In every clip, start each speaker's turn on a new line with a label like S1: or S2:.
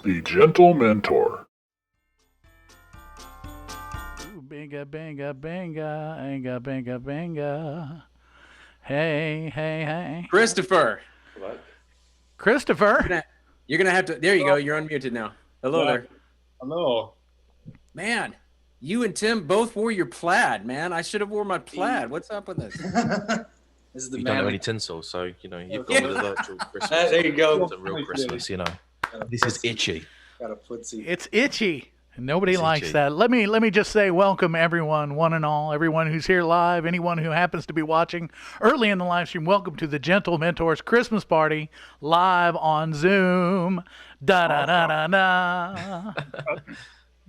S1: the Gentlementor.
S2: Ooh, binga, binga, binga, binga, binga, binga. Hey, hey, hey.
S3: Christopher.
S4: What?
S2: Christopher.
S3: You're gonna have to. There you go. You're unmuted now. Hello there.
S4: Hello.
S3: Man, you and Tim both wore your plaid, man. I should have wore my plaid. What's up with this?
S4: This is the
S5: You
S4: man.
S5: don't have any tinsel, so you've gone with a virtual Christmas.
S4: There you go.
S5: It's a real Christmas, This is itchy.
S4: Got a footsie.
S2: It's itchy. Nobody
S5: It's
S2: likes
S5: itchy.
S2: that. Let me just say welcome everyone, one and all, everyone who's here live, anyone who happens to be watching early in the live stream. Welcome to the Gentlementors Christmas party live on Zoom. Da da da da da.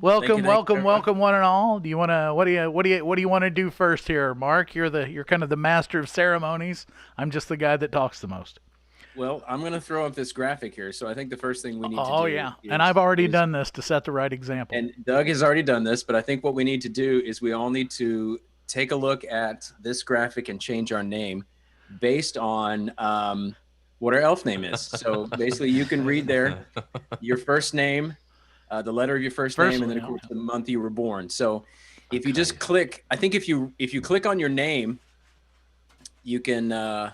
S2: Welcome, welcome, welcome, one and all. Do you want to? What do you want to do first here, Mark? You're kind of the master of ceremonies. I'm just the guy that talks the most.
S3: Well, I'm gonna throw up this graphic here. So I think the first thing we need to do.
S2: Oh yeah, and I've already done this to set the right example.
S3: And Doug has already done this, but I think what we need to do is we all need to take a look at this graphic and change our name based on what our elf name is. So basically, you can read there your first name, the letter of your first name, and then of course the month you were born. So if you just click, I think if you click on your name, you can.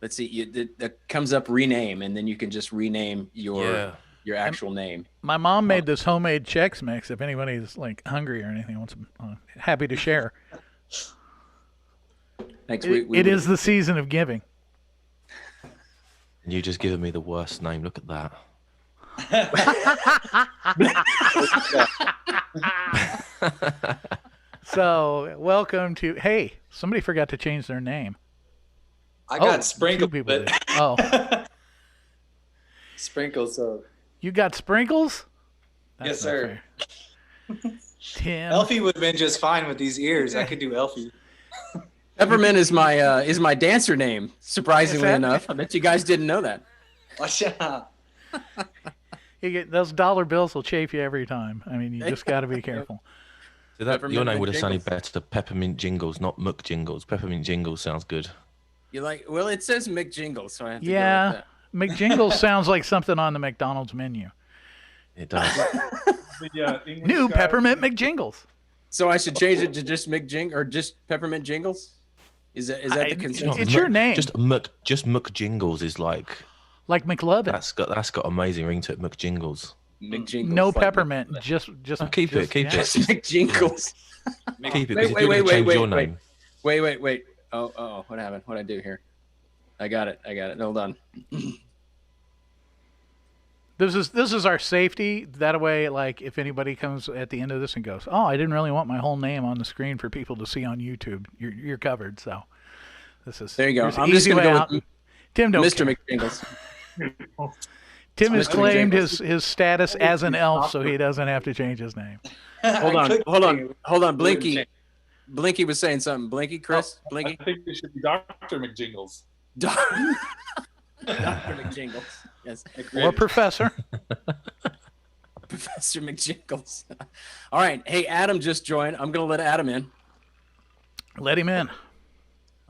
S3: Let's see, that comes up rename, and then you can just rename your actual name. My
S2: mom made this homemade Chex Mix. If anybody's like hungry or anything, wants, happy to share.
S3: Thanks.
S2: It is the season of giving.
S5: And you just given me the worst name. Look at that.
S2: So, welcome to. Hey, somebody forgot to change their name.
S4: I got sprinkled.
S2: Oh.
S4: Sprinkles. So.
S2: You got sprinkles? That's
S4: yes, sir.
S2: Tim.
S4: Elfie would have been just fine with these ears. I could do Elfie.
S3: Peppermint is my dancer name. Surprisingly enough, I bet you guys didn't know that.
S4: Watch out.
S2: You get those dollar bills will chafe you every time. I mean, you just got to be careful.
S5: So your name would have sounded better. Peppermint Jingles, not Muck Jingles. Peppermint Jingles sounds good.
S3: You like? Well, it says McJingles, so I have to
S2: yeah,
S3: go with that.
S2: McJingles sounds like something on the McDonald's menu.
S5: It does.
S2: New Peppermint McJingles.
S3: So I should change it to just McJing or just Peppermint Jingles? Is that the consensus?
S2: It's your name.
S5: Just Muck Jingles is like
S2: McLovin.
S5: That's got amazing ring to it. Muck Jingles.
S3: McJingles.
S2: No like peppermint. Just
S5: keep it.
S3: Just McJingles.
S5: Keep it.
S3: Wait. Oh, what happened? What'd I do here? I got it. Hold on.
S2: This is our safety. That way, like, if anybody comes at the end of this and goes, "Oh, I didn't really want my whole name on the screen for people to see on YouTube," you're covered. So this is
S3: there. You go. I'm just gonna go with
S2: Tim. Don't
S3: Mr. McJingles.
S2: Tim has claimed his status as an elf, so he doesn't have to change his name.
S3: Hold on. Blinky was saying something. Blinky, Chris? Blinky?
S6: I think it should be Dr. McJingles.
S3: Dr. McJingles. Yes.
S2: Or Professor.
S3: Professor McJingles. All right. Hey, Adam just joined. I'm going to let Adam in.
S2: Let him in.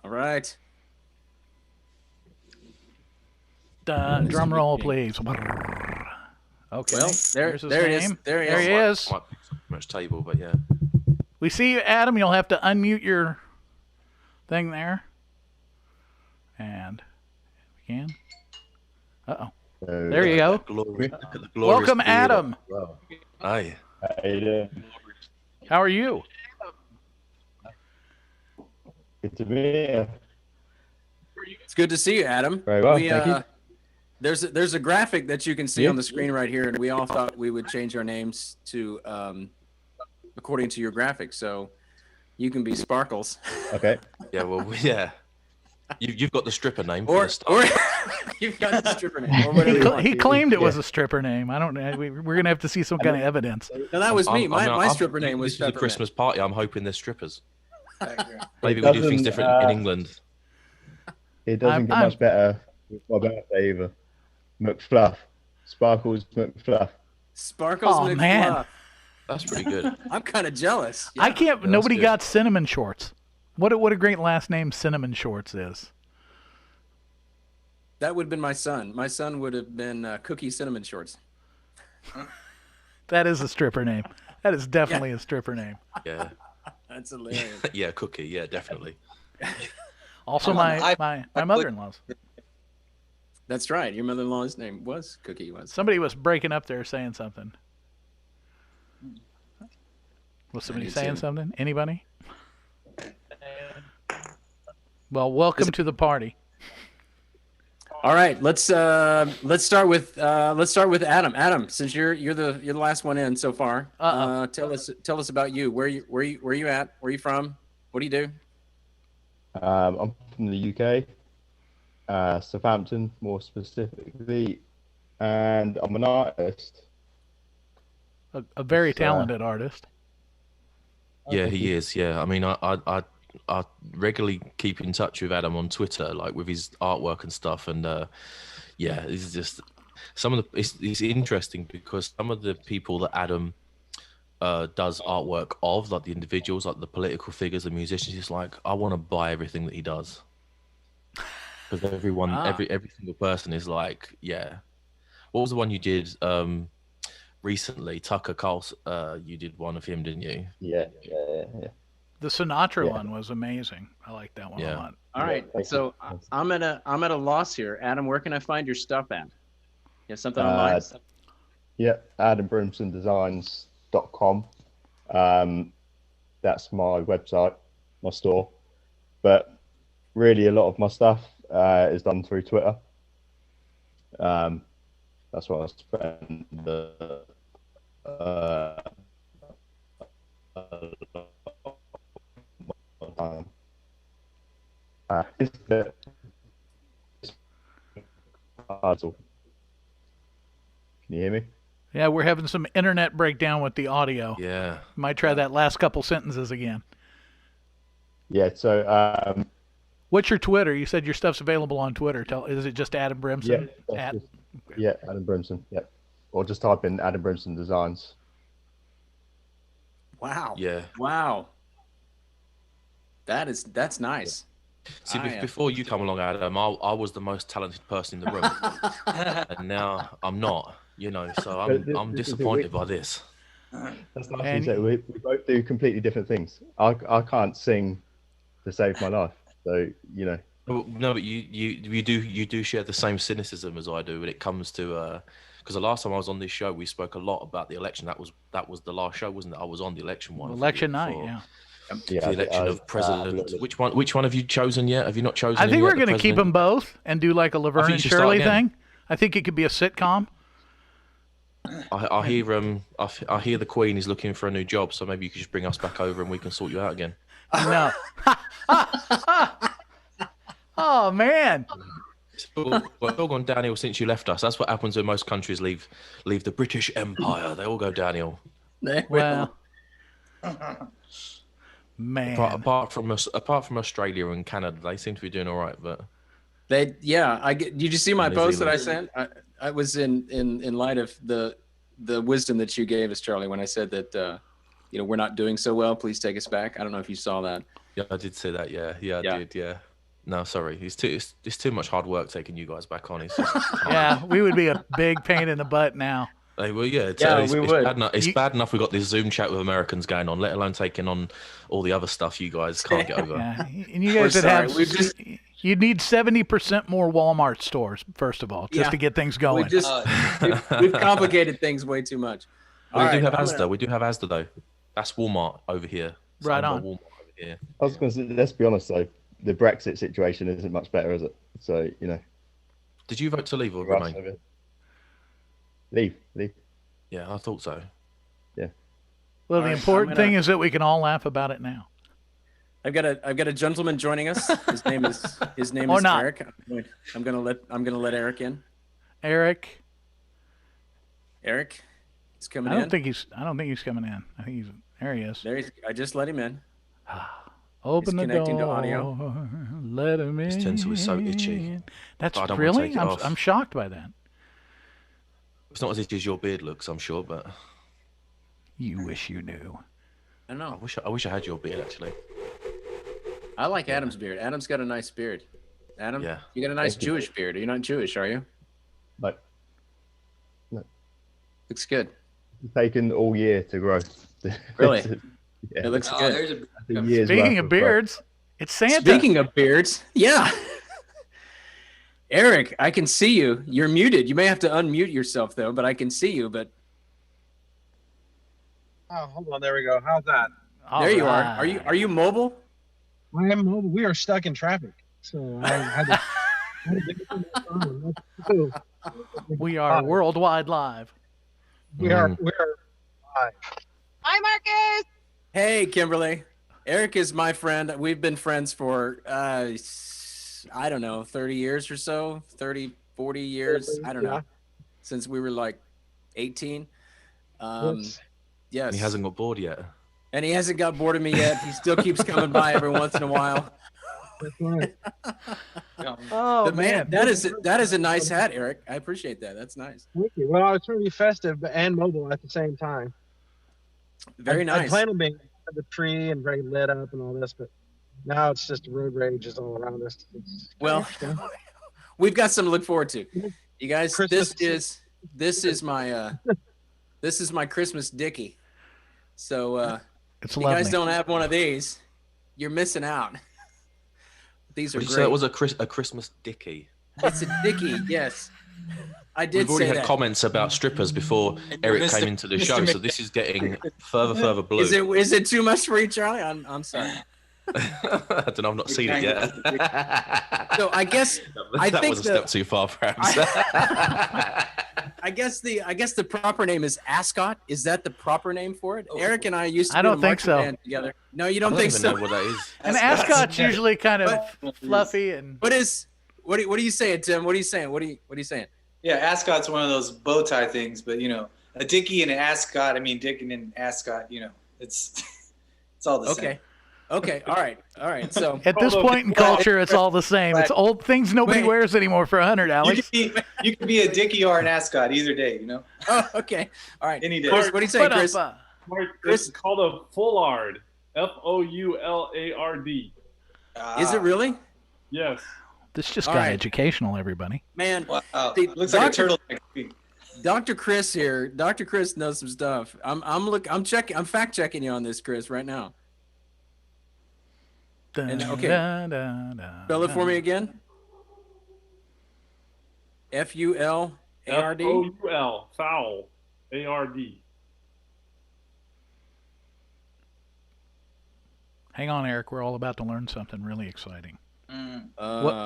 S3: All right.
S2: Drum roll, please. Okay.
S3: Well, there it is. There he
S2: is.
S5: Might pick up much table, but yeah.
S2: We see you, Adam. You'll have to unmute your thing there. And we can. Uh-oh. There you go. Welcome, Adam.
S5: Wow. Hi.
S7: How you doing?
S2: How are you?
S7: Good to be here.
S3: It's good to see you, Adam.
S7: Very well, thank you.
S3: There's a graphic that you can see on the screen right here, and we all thought we would change our names to according to your graphic, so you can be Sparkles.
S7: Okay.
S5: Yeah, well, yeah. You've got the stripper name.
S3: Or you've got the stripper name. Or whatever
S2: he claimed it was a stripper name. I don't know. We're gonna have to see some kind of evidence.
S3: No, that was me. My stripper name was.
S5: This is a Christmas party. I'm hoping there's strippers. Maybe
S7: we
S5: do things different in England.
S7: It doesn't get much better with my birthday either. McFluff. Sparkles McFluff.
S3: Sparkles McFluff.
S2: Man.
S5: That's pretty good.
S3: I'm kind of jealous. Yeah.
S2: I can't. Nobody got Cinnamon Shorts. What a great last name Cinnamon Shorts is.
S3: That would have been my son. My son would have been Cookie Cinnamon Shorts.
S2: That is a stripper name. That is definitely a stripper name.
S5: Yeah.
S3: That's hilarious.
S5: Yeah, Cookie. Yeah, definitely.
S2: Also,
S4: I
S2: my
S4: clicked-
S2: mother-in-law's.
S3: That's right. Your mother-in-law's name was Cookie. Was
S2: Somebody was breaking up there saying something. Was somebody
S3: did
S2: saying
S3: too.
S2: something? Anybody? Well, welcome to the party.
S3: All right, let's start with Adam. Adam, since you're the last one in so far, tell us about you. Where you at? Where are you from? What do you do?
S7: I'm from the UK, Southampton more specifically, and I'm an artist.
S2: A very
S7: It's,
S2: talented artist.
S5: Yeah, he is. Yeah, I mean, I regularly keep in touch with Adam on Twitter, like with his artwork and stuff, and yeah, it's just some of the. It's interesting because some of the people that Adam does artwork of, like the individuals, like the political figures, the musicians, it's like I want to buy everything that he does because everyone, every single person is like, yeah. What was the one you did recently? Tucker Carlson. You did one of him, didn't you?
S7: Yeah.
S2: The Sinatra one was amazing. I like that one a
S5: Yeah.
S2: lot.
S3: All right,
S7: thank
S3: so
S7: you.
S3: I'm at a loss here. Adam, where can I find your stuff at? You have something online?
S7: Yeah, AdamBrimsonDesigns.com. That's my website, my store. But really, a lot of my stuff is done through Twitter. That's what I spend the time. It's a bit hard to- Can you hear me?
S2: Yeah, we're having some internet breakdown with the audio.
S5: Yeah.
S2: Might try that last couple sentences again.
S7: Yeah, so
S2: What's your Twitter? You said your stuff's available on Twitter. Is it just Adam Brimson?
S7: yeah, Adam Brimson, yeah. Or just type in Adam Brimson Designs.
S3: Wow.
S5: Yeah.
S3: Wow. That's nice.
S5: See, before you come along, Adam, I was the most talented person in the room, and now I'm not. You know, so I'm disappointed by this.
S7: That's nice
S2: And-
S7: to say. We both do completely different things. I can't sing to save my life, so you know.
S5: No, but you do share the same cynicism as I do when it comes to because the last time I was on this show, we spoke a lot about the election. That was the last show, wasn't it? I was on the election one.
S2: Election night, yeah.
S7: Yeah,
S5: The election of president. Which one have you chosen yet? Have you not chosen?
S2: I think
S5: yet,
S2: we're
S5: the
S2: going to keep
S5: president?
S2: them both and do like a Laverne
S5: think
S2: and
S5: you should start
S2: Shirley
S5: again.
S2: thing. I think it could be a sitcom.
S5: I hear the Queen is looking for a new job, so maybe you could just bring us back over and we can sort you out again.
S2: No. Oh, man.
S5: It's all gone downhill since you left us. That's what happens when most countries leave the British Empire. They all go downhill.
S2: Well, man.
S5: Apart from Australia and Canada, they seem to be doing all right. But
S3: Did you see my
S5: New
S3: post that I
S5: Zealand.
S3: sent? I was in light of the wisdom that you gave us, Charlie, when I said that we're not doing so well. Please take us back. I don't know if you saw that.
S5: yeah, I did say that. Yeah, I did. Yeah. No, sorry. It's too much hard work taking you guys back on. It's just,
S2: Yeah, we would be a big pain in the butt now.
S5: well, yeah,
S3: we would.
S5: Bad enough, bad enough we got this Zoom chat with Americans going on, let alone taking on all the other stuff you guys can't get over.
S2: Yeah, and you guys would
S3: sorry.
S2: have. You'd need 70% more Walmart stores, first of all, just to get things going.
S3: We've complicated things way too much.
S5: We do have Asda. We do have Asda though. That's Walmart over here. It's
S2: Right
S5: owned by
S2: on.
S5: Walmart over here.
S7: I was going to say, let's be honest though, the Brexit situation isn't much better, is it? So you know.
S5: Did you vote to leave or
S7: for us
S5: remain?
S7: over- Leave.
S5: Yeah, I thought so.
S2: Well, the
S3: All right,
S2: important
S3: I'm
S2: thing
S3: gonna-
S2: is that we can all laugh about it now.
S3: I've got a gentleman joining us. His name is
S2: Or not.
S3: Eric. I'm gonna let Eric in.
S2: Eric,
S3: Eric, he's coming
S2: I
S3: in.
S2: don't think he's coming in. I think there he is.
S3: I just let him in.
S2: Open the
S3: connecting to
S2: door.
S3: audio.
S2: Let him in.
S5: His tinsel is so itchy.
S2: That's
S5: I don't wanna
S2: really.
S5: take it off.
S2: I'm shocked by that.
S5: It's not as itchy as your beard looks, I'm sure, but
S2: You wish you knew.
S3: I don't
S5: I
S3: know.
S5: wish I had your beard actually.
S3: I like Adam's beard. Adam's got a nice beard. Adam,
S5: Yeah.
S3: you got a nice
S7: Thank you.
S3: Jewish beard. You're not Jewish, are you?
S7: Like, no.
S3: Looks good.
S7: It's taken all year to grow.
S3: Really?
S7: Yeah.
S3: It looks
S4: Oh,
S3: good.
S4: there's a
S7: A year's
S2: Speaking
S7: worth
S2: of
S7: growth.
S2: beards, it's Santa.
S3: Speaking of beards, yeah. Eric, I can see you. You're muted. You may have to unmute yourself though, but I can see you. But
S1: Oh, hold on. There we go. How's that?
S2: All
S3: there you are.
S2: right.
S3: Are you mobile?
S1: I am mobile. We are stuck in traffic, so I had to. I had to get on my phone. What to do?
S2: We are worldwide live.
S1: We are. We are. Hi, Marcus.
S3: Hey, Kimberly. Eric is my friend. We've been friends for, I don't know, 30 years or so, 30, 40 years. I don't know. Since we were like 18.
S1: Yes.
S3: Yes.
S5: And he hasn't got bored yet.
S3: And he hasn't got bored of me yet. He still keeps coming by every once in a while.
S1: That's right.
S2: Oh
S3: But man, that is a nice hat, Eric. I appreciate that. That's nice.
S1: Thank you. Well, I was trying to be festive and mobile at the same time.
S3: Very
S1: I
S3: nice.
S1: planned on being under the tree and very lit up and all this, but now it's just road rage is all around us.
S3: Well, we've got something to look forward to. You guys,
S1: Christmas.
S3: this is my Christmas Dickie. So
S2: It's
S3: if you
S2: lovely.
S3: guys don't have one of these, you're missing out. These are
S5: Did you
S3: great.
S5: say it was a Christmas Dickie?
S3: It's a Dickie, yes. I did
S5: We've already
S3: say
S5: had
S3: that.
S5: comments about strippers before Eric
S4: Mr.
S5: came into the
S4: Mr.
S5: show, so
S4: Mc-
S5: this is getting further blue.
S3: Is it too much for you, Charlie? I'm sorry.
S5: I don't know. I've not seen it yet.
S3: So I guess I
S5: that
S3: think
S5: was a step too far, perhaps.
S3: I guess the proper name is Ascot. Is that the proper name for it? Eric and I used to
S2: I
S3: be in
S2: don't
S3: a
S2: think
S3: marching
S2: so.
S3: band together. No, you
S5: I
S3: don't
S5: don't
S3: think
S5: even
S3: so.
S5: know what that is.
S2: And ascot's usually kind of
S3: But-
S2: fluffy and
S3: What are you saying, Tim? What are you saying? What are you saying?
S4: Yeah, ascot's one of those bow tie things, but a dickie and an ascot. I mean, dick and an ascot. It's it's all the same.
S3: Okay. All right. So
S2: at this point in culture, it's all the same. It's old things nobody
S3: Wait.
S2: wears anymore for 100, Alex.
S4: You can be a dickie or an ascot either day.
S3: oh, okay. All right.
S4: Any day.
S3: Chris, what do you say,
S2: What
S3: Chris?
S2: up,
S6: Mark,
S3: Chris-
S6: it's called a foulard. Foulard.
S3: Is it really?
S6: Yes.
S2: This just
S3: All
S2: got
S3: right.
S2: educational, everybody.
S3: Man,
S4: Wow.
S3: See,
S4: Looks like a
S3: Dr.
S4: turtleneck.
S3: Dr. Chris here. Dr. Chris knows some stuff. I'm fact checking you on this, Chris, right now. And- okay. Spell it for me again. FULARD.
S6: FOUL. Foul. ARD.
S2: Hang on, Eric. We're all about to learn something really exciting.
S4: Mm.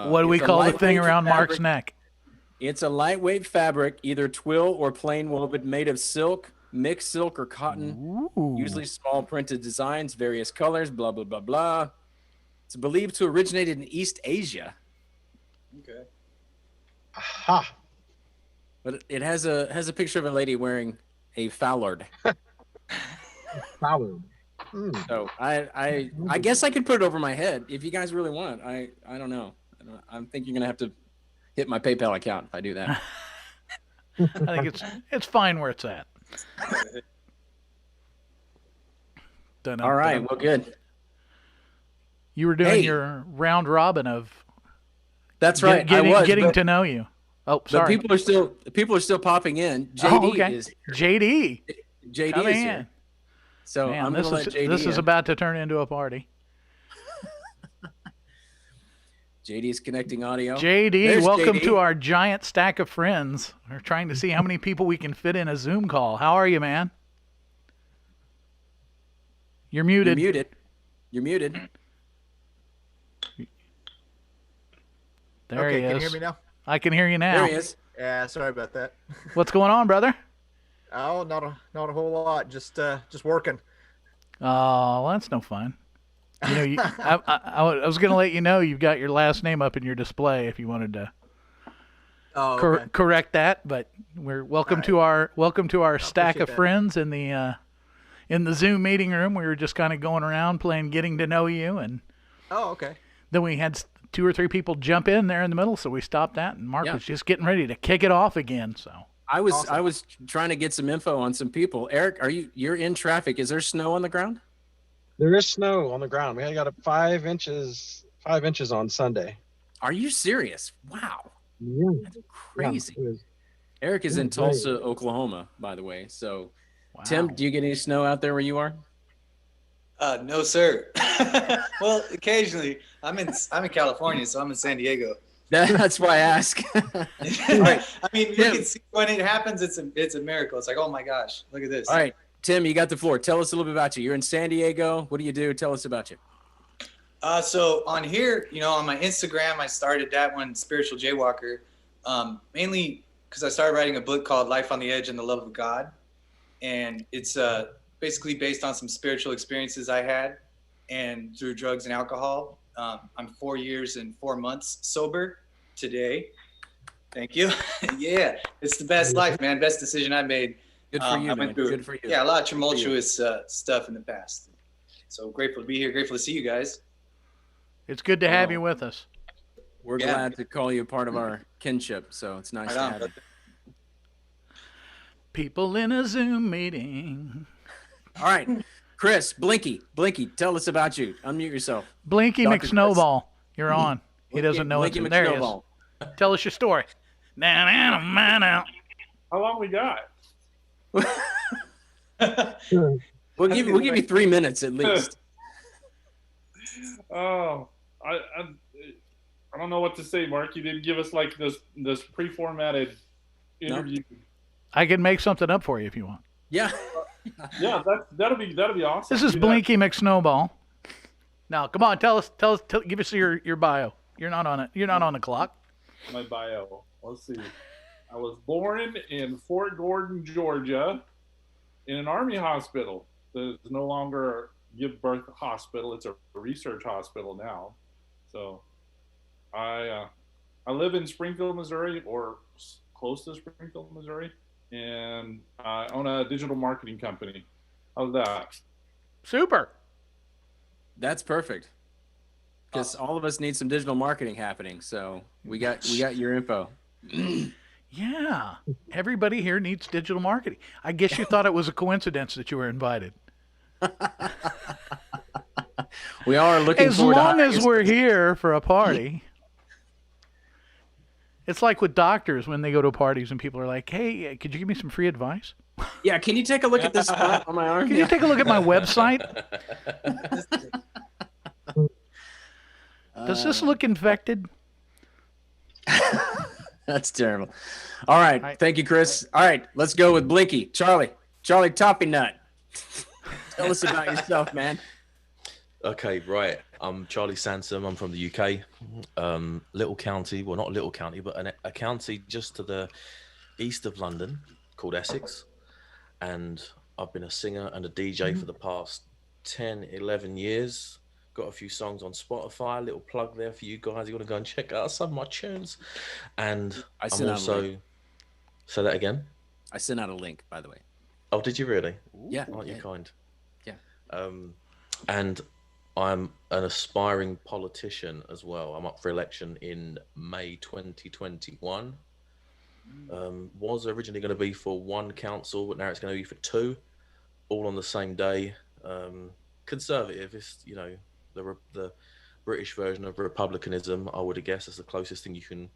S2: What do we
S3: It's a
S2: call the thing
S3: lightweight
S2: around Mark's
S3: fabric.
S2: neck?
S3: It's a lightweight fabric, either twill or plain woven, made of silk, mixed silk or cotton,
S2: Ooh.
S3: usually small printed designs, various colors, blah, blah, blah, blah. It's believed to originate in East Asia,
S4: Okay.
S1: Aha.
S3: but it has a picture of a lady wearing a foulard.
S1: Foulard.
S3: So I guess I could put it over my head if you guys really want. I don't know. I think you're gonna have to hit my PayPal account if I do that.
S2: I think it's fine where it's at. Dun-dun,
S3: All right,
S2: dun-dun.
S3: well, good.
S2: You were doing
S3: Hey.
S2: your round robin of
S3: That's right.
S2: getting
S3: but,
S2: to know you. Oh,
S3: but
S2: sorry.
S3: people are still popping in. JD
S2: Oh, okay.
S3: is
S2: JD,
S3: JD
S2: come
S3: is
S2: in.
S3: here. So
S2: Man,
S3: I'm
S2: this
S3: gonna let
S2: is
S3: JD
S2: this is
S3: in.
S2: about to turn into a party.
S3: JD is connecting audio.
S2: JD,
S3: There's
S2: welcome
S3: JD.
S2: to our giant stack of friends. We're trying to see how many people we can fit in a Zoom call. How are you, man? You're muted.
S3: You're muted.
S2: There
S8: Okay,
S2: he is.
S8: can you hear me now?
S2: I can hear you now.
S3: There he is.
S8: Yeah, sorry about that.
S2: What's going on, brother?
S8: Oh, not a whole lot. Just working.
S2: Oh, well, that's no fun. I was going to let you know you've got your last name up in your display if you wanted to
S8: Oh, okay.
S2: correct that. But we're welcome to our stack
S8: appreciate
S2: of
S8: that.
S2: friends in the Zoom meeting room. We were just kind of going around playing Getting to Know You, and
S8: Oh, okay.
S2: then we had 2 or 3 people jump in there in the middle, so we stopped that, and Mark
S3: Yeah.
S2: was just getting ready to kick it off again. So
S3: I was
S8: Awesome.
S3: trying to get some info on some people. Eric, you're in traffic. Is there snow on the ground?
S1: There is snow on the ground. We got 5 inches on Sunday.
S3: Are you serious? Wow.
S1: Yeah.
S3: That's crazy.
S1: Yeah, it is.
S3: Eric is in Tulsa, Oklahoma, by the way. So, Tim, do you get any snow out there where you are?
S4: No, sir. Well, occasionally. I'm in California, so I'm in San Diego.
S3: That's why I ask.
S4: I mean, you can see when it happens, it's a miracle. It's like, oh my gosh, look at this.
S3: All right, Tim, you got the floor. Tell us a little bit about you. You're in San Diego. What do you do? Tell us about you.
S4: So on here, on my Instagram, I started that one, Spiritual Jaywalker, mainly because I started writing a book called Life on the Edge and the Love of God. And it's basically based on some spiritual experiences I had and through drugs and alcohol. I'm 4 years and 4 months sober today. Thank you. Yeah, it's the best life, man. Best decision I made.
S3: Good for you, man. Good for you.
S4: Yeah, a lot of tumultuous stuff in the past. So grateful to be here. Grateful to see you guys.
S2: It's good to have you with us.
S3: We're glad to call you a part of our kinship, so it's nice to have you.
S2: People in a Zoom meeting.
S3: All right, Chris, Blinky, tell us about you. Unmute yourself.
S2: Blinky McSnowball, you're on. He doesn't know
S3: Blinky
S2: it's there. He is. Tell us your story.
S6: How long we got?
S3: We'll give you 3 minutes at least.
S6: Oh, I don't know what to say, Mark. You didn't give us like this pre-formatted interview.
S2: No. I can make something up for you if you want.
S3: Yeah.
S6: Yeah, that'll be awesome.
S2: This is Blinky McSnowball. Now, come on, tell us, give us your bio. You're not on it. You're not on the clock.
S6: My bio. Let's see. I was born in Fort Gordon, Georgia, in an Army hospital. There's no longer a give birth hospital. It's a research hospital now. So I live in Springfield, Missouri, or close to Springfield, Missouri, and I own a digital marketing company. How's that?
S2: Super.
S3: That's perfect. Because all of us need some digital marketing happening. So we got your info.
S2: Yeah. Everybody here needs digital marketing. I guess you thought it was a coincidence that you were invited.
S3: We are looking
S2: as
S3: forward
S2: long
S3: to
S2: as we're here for a party. It's like with doctors when they go to parties and people are like, hey, could you give me some free advice?
S3: Yeah, can you take a look at this spot on my arm?
S2: Can you take a look at my website? Does this look infected?
S3: That's terrible. All right. Thank you, Chris. All right, let's go with Blinky. Charlie Toppy Nut. Tell us about yourself, man.
S5: Okay, right. I'm Charlie Sansom. I'm from the UK. Little county, well, not a little county, but a county just to the east of London called Essex. And I've been a singer and a DJ for the past 10, 11 years. Got a few songs on Spotify. A little plug there for you guys. You want to go and check out some of my tunes. And I'm also... Say that again?
S3: I sent out a link, by the way.
S5: Oh, did you really?
S3: Yeah.
S5: Aren't you kind?
S3: Yeah.
S5: And I'm an aspiring politician as well. I'm up for election in May 2021. Was originally going to be for one council, but now it's going to be for two, all on the same day. Conservative is, the British version of republicanism. I would guess that's the closest thing you can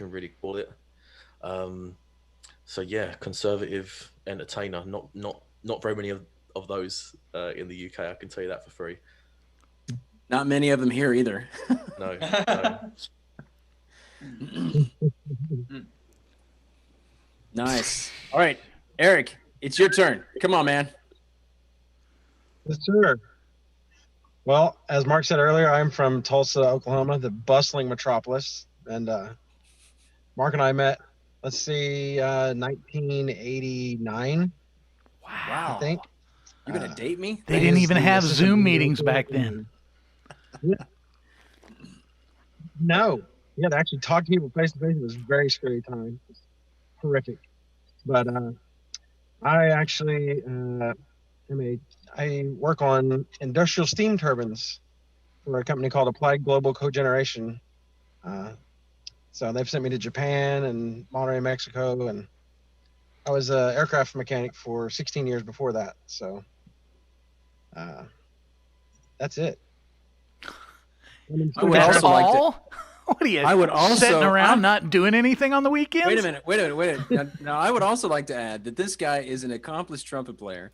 S5: really call it. So yeah, conservative entertainer. Not very many of those in the UK. I can tell you that for free.
S3: Not many of them here either.
S5: No.
S3: Nice. All right, Eric, it's your turn. Come on, man.
S1: Yes, sir. Well, as Mark said earlier, I'm from Tulsa, Oklahoma, the bustling metropolis. And Mark and I met, 1989.
S3: Wow.
S1: I think.
S3: You're going to date me?
S2: They didn't even have Zoom meetings back then.
S1: Yeah. No. Yeah, to actually talk to people face to face was a very scary time. It was horrific. But I actually I work on industrial steam turbines for a company called Applied Global Cogeneration. So they've sent me to Japan and Monterrey, Mexico, and I was an aircraft mechanic for 16 years before that. So that's it.
S3: I would also like to.
S2: What are you?
S3: I would also
S2: sitting around not doing anything on the weekends.
S3: Wait a minute. Now, I would also like to add that this guy is an accomplished trumpet player.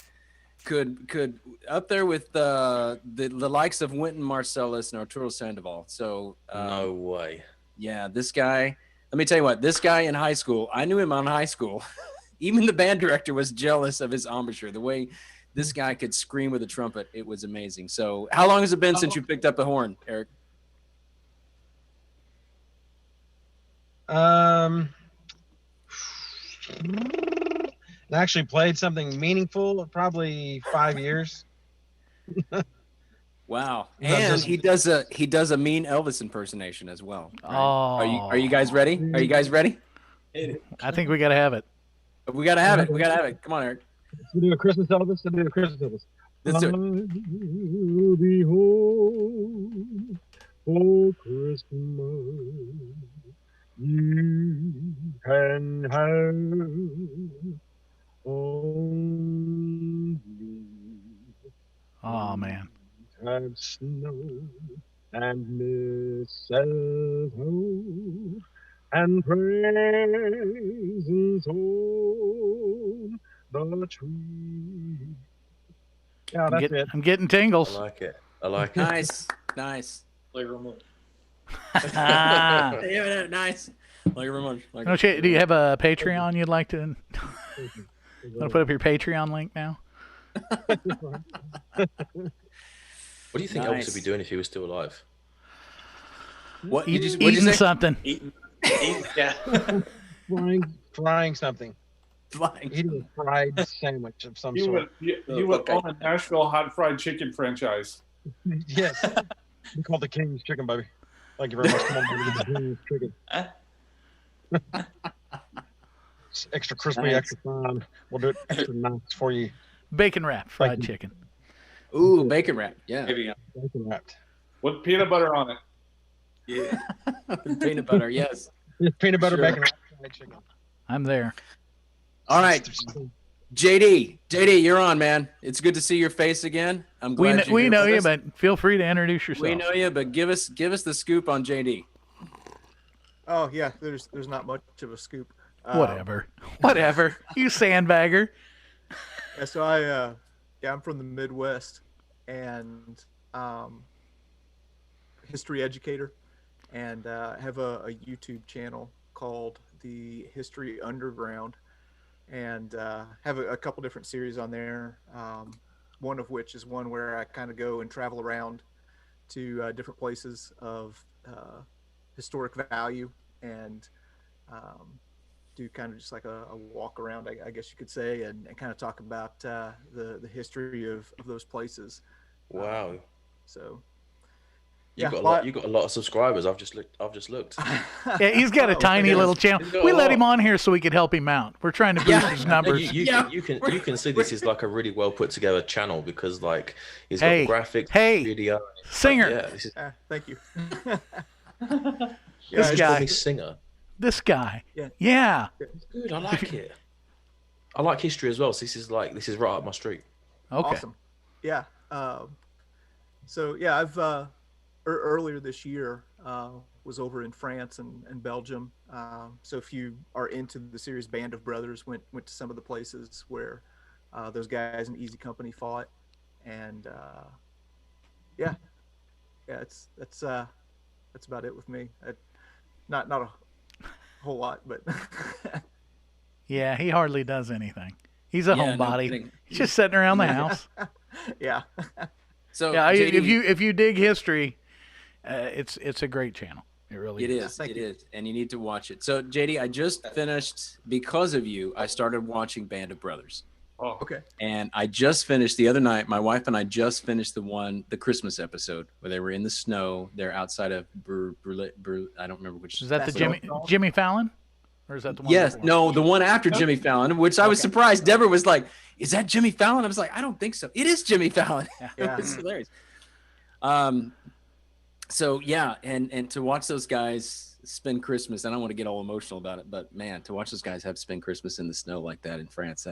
S3: Could up there with the likes of Wynton Marsalis and Arturo Sandoval. So
S5: no way.
S3: Yeah, this guy. Let me tell you what. This guy in high school, I knew him on high school. Even the band director was jealous of his embouchure. The way this guy could scream with a trumpet, it was amazing. So, how long has it been since you picked up a horn, Eric?
S1: Actually played something meaningful, probably 5 years.
S3: Wow. And he does a mean Elvis impersonation as well. Right?
S2: Oh.
S3: Are you guys ready? Are you guys ready?
S2: I think we got to have it.
S3: We got to have it. We got to have it. Come on, Eric.
S1: Let's do a Christmas Elvis. Let's do a Christmas Elvis.
S3: Let's do it.
S1: I'll be home for Christmas. You can have only.
S2: Oh man.
S1: Have snow and mistletoe and presents on the tree. Yeah, that's it.
S2: I'm getting tingles.
S5: I like it. I like it.
S3: Nice.
S4: Like remote.
S3: Yeah, nice. Like a remote.
S2: Do you have a Patreon you'd like to? Want to put up your Patreon link now?
S5: What do you think Elvis would be doing if he was still alive?
S3: What?
S2: Eating something.
S4: Eating, yeah.
S1: Frying something. Eating a fried sandwich of some sort.
S6: He would own a Nashville hot fried chicken franchise.
S1: Yes. We call the King's Chicken, baby. Thank you very much. Come on, baby, the King's Chicken. It's extra crispy, extra fine. We'll do it extra nice for you.
S2: Bacon wrapped fried chicken.
S3: Ooh, bacon wrap. Yeah.
S1: Bacon wrapped.
S6: With peanut butter on it.
S3: Yeah. Peanut butter, yes.
S1: Peanut butter, bacon wrapped fried chicken.
S2: I'm there.
S3: All right. JD, you're on, man. It's good to see your face again. I'm glad
S2: we know you, but feel free to introduce yourself.
S3: We know you, but give us the scoop on JD.
S8: Oh yeah, there's not much of a scoop.
S2: Whatever. You sandbagger.
S8: Yeah, so I'm from the Midwest, and history educator, and have a YouTube channel called The History Underground, and have a couple different series on there. One of which is one where I kind of go and travel around to different places of historic value, and do kind of just like a walk around, I guess you could say, and kind of talk about the history of those places.
S5: Wow.
S8: So
S5: you got a lot of subscribers. I've just looked.
S2: Yeah, he's got a tiny little channel. We let him on here so we could help him out. We're trying to boost his numbers.
S5: You can see this is like a really well put together channel because like he's got graphics, video,
S2: singer.
S5: Like, this is...
S8: thank you.
S2: This guy,
S5: singer.
S2: This guy. Yeah.
S5: It's good. I like it. I like history as well. So this is right up my street.
S2: Okay.
S8: Awesome. Yeah. So yeah, I've earlier this year was over in France and Belgium. So if you are into the series Band of Brothers, went to some of the places where those guys in Easy Company fought, and that's about it with me. Not a whole lot, but
S2: yeah, he hardly does anything. He's a homebody. He's just sitting around the house.
S8: Yeah.
S3: So
S2: yeah,
S3: JD,
S2: if you dig history, it's a great channel. It really is.
S3: It is, and you need to watch it. So JD, I just finished because of you. I started watching Band of Brothers.
S6: Oh,
S8: okay.
S3: And I just finished the other night. My wife and I just finished the Christmas episode where they were in the snow. They're outside of I don't remember which.
S2: Is that the Jimmy Fallon? Or is that the one?
S3: Yes, no, the one after Jimmy Fallon, which I was surprised. Deborah was like, "Is that Jimmy Fallon?" I was like, "I don't think so. It is Jimmy Fallon."
S8: Yeah.
S3: It's hilarious. So yeah, and to watch those guys spend Christmas, I don't want to get all emotional about it, but man, to watch those guys have spend Christmas in the snow like that in France,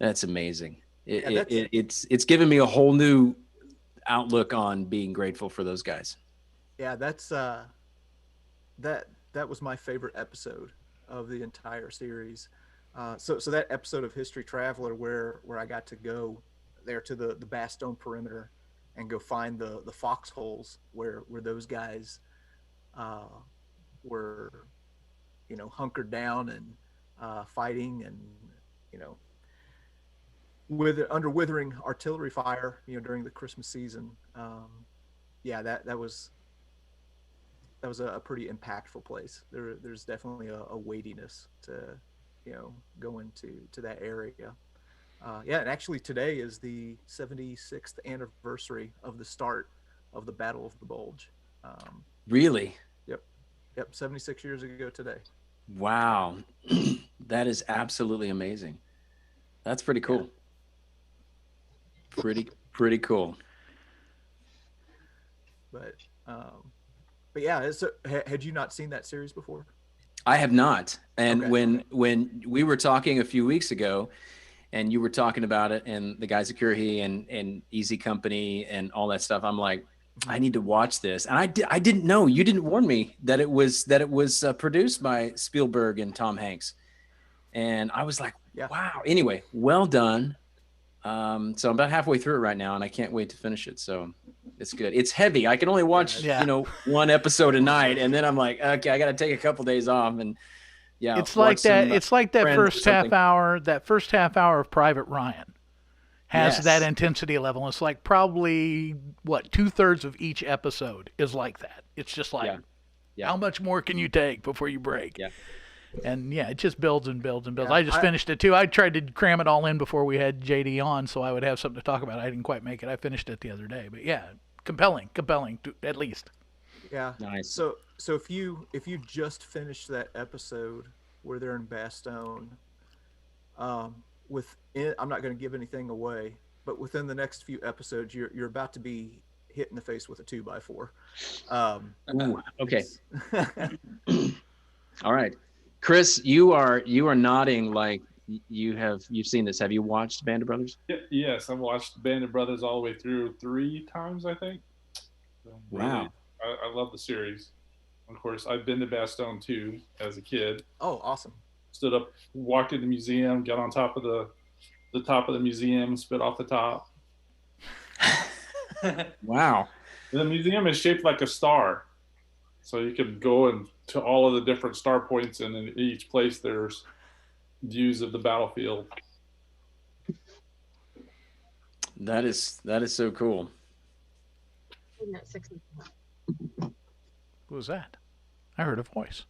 S3: that's amazing. It's given me a whole new outlook on being grateful for those guys.
S8: Yeah, that's that was my favorite episode of the entire series. So that episode of History Traveler where I got to go there to the Bastogne perimeter and go find the foxholes where those guys were, hunkered down and fighting, and under withering artillery fire, during the Christmas season. That was a pretty impactful place. There's definitely a weightiness to go into that area. And actually today is the 76th anniversary of the start of the Battle of the Bulge.
S3: Really?
S8: Yep, 76 years ago today.
S3: Wow. That is absolutely amazing. That's pretty cool. Yeah. Pretty cool.
S8: But yeah, so had you not seen that series before?
S3: I have not. And
S8: Okay.
S3: when we were talking a few weeks ago, and you were talking about it, and the guys at Curhi and Easy Company and all that stuff, I'm like, I need to watch this. And I didn't know. You didn't warn me that it was produced by Spielberg and Tom Hanks. And I was like, wow. Anyway, well done. So I'm about halfway through it right now, and I can't wait to finish it. So it's good. It's heavy. I can only watch, one episode a night, and then I'm like, okay, I got to take a couple days off, and
S2: it's like that. It's like that first half hour. That first half hour of Private Ryan has that intensity level. It's like probably 2/3 of each episode is like that. It's just like, how much more can you take before you break?
S3: Yeah.
S2: And it just builds and builds and builds. I just finished it too. I tried to cram it all in before we had JD on, so I would have something to talk about. I didn't quite make it. I finished it the other day, but compelling, at least.
S8: Yeah.
S3: Nice.
S8: So if you just finished that episode where they're in Bastogne, I'm not going to give anything away, but within the next few episodes, you're about to be hit in the face with a 2x4.
S3: Ooh, okay. All right, Chris, you are nodding like you've seen this. Have you watched Band of Brothers?
S6: Yes, I've watched Band of Brothers all the way through 3 times, I think. So
S3: wow.
S6: I love the series. Of course, I've been to Bastogne too as a kid.
S8: Oh, awesome.
S6: Stood up, walked in the museum, got on top of the top of the museum, spit off the top.
S3: Wow.
S6: The museum is shaped like a star. So you can go to all of the different star points, and in each place there's views of the battlefield.
S3: That is so cool.
S2: Who was that? I heard a voice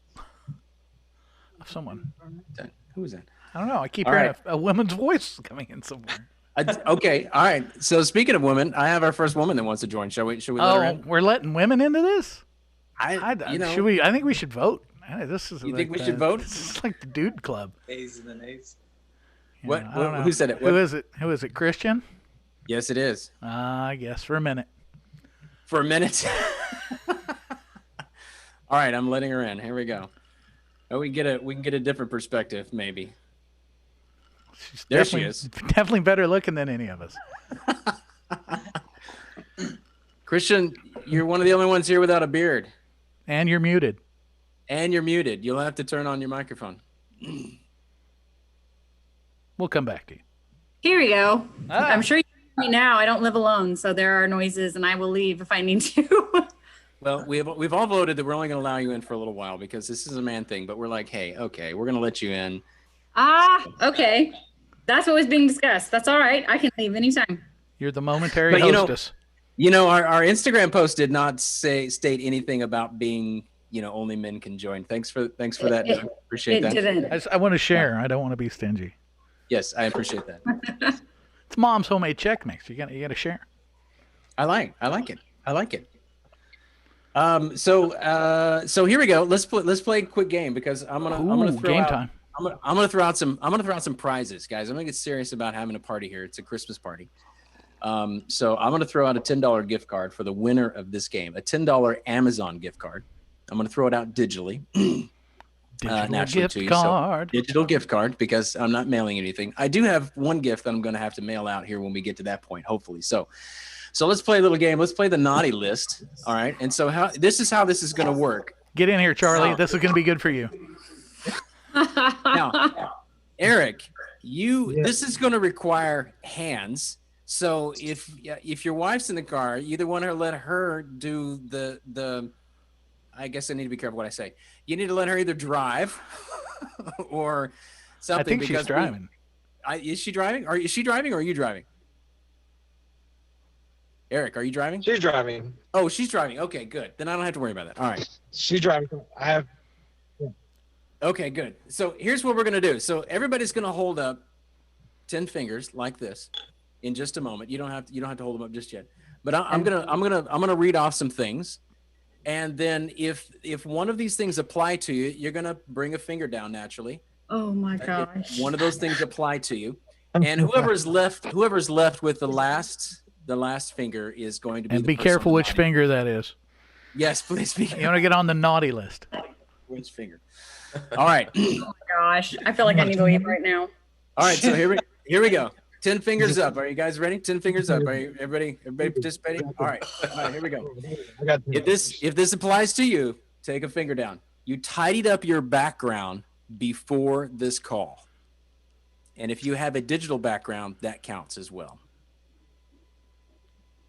S2: of someone.
S3: Who was that?
S2: I don't know. I keep hearing a woman's voice coming in somewhere.
S3: Okay. All right. So speaking of women, I have our first woman that wants to join. Should we let her in?
S2: We're letting women into this?
S3: Should
S2: we? I think we should vote. This is.
S3: You think we should vote?
S2: This is like the dude club.
S4: A's and A's.
S3: What? Who said it?
S2: Who is it? Who is it? Christian?
S3: Yes, it is.
S2: I guess for a minute.
S3: For a minute. All right, I'm letting her in. Here we go. Oh, we can get a different perspective, maybe. There she is.
S2: Definitely better looking than any of us.
S3: Christian, you're one of the only ones here without a beard.
S2: And you're muted.
S3: You'll have to turn on your microphone.
S2: We'll come back to you.
S9: Here we go. I'm sure you hear me now. I don't live alone, so there are noises, and I will leave if I need to.
S3: Well, we've all voted that we're only going to allow you in for a little while because this is a man thing. But we're like, hey, okay, we're going to let you in.
S9: Okay. That's what was being discussed. That's all right. I can leave anytime.
S2: You're the momentary hostess.
S3: Our Instagram post did not state anything about being, only men can join. Thanks for that. Appreciate that.
S9: Didn't.
S2: I want to share. I don't want to be stingy.
S3: Yes, I appreciate that.
S2: It's Mom's homemade Chex Mix. You got to share.
S3: I like it. So here we go. Let's play a quick game because I'm gonna throw
S2: game
S3: out,
S2: time.
S3: I'm gonna throw out some prizes, guys. I'm gonna get serious about having a party here. It's a Christmas party. So I'm gonna throw out a $10 gift card for the winner of this game, a $10 Amazon gift card. I'm gonna throw it out digitally. Digital gift card because I'm not mailing anything. I do have one gift that I'm gonna have to mail out here when we get to that point, hopefully. So let's play a little game. Let's play the naughty list. All right. And so this is how this is going to work.
S2: Get in here, Charlie. This is going to be good for you.
S3: Now, Eric, this is going to require hands. So if your wife's in the car, you either want to let her do the. I guess I need to be careful what I say. You need to let her either drive or something.
S2: I think she's driving.
S3: Is she driving? Is she driving or are you driving? Eric, are you driving?
S1: She's driving.
S3: Oh, she's driving. Okay, good. Then I don't have to worry about that. All right.
S1: She's driving. I have. Yeah.
S3: Okay, good. So here's what we're gonna do. So everybody's gonna hold up 10 fingers like this in just a moment. You don't have to hold them up just yet. But I'm gonna read off some things, and then if one of these things apply to you, you're gonna bring a finger down naturally.
S9: Oh my gosh.
S3: If one of those things apply to you, and whoever's left with the last finger is going to be.
S2: And be careful which finger that is.
S3: Yes, please be.
S2: You want to get on the naughty list.
S3: Which finger? All right.
S9: Oh my gosh. I feel like I need to leave right now.
S3: All right, so here we go. 10 fingers up. Are you guys ready? 10 fingers up. Are you everybody participating? All right, here we go. If this applies to you, take a finger down. You tidied up your background before this call. And if you have a digital background, that counts as well.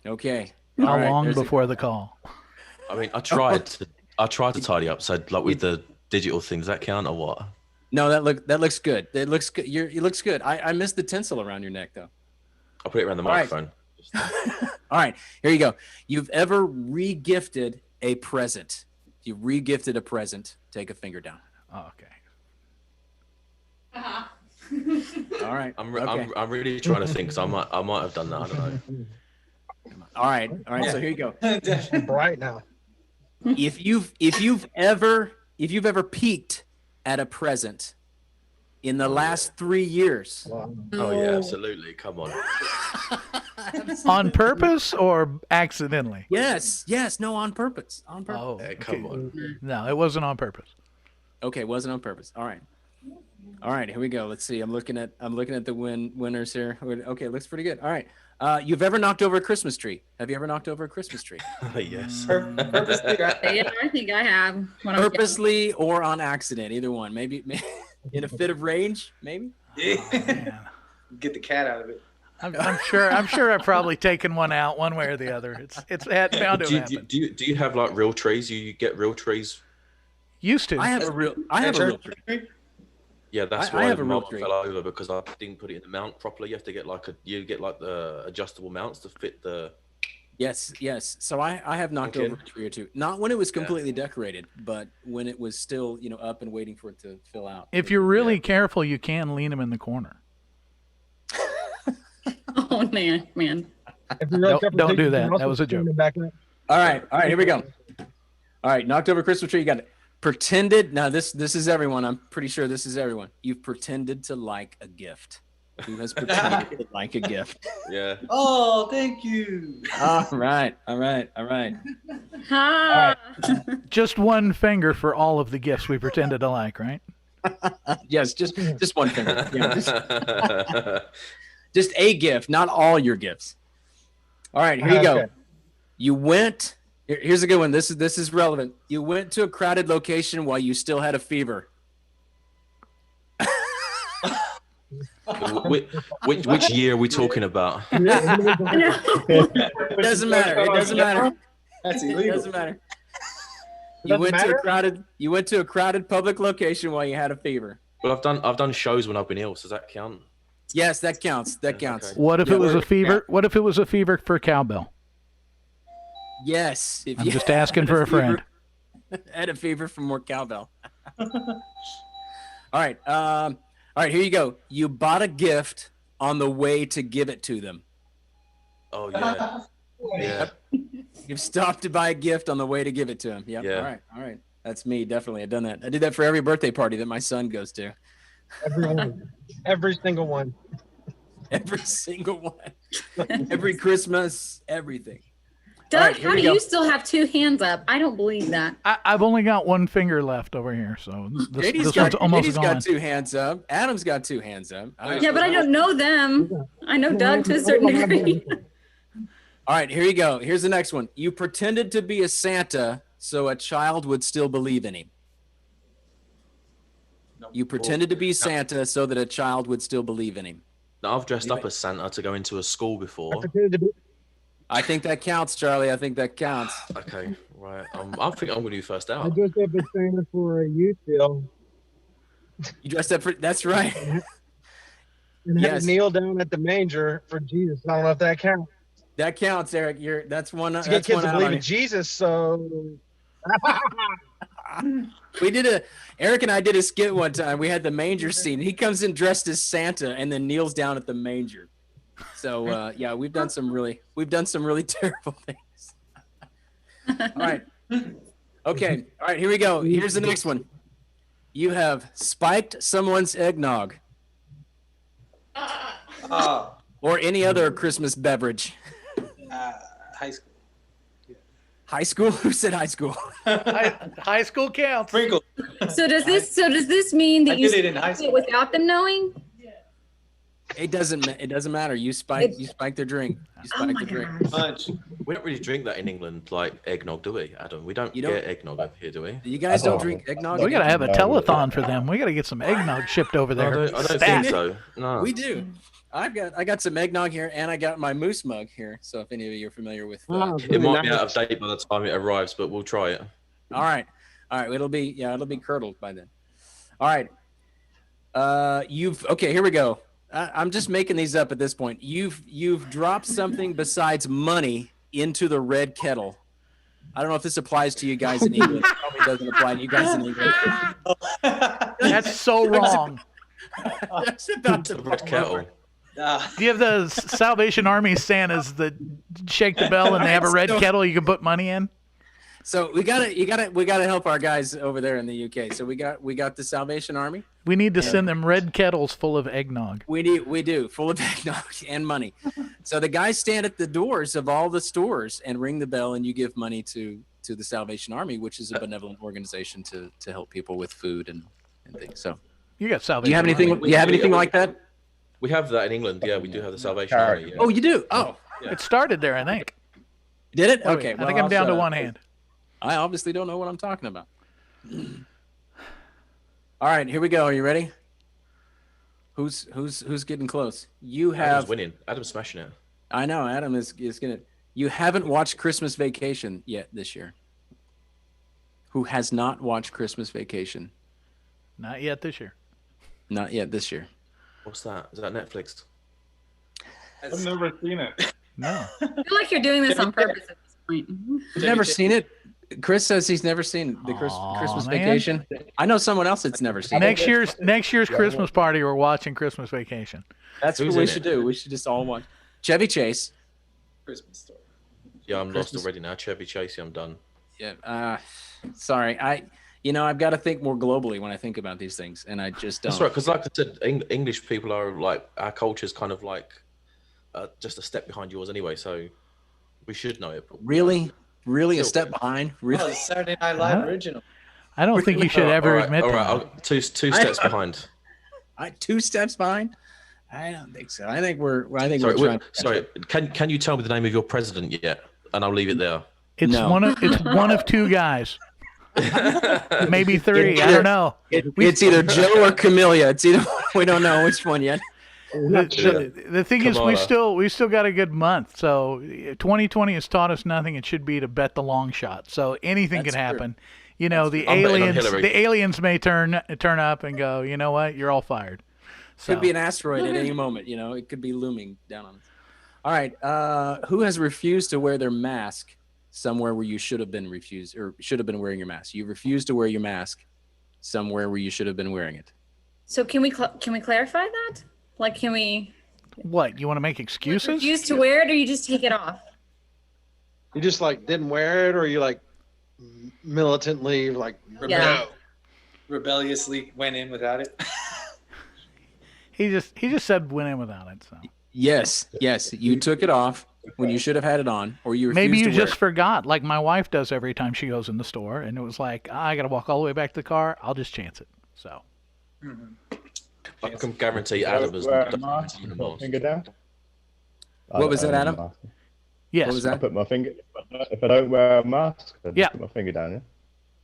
S3: Okay.
S2: How long before the call?
S5: I mean, I tried to tidy up. So like with the digital things, that count or what?
S3: No, that looks good. It looks good. It looks good. I missed the tinsel around your neck though.
S5: I'll put it around the microphone.
S3: All right, here you go. You've ever re-gifted a present? If you re-gifted a present, take a finger down.
S2: Oh, okay.
S3: All right.
S5: I'm really trying to think. So I might have done that. I don't know.
S3: All right. So here you go.
S1: Bright now.
S3: If you've ever peeked at a present in the last 3 years.
S5: Oh yeah, absolutely. Come on.
S2: On purpose or accidentally?
S3: Yes. No, on purpose. On purpose.
S2: Oh,
S5: yeah, come on.
S2: No, it wasn't on purpose.
S3: Okay, wasn't on purpose. All right, here we go. Let's see. I'm looking at the winners here. Okay, looks pretty good. All right. You've ever knocked over a Christmas tree? Have you ever knocked over a Christmas tree?
S5: Yes.
S9: Purposely. Yeah, I think I have.
S3: Purposely or on accident, either one. Maybe in a fit of rage, maybe.
S4: Yeah. Get the cat out of it.
S2: I'm sure I've probably taken one out one way or the other. It's bound to happen.
S5: Do you have like real trees? You get real trees?
S2: Used to.
S3: I have a real tree.
S5: Yeah, that's
S3: I
S5: why
S3: have a
S5: the
S3: real
S5: mount
S3: tree.
S5: fell over because I didn't put it in the mount properly. You have to get the adjustable mounts to fit the.
S3: Yes. So I have knocked over a tree or two. Not when it was completely decorated, but when it was still up and waiting for it to fill out.
S2: If you're really careful, you can lean them in the corner.
S9: Oh man.
S2: Don't do that. That was a joke.
S3: All right, here we go. All right, knocked over Christmas tree. You got it. Pretended. Now this is everyone. I'm pretty sure this is everyone. You've pretended to like a gift. Who has pretended to like a gift?
S5: Yeah.
S4: Oh, thank you.
S3: All right.
S2: Just one finger for all of the gifts we pretended to like, right?
S3: Yes, just one finger. Yeah, just a gift, not all your gifts. All right, here you go. You went. Here's a good one. This is relevant. You went to a crowded location while you still had a fever.
S5: Which year are we talking about?
S3: It doesn't matter.
S4: That's illegal.
S3: It doesn't matter. You went to a crowded public location while you had a fever.
S5: Well, I've done shows when I've been ill. So does that count?
S3: Yes, that counts. That counts.
S5: Okay.
S2: What if it was a fever? What if it was a fever for cowbell?
S3: Yes.
S2: I'm just asking for a friend.
S3: Had a fever for more cowbell. All right. Here you go. You bought a gift on the way to give it to them.
S5: Oh yeah. Yeah.
S3: You've stopped to buy a gift on the way to give it to them. Yep.
S5: Yeah.
S3: All right. That's me. Definitely. I've done that. I did that for every birthday party that my son goes to.
S1: Every single one.
S3: Every single one. Every Christmas. Everything.
S9: Doug,
S3: right,
S9: how do you still have two hands up? I don't believe that.
S2: I've only got one finger left over here, so this one's almost
S3: JD's
S2: gone.
S3: got two hands up. Adam's got two hands up.
S9: Yeah, but I don't know them. I know Doug to a certain degree.
S3: All right, here you go. Here's the next one. You pretended to be a Santa so a child would still believe in him. You pretended to be Santa so that a child would still believe in him.
S5: Now, I've dressed up as Santa to go into a school before.
S3: I think that counts, Charlie. I think that counts.
S5: Okay, right. I think I'm going to do first out.
S1: I dressed up as Santa for a youth deal.
S3: You dressed up for, that's right.
S1: And had to kneel down at the manger for Jesus. I don't know if that counts.
S3: That counts, Eric. That's one.
S1: To get kids to believe in Jesus, so.
S3: Eric and I did a skit one time. We had the manger scene. He comes in dressed as Santa and then kneels down at the manger. So yeah, we've done some really terrible things. All right. Okay. All right, here we go. Here's the next one. You have spiked someone's eggnog. Or any other Christmas beverage.
S4: High school.
S3: High school? Who said high school?
S2: High school counts.
S4: Sprinkle.
S9: So does this mean that you
S4: did it in high school
S9: without them knowing?
S3: It doesn't matter. You spike their drink. You spike the drink.
S4: Punch.
S5: We don't really drink that in England, like eggnog, do we, Adam? We don't get eggnog up here, do we?
S3: You guys don't drink eggnog?
S2: We gotta have a telethon for them. We gotta get some eggnog shipped over there.
S5: I don't think so. No.
S3: We do. I got some eggnog here, and I got my moose mug here. So if any of you are familiar with,
S5: it might be out of date by the time it arrives, but we'll try it.
S3: All right. It'll be curdled by then. All right. Okay. Here we go. I'm just making these up at this point. You've dropped something besides money into the red kettle. I don't know if this applies to you guys in England. It probably doesn't apply to you guys in England.
S2: That's so wrong.
S3: That's about the
S5: red kettle.
S2: Do you have the Salvation Army Santas that shake the bell and they have a red kettle you can put money in?
S3: So we gotta help our guys over there in the UK. So we got the Salvation Army.
S2: We need to send them red kettles full of eggnog.
S3: We do full of eggnog and money. So the guys stand at the doors of all the stores and ring the bell, and you give money to the Salvation Army, which is a benevolent organization to help people with food and things. So
S2: you got Salvation.
S3: Do you have anything? Do you have anything like that?
S5: We have that in England. Yeah, we do have the Salvation Army. Yeah.
S3: Oh, you do? Oh,
S2: yeah. It started there, I think.
S3: Did it?
S2: Oh,
S3: okay.
S2: I think I'm down to one hand.
S3: I obviously don't know what I'm talking about. All right, here we go. Are you ready? Who's getting close? You have
S5: Adam's winning. Adam's smashing it.
S3: I know Adam is gonna. You haven't watched Christmas Vacation yet this year. Who has not watched Christmas Vacation?
S2: Not yet this year.
S3: Not yet this year.
S5: What's that? Is that Netflix?
S6: I've never seen it.
S2: No.
S9: I feel like you're doing this on purpose at this point.
S3: You've never seen it? Chris says he's never seen the Christmas
S2: man.
S3: Vacation. I know someone else that's never seen
S2: it. Next year's Christmas party, we're watching Christmas Vacation.
S3: That's what we should do. We should just all watch. Chevy Chase.
S4: Christmas Story.
S5: Yeah, I'm lost already now. Chevy Chase, I'm done.
S3: Yeah. Sorry. I've got to think more globally when I think about these things, and I just don't.
S5: That's right, because like I said, English people are like, our culture's kind of like just a step behind yours anyway, so we should know it.
S3: Really? Really? A step behind? Really?
S4: Oh, Saturday Night Live original.
S2: I don't think you should ever admit that.
S5: All right, two steps behind.
S3: 2 steps behind? I don't think so. I think we're
S5: Sorry, can you tell me the name of your president yet? And I'll leave it there.
S2: It's one of 2 guys. Maybe 3. I don't know.
S3: It's either Joe or McElyea. It's either we don't know which one yet.
S2: The thing is, we still got a good month. So 2020 has taught us nothing. It should be to bet the long shot. So anything can happen.
S3: True.
S2: You know, the aliens may turn up and go, you know what, you're all fired. So.
S3: Could be an asteroid at any moment. You know, it could be looming down on us. All right. Who has refused to wear their mask somewhere where you should have been refused or should have been wearing your mask? You refused to wear your mask somewhere where you should have been wearing it.
S9: So can we clarify that? Like, can we?
S2: What, you want to make excuses?
S9: Refuse to wear it, or you just take it off?
S1: You just like didn't wear it, or you like militantly like
S4: rebelliously went in without it.
S2: He just said went in without it. So
S3: yes, you took it off when you should have had it on, or you refused
S2: maybe you
S3: to wear
S2: just forgot, like my wife does every time she goes in the store, and it was like, I got to walk all the way back to the car. I'll just chance it. So.
S5: I can guarantee Adam has not done it anymore.
S7: Finger down.
S3: What was that, Adam?
S2: Yes.
S3: What was
S7: I
S3: that?
S7: put my finger. If I don't wear a mask, I just put my finger down. Yeah.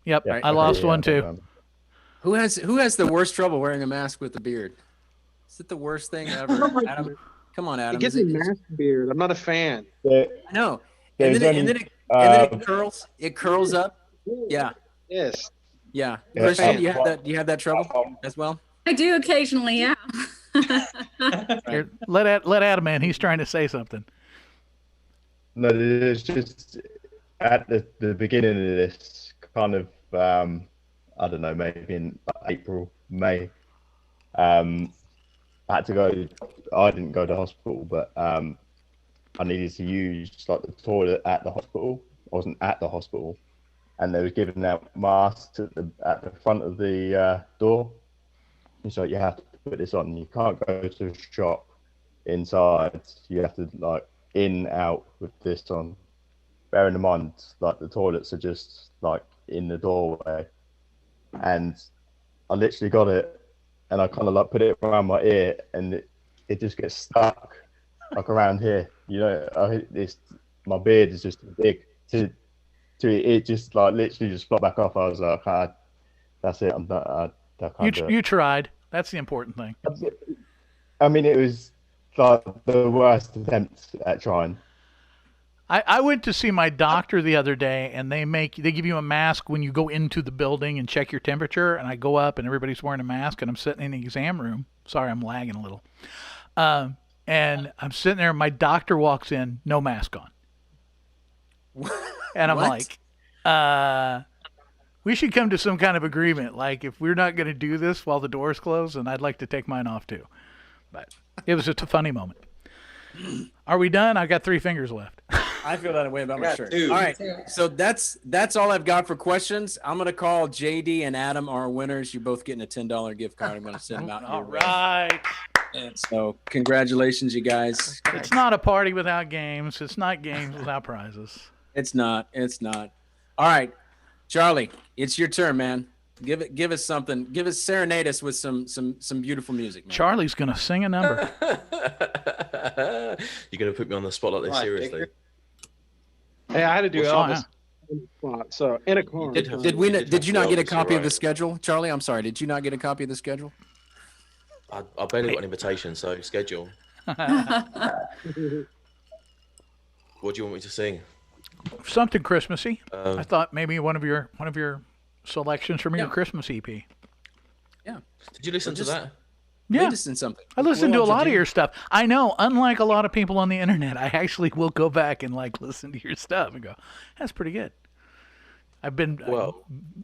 S2: Yep.
S7: Yeah,
S2: I lost one
S7: I
S2: too.
S7: don't know.
S3: Who has the worst trouble wearing a mask with a beard? Is it the worst thing ever? Adam, come on, Adam.
S1: It gives
S3: Is
S1: me
S3: it?
S1: mask beard. I'm not a fan.
S3: I know. And
S7: There's
S3: then,
S7: only,
S3: it curls. It curls up. Yeah.
S1: Yes.
S3: Yeah.
S7: Yeah,
S3: Christian, do you have that? Do you have that trouble as well?
S9: I do occasionally, yeah.
S2: Here, let Adam in. He's trying to say something.
S7: No, it's just at the beginning of this kind of I don't know, maybe in April, May. I had to go. I didn't go to hospital, but I needed to use like the toilet at the hospital. I wasn't at the hospital, and they was giving out masks at the front of the door. And so you have to put this on. You can't go to a shop inside. You have to like in out with this on. Bearing in mind, like the toilets are just like in the doorway, and I literally got it, and I kind of like put it around my ear, and it just gets stuck like around here. You know, my beard is just too big to it just like literally just flop back off. I was like, that's it. I'm not. I can't do it.
S2: You tried. That's the important thing.
S7: I mean, it was like the worst attempt at trying.
S2: I went to see my doctor the other day, and they give you a mask when you go into the building and check your temperature. And I go up, and everybody's wearing a mask, and I'm sitting in the exam room. Sorry, I'm lagging a little. And I'm sitting there, and my doctor walks in, no mask on. And I'm like, we should come to some kind of agreement. Like, if we're not going to do this while the door's closed, then I'd like to take mine off too. But it was just a funny moment. Are we done? I got 3 fingers left.
S3: I feel that way about my shirt.
S4: 2.
S3: All right, so that's all I've got for questions. I'm gonna call JD and Adam our winners. You're both getting a $10 gift card. I'm gonna send them out.
S2: All right.
S3: And so congratulations, you guys.
S2: It's not a party without games. It's not games without prizes.
S3: It's not. All right, Charlie, it's your turn, man. Give us something. Serenade us with some beautiful music, man.
S2: Charlie's gonna sing a number.
S5: You're gonna put me on the spot like this, seriously?
S1: Hey, I had to do
S2: Well,
S1: Elvis. So in a car.
S3: Did you not get a copy of the schedule, Charlie? I'm sorry. Did you not get a copy of the schedule?
S5: I barely got an invitation, so schedule. What do you want me to sing?
S2: Something Christmassy.
S5: Um,
S2: I thought maybe one of your selections from your Christmas EP.
S3: Yeah.
S5: Did you listen to that?
S2: Yeah.
S3: Listen something.
S2: I listen to a lot of your stuff. I know, unlike a lot of people on the internet, I actually will go back and like listen to your stuff and go, that's pretty good. I've been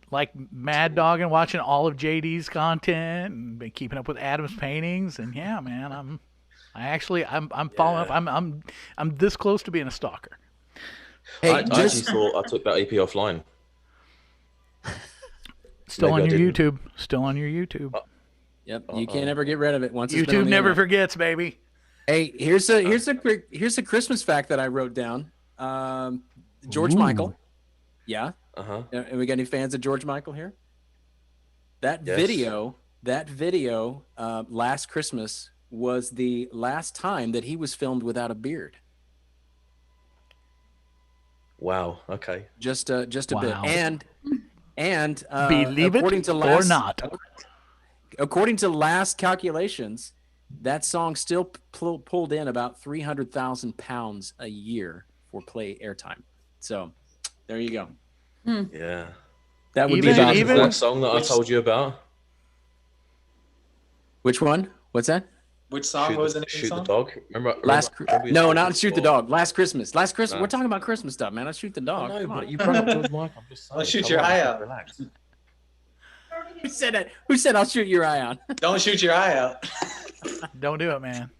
S2: like mad dogging, watching all of JD's content and been keeping up with Adam's paintings. And yeah, man, I'm following up. I'm this close to being a stalker.
S5: Hey, I actually thought I took that EP offline.
S2: Still on your YouTube. Still on your YouTube.
S3: Yep, you can't ever get rid of it once.
S2: YouTube never forgets, baby.
S3: Hey, here's a Christmas fact that I wrote down. George Michael. Yeah. And we got any fans of George Michael here? That video, last Christmas was the last time that he was filmed without a beard.
S5: Wow. Okay.
S3: Just a bit. And
S2: believe it or not.
S3: According to last calculations, that song still pulled in about 300,000 pounds a year for play airtime. So there you go.
S5: Yeah.
S3: That would
S2: Even-
S3: be
S2: even-
S5: that song that I told you about.
S3: Which one? What's that?
S4: Which song was the name of the
S5: Shoot the
S4: song?
S5: dog. Remember
S3: No, not Shoot the Dog. Last Christmas. We're talking about Christmas stuff, man. Let's Shoot the Dog.
S5: No,
S3: Come on.
S5: but you brought up George Michael. I'm just saying.
S4: I'll shoot
S5: Come
S4: your
S5: on,
S4: eye out.
S5: Relax.
S3: Who said that? Who said I'll shoot your eye out?
S4: Don't shoot your eye out.
S2: Don't do it, man.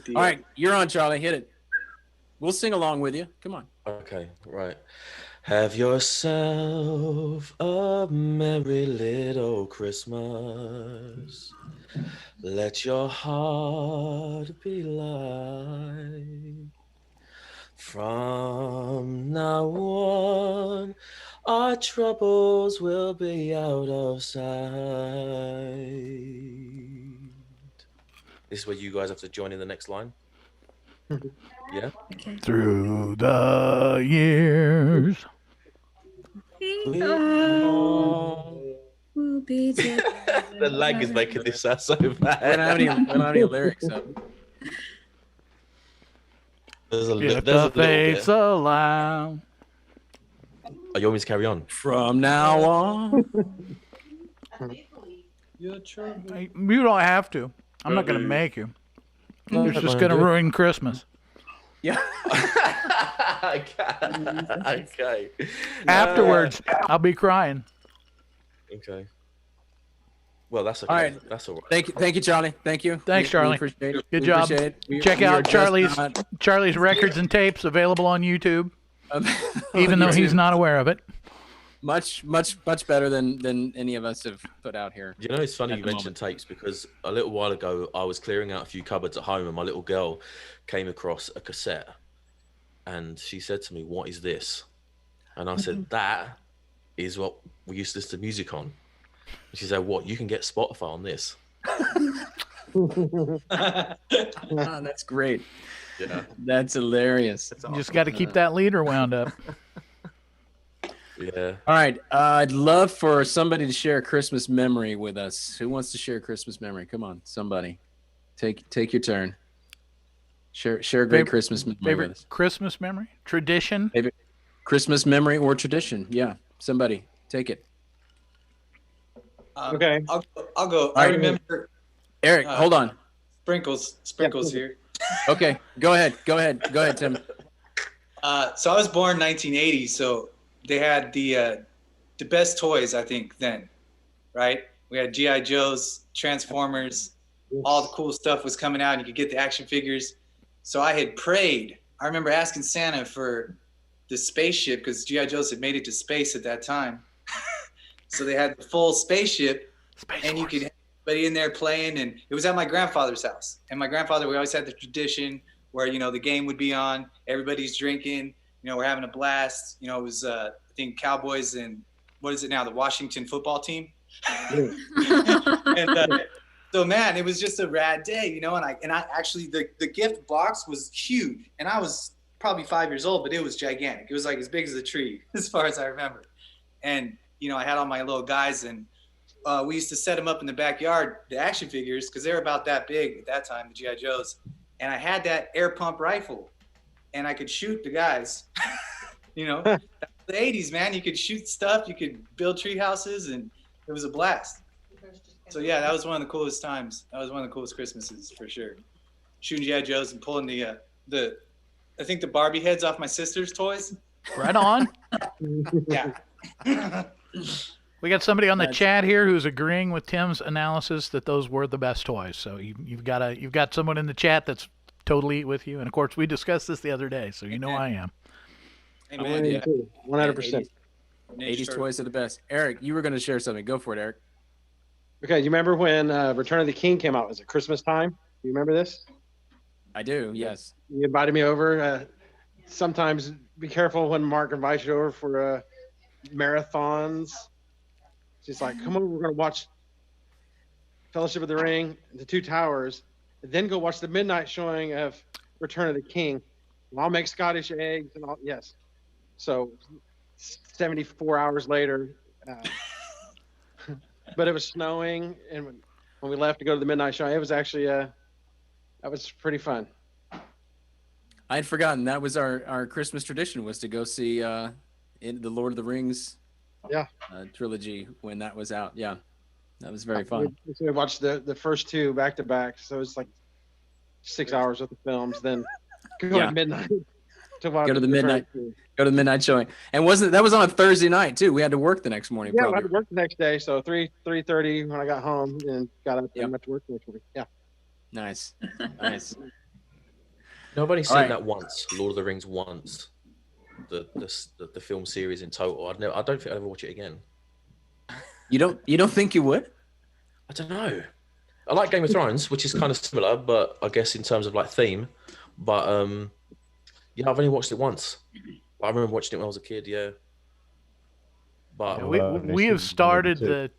S3: All right, you're on, Charlie. Hit it. We'll sing along with you. Come on.
S5: Okay, right. Have yourself a merry little Christmas. Let your heart be light. From now on, our troubles will be out of sight. This is where you guys have to join in the next line. Yeah.
S9: Okay.
S2: Through the years.
S9: We'll be
S5: The lag is making this sound so
S3: We
S5: bad.
S3: don't have any lyrics. So.
S5: There's a
S2: If
S5: there's a
S2: the
S5: little bit.
S2: fates allow.
S5: Oh, you want me to carry on?
S3: From now on.
S2: You don't have to. I'm not going to make you. It's just going to ruin Christmas.
S3: Yeah.
S5: Okay.
S2: Afterwards, I'll be crying.
S5: Okay. Well, that's okay.
S3: All right.
S5: That's all right.
S3: Thank you, Charlie. Thank you.
S2: Thanks, Charlie.
S3: We appreciate it.
S2: Good
S3: We
S2: job.
S3: appreciate it.
S2: Check
S3: we are
S2: out
S3: just
S2: Charlie's records and tapes available on YouTube,
S3: not-
S2: even though he's
S3: YouTube.
S2: not aware of it.
S3: Much better than any of us have put out here.
S5: You know, it's funny
S3: At
S5: you
S3: the
S5: mentioned tapes because a little while ago I was clearing out a few cupboards at home and my little girl came across a cassette and she said to me, "What is this?" And I said, "That is what we used to listen to music on." And she said, "What? You can get Spotify on this?"
S3: Oh, that's great.
S5: Yeah.
S3: That's hilarious.
S2: You just got to keep that leader wound up.
S5: Yeah.
S3: All right. I'd love for somebody to share a Christmas memory with us. Who wants to share a Christmas memory? Come on, somebody. Take your turn. Share a great Christmas memory with
S2: Favorite
S3: us.
S2: Christmas memory? Tradition?
S3: Favorite Christmas memory or tradition? Yeah. Somebody take it.
S1: Okay.
S4: I'll go.
S3: right.
S4: I remember
S3: Eric, hold on.
S4: Sprinkles here.
S3: Okay. Go ahead, Tim.
S4: So I was born 1980, so they had the best toys, I think, then, right? We had G.I. Joes, Transformers, all the cool stuff was coming out. You could get the action figures. So I had prayed. I remember asking Santa for the spaceship because G.I. Joes had made it to space at that time. So they had the full spaceship, and you could have everybody in there playing. And it was at my grandfather's house. And my grandfather, we always had the tradition where, the game would be on, everybody's drinking, we're having a blast. It was, I think, Cowboys and what is it now, the Washington football team. And so, man, it was just a rad day, and I actually, the gift box was huge. And I was probably 5 years old, but it was gigantic. It was like as big as a tree, as far as I remember. And, I had all my little guys, and we used to set them up in the backyard, the action figures, because they were about that big at that time, the G.I. Joes. And I had that air pump rifle, and I could shoot the guys. The 80s, man. You could shoot stuff, you could build tree houses, and it was a blast. So yeah, that was one of the coolest times. That was one of the coolest Christmases for sure. Shooting G.I. Joes and pulling the I think the Barbie heads off my sister's toys.
S2: Right on.
S4: Yeah.
S2: We got somebody on the chat here who's agreeing with Tim's analysis that those were the best toys. So you've got someone in the chat that's totally with you. And of course, we discussed this the other day, so you know I am.
S4: Amen.
S3: Yeah.
S1: 100%.
S3: 80s toys are the best. Eric, you were going to share something. Go for it, Eric.
S1: Okay, you remember when Return of the King came out? Was it Christmas time? You remember this?
S3: I do, yes.
S1: You invited me over. Sometimes be careful when Mark invites you over for marathons. She's like, "Come over, we're going to watch Fellowship of the Ring, The Two Towers, and then go watch the midnight showing of Return of the King. And I'll make Scottish eggs and all." Yes. So 74 hours later, but it was snowing, and when we left to go to the midnight show, it was actually that was pretty fun.
S3: I had forgotten that was our Christmas tradition was to go see in the Lord of the Rings trilogy when that was out. Yeah, that was very fun.
S1: We watched the first two back to back, so it's like 6 hours with the films. Then go at midnight to watch.
S3: Go to the midnight showing, and that was on a Thursday night too? We had to work the next morning.
S1: Yeah, I had to work the next day, so 3:30 when I got home and got up and went to work the next morning. Yeah.
S3: Nice.
S5: Nobody's seen that once. Lord of the Rings once. The film series in total. I don't think I'd ever watch it again.
S3: You don't think you would?
S5: I don't know. I like Game of Thrones, which is kind of similar, but I guess in terms of like theme. But yeah, I've only watched it once. I remember watching it when I was a kid. Yeah. But
S2: we have started the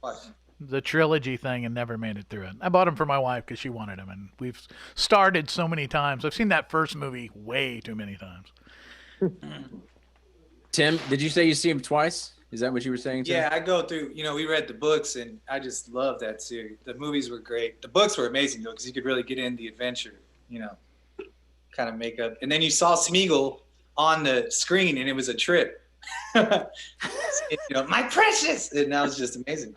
S2: the trilogy thing and never made it through it. I bought them for my wife because she wanted them, and we've started so many times. I've seen that first movie way too many times.
S3: Tim, did you say you see him twice? Is that what you were saying, Tim?
S4: Yeah, I go through, we read the books and I just love that series. The movies were great. The books were amazing though, because you could really get in the adventure, kind of make up. And then you saw Smeagol on the screen and it was a trip. My precious! And that was just amazing.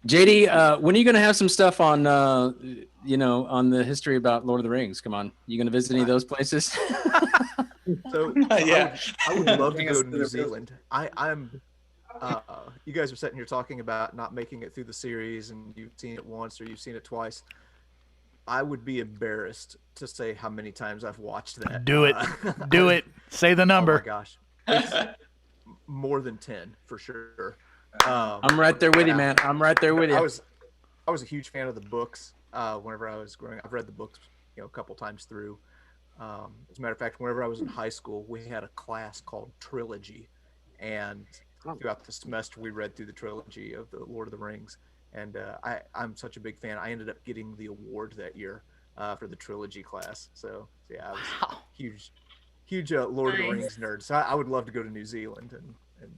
S3: JD, when are you going to have some stuff on, on the history about Lord of the Rings? Come on. You going to visit any of those places?
S8: So
S4: Yeah.
S8: I would love to go to New Zealand. I'm you guys are sitting here talking about not making it through the series and you've seen it once or you've seen it twice. I would be embarrassed to say how many times I've watched that.
S2: Do it. Do it. Say the number.
S8: Oh my gosh. It's more than 10 for sure.
S3: I'm right there with you, man. I'm right there with you.
S8: I was a huge fan of the books whenever I was growing up. I've read the books, a couple times through. As a matter of fact, whenever I was in high school, we had a class called Trilogy, and throughout the semester, we read through the trilogy of the Lord of the Rings. And I'm such a big fan. I ended up getting the award that year for the trilogy class. So yeah, I was huge Lord of the Rings nerd. So I would love to go to New Zealand and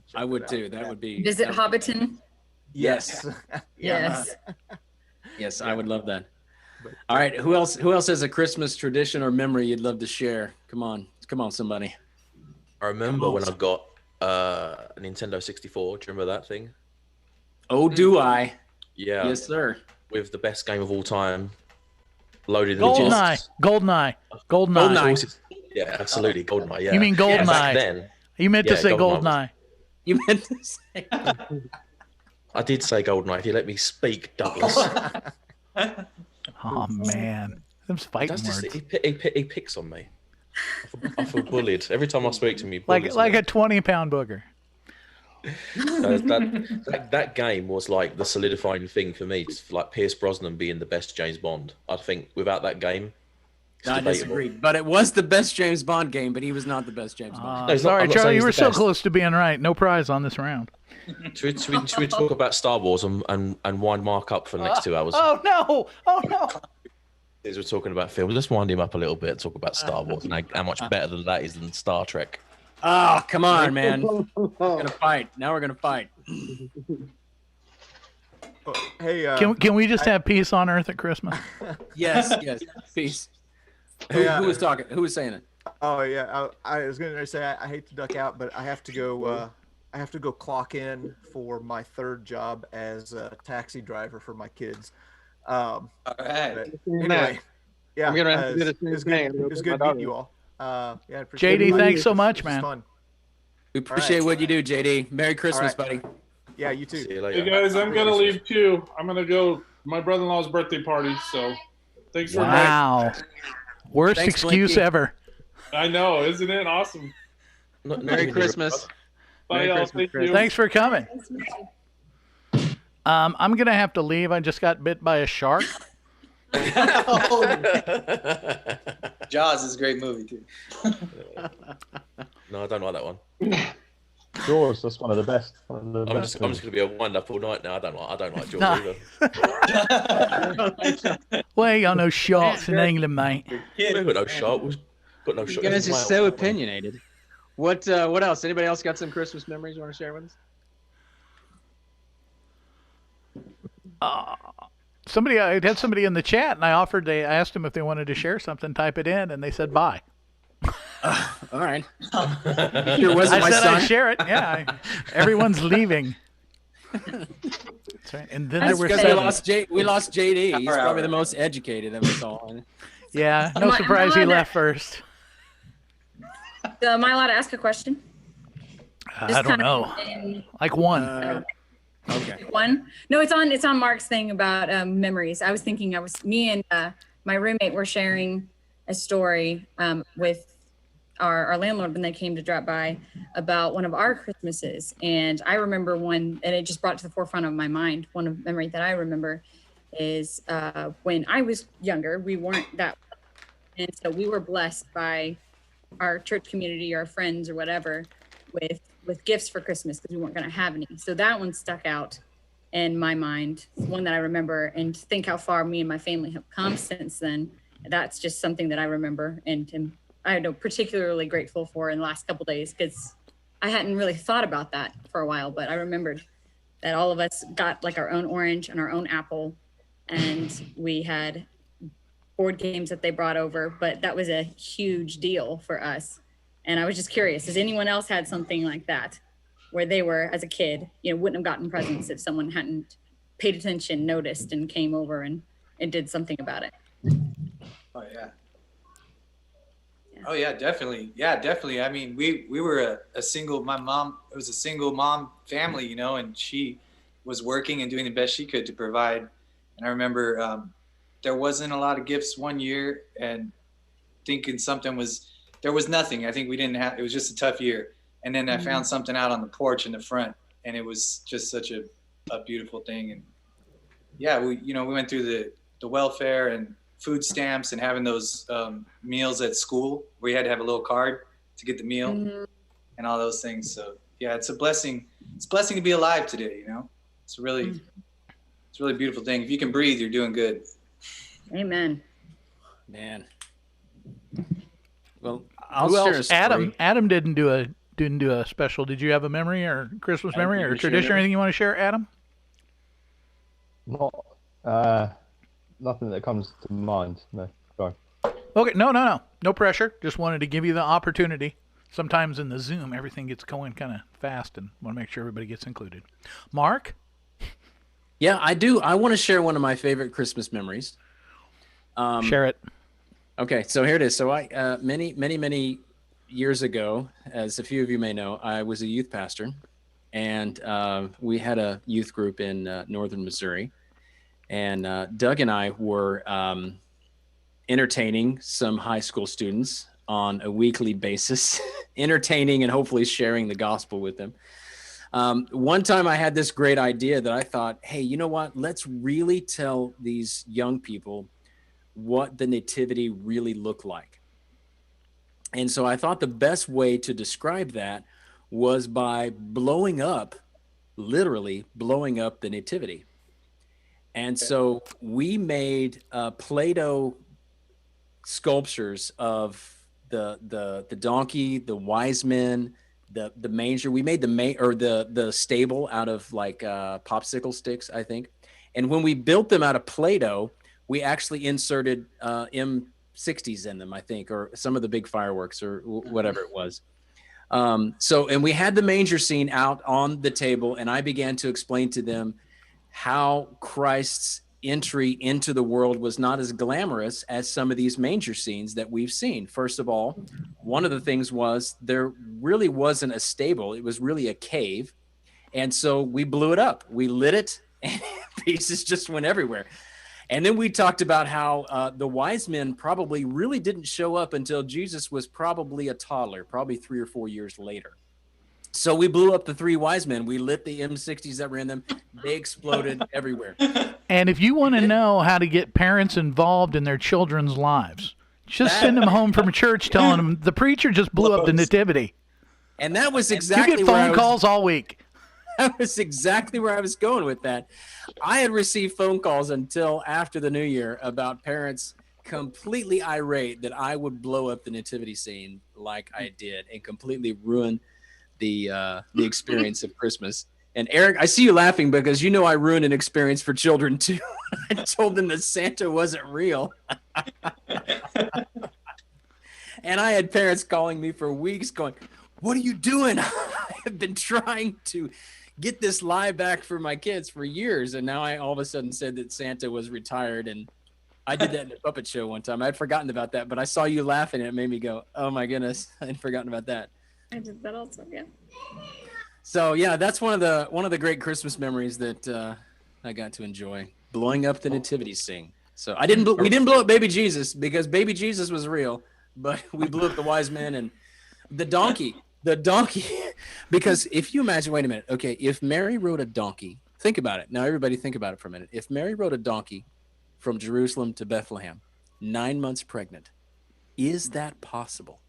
S8: check
S3: I would
S8: it out.
S3: too. That would be
S9: Visit Hobbiton.
S8: Yes.
S9: Yes.
S3: Yes, I would love that. All right, who else has a Christmas tradition or memory you'd love to share? Come on, somebody.
S5: I remember when I got a Nintendo 64. Do you remember that thing?
S3: Oh, do I?
S5: Yeah.
S3: Yes, sir.
S5: With the best game of all time, loaded in
S2: Goldeneye.
S5: Yeah, absolutely, Goldeneye. Yeah.
S2: You mean Goldeneye?
S5: Back then.
S2: You meant to say Goldeneye.
S3: You meant to say.
S5: I did say Goldeneye. If you let me speak, Douglas.
S2: Oh man, them's fighting words.
S5: He picks on me. I feel bullied every time I speak to him.
S2: Like a 20-pound booger.
S5: That game was like the solidifying thing for me. It's like Pierce Brosnan being the best James Bond. I think without that game,
S3: I disagree. But it was the best James Bond game, but he was not the best James Bond.
S2: No, sorry, Charlie, you were so close to being right. No prize on this round.
S5: Should we talk about Star Wars and wind Mark up for the next 2 hours?
S2: Oh no!
S5: As we're talking about films, let's wind him up a little bit and talk about Star Wars and how much better than that is than Star Trek.
S3: Oh, come on, man. We're gonna fight. Now we're gonna fight.
S8: Hey,
S2: can we just have peace on Earth at Christmas?
S3: Yes, peace. Who was talking? Who was saying it?
S8: Oh yeah, I was going to say I hate to duck out, but I have to go. I have to go clock in for my third job as a taxi driver for my kids.
S4: All right.
S8: Anyway, yeah,
S1: I'm gonna have to do the
S8: it's
S1: same
S8: good.
S1: thing.
S8: It was good meeting you all. Yeah, I appreciate
S2: JD,
S8: it.
S2: thanks so much,
S8: This was
S2: man.
S8: fun.
S3: We appreciate what you do, JD. Merry Christmas, buddy.
S8: Yeah, you too.
S5: See you later.
S6: Hey guys, I'm gonna leave too. I'm gonna go my brother-in-law's birthday party. So thanks for
S2: Wow. Worst
S3: Thanks,
S2: excuse
S3: Blinky.
S2: ever.
S6: I know, isn't it awesome?
S3: Merry Christmas.
S6: Bye, y'all. Thank you.
S2: Thanks for coming. I'm gonna have to leave. I just got bit by a shark.
S4: Jaws is a great movie too.
S5: No, I don't like that one.
S7: Jaws, that's one of the best.
S5: I'm just going to be a wind up all night now. I don't like Jaws
S2: No.
S5: either.
S2: Well, ain't got no sharks in England, mate.
S5: We've got no shark. We've got no
S3: You
S5: shark.
S3: guys are
S5: Wow.
S3: so opinionated. What else? Anybody else got some Christmas memories you want to share with us?
S2: I had somebody in the chat, and I asked them if they wanted to share something, type it in, and they said bye.
S3: All right. Sure wasn't
S2: I
S3: my
S2: said
S3: son.
S2: I'd share it. Yeah, everyone's leaving. That's right. And then there were
S3: Because we
S2: seven.
S3: lost JD. He's probably the most educated of us all.
S2: Yeah, no
S9: Am I
S2: surprise he
S9: allowed
S2: left first.
S9: Am I allowed to ask a question?
S2: I
S9: Just
S2: don't
S9: kind of
S2: know.
S9: in
S2: Like one.
S3: Okay.
S9: one. No, it's on Mark's thing about memories. I was thinking me and my roommate were sharing a story with our landlord when they came to drop by about one of our Christmases. And I remember one, and it just brought to the forefront of my mind. One of memory that I remember is when I was younger, we weren't that, and so we were blessed by our church community, our friends or whatever, with gifts for Christmas because we weren't going to have any. So that one stuck out in my mind. It's one that I remember, and to think how far me and my family have come since then. That's just something that I remember, and I know particularly grateful for in the last couple of days, because I hadn't really thought about that for a while, but I remembered that all of us got like our own orange and our own apple, and we had board games that they brought over, but that was a huge deal for us. And I was just curious, has anyone else had something like that where they were, as a kid, wouldn't have gotten presents if someone hadn't paid attention, noticed, and came over and did something about it?
S4: Oh yeah. Oh yeah, definitely. Yeah, definitely. I mean, we were a single, my mom, it was a single mom family, and she was working and doing the best she could to provide. And I remember there wasn't a lot of gifts one year, and thinking there was nothing. I think it was just a tough year. And then I found something out on the porch in the front, and it was just such a beautiful thing. And yeah, we went through the welfare and food stamps and having those meals at school where you had to have a little card to get the meal and all those things. So yeah, it's a blessing. It's a blessing to be alive today. It's a really beautiful thing. If you can breathe, you're doing good.
S9: Amen.
S3: Man. Well, I'll
S2: Who
S3: share
S2: else?
S3: a story.
S2: Adam didn't do a special. Did you have a memory or Christmas memory or tradition or anything you want to share, Adam?
S7: Not, nothing that comes to mind. No, sorry.
S2: Okay, no pressure. Just wanted to give you the opportunity. Sometimes in the Zoom, everything gets going kind of fast, and want to make sure everybody gets included. Mark?
S3: Yeah, I do. I want to share one of my favorite Christmas memories.
S2: Share it.
S3: Okay, so here it is. So I many years ago, as a few of you may know, I was a youth pastor, and we had a youth group in northern Missouri, and Doug and I were entertaining some high school students on a weekly basis, entertaining and hopefully sharing the gospel with them. One time I had this great idea that I thought, hey, you know what? Let's really tell these young people what the nativity really looked like. And so I thought the best way to describe that was by literally blowing up the nativity. And so we made Play-Doh sculptures of the donkey, the wise men, the manger. We made the stable out of like popsicle sticks, I think. And when we built them out of Play-Doh, we actually inserted M60s in them, I think, or some of the big fireworks or whatever it was. And we had the manger scene out on the table, and I began to explain to them how Christ's entry into the world was not as glamorous as some of these manger scenes that we've seen. First of all, one of the things was there really wasn't a stable. It was really a cave. And so we blew it up. We lit it, and pieces just went everywhere. And then we talked about how the wise men probably really didn't show up until Jesus was probably a toddler, probably 3 or 4 years later. So we blew up the 3 wise men. We lit the M60s that were in them. They exploded everywhere.
S2: And if you want to know how to get parents involved in their children's lives, just send them home from church telling them the preacher just blew up the nativity.
S3: And that was exactly
S2: you get phone calls all week.
S3: That was exactly where I was going with that. I had received phone calls until after the new year about parents completely irate that I would blow up the nativity scene like I did and completely ruin the experience of Christmas. And Eric, I see you laughing because you know I ruined an experience for children too. I told them that Santa wasn't real. And I had parents calling me for weeks going, "What are you doing? I have been trying to get this lie back for my kids for years." And now I all of a sudden said that Santa was retired. And I did that in a puppet show one time. I'd forgotten about that, but I saw you laughing and it made me go, oh my goodness, I'd forgotten about that.
S9: I did that also, yeah.
S3: So yeah, that's one of the great Christmas memories that I got to enjoy, blowing up the nativity scene. So we didn't blow up baby Jesus because baby Jesus was real, but we blew up the wise men and the donkey, because if you imagine, wait a minute. Okay. If Mary rode a donkey, think about it. Now everybody think about it for a minute. If Mary rode a donkey from Jerusalem to Bethlehem, 9 months pregnant, is that possible?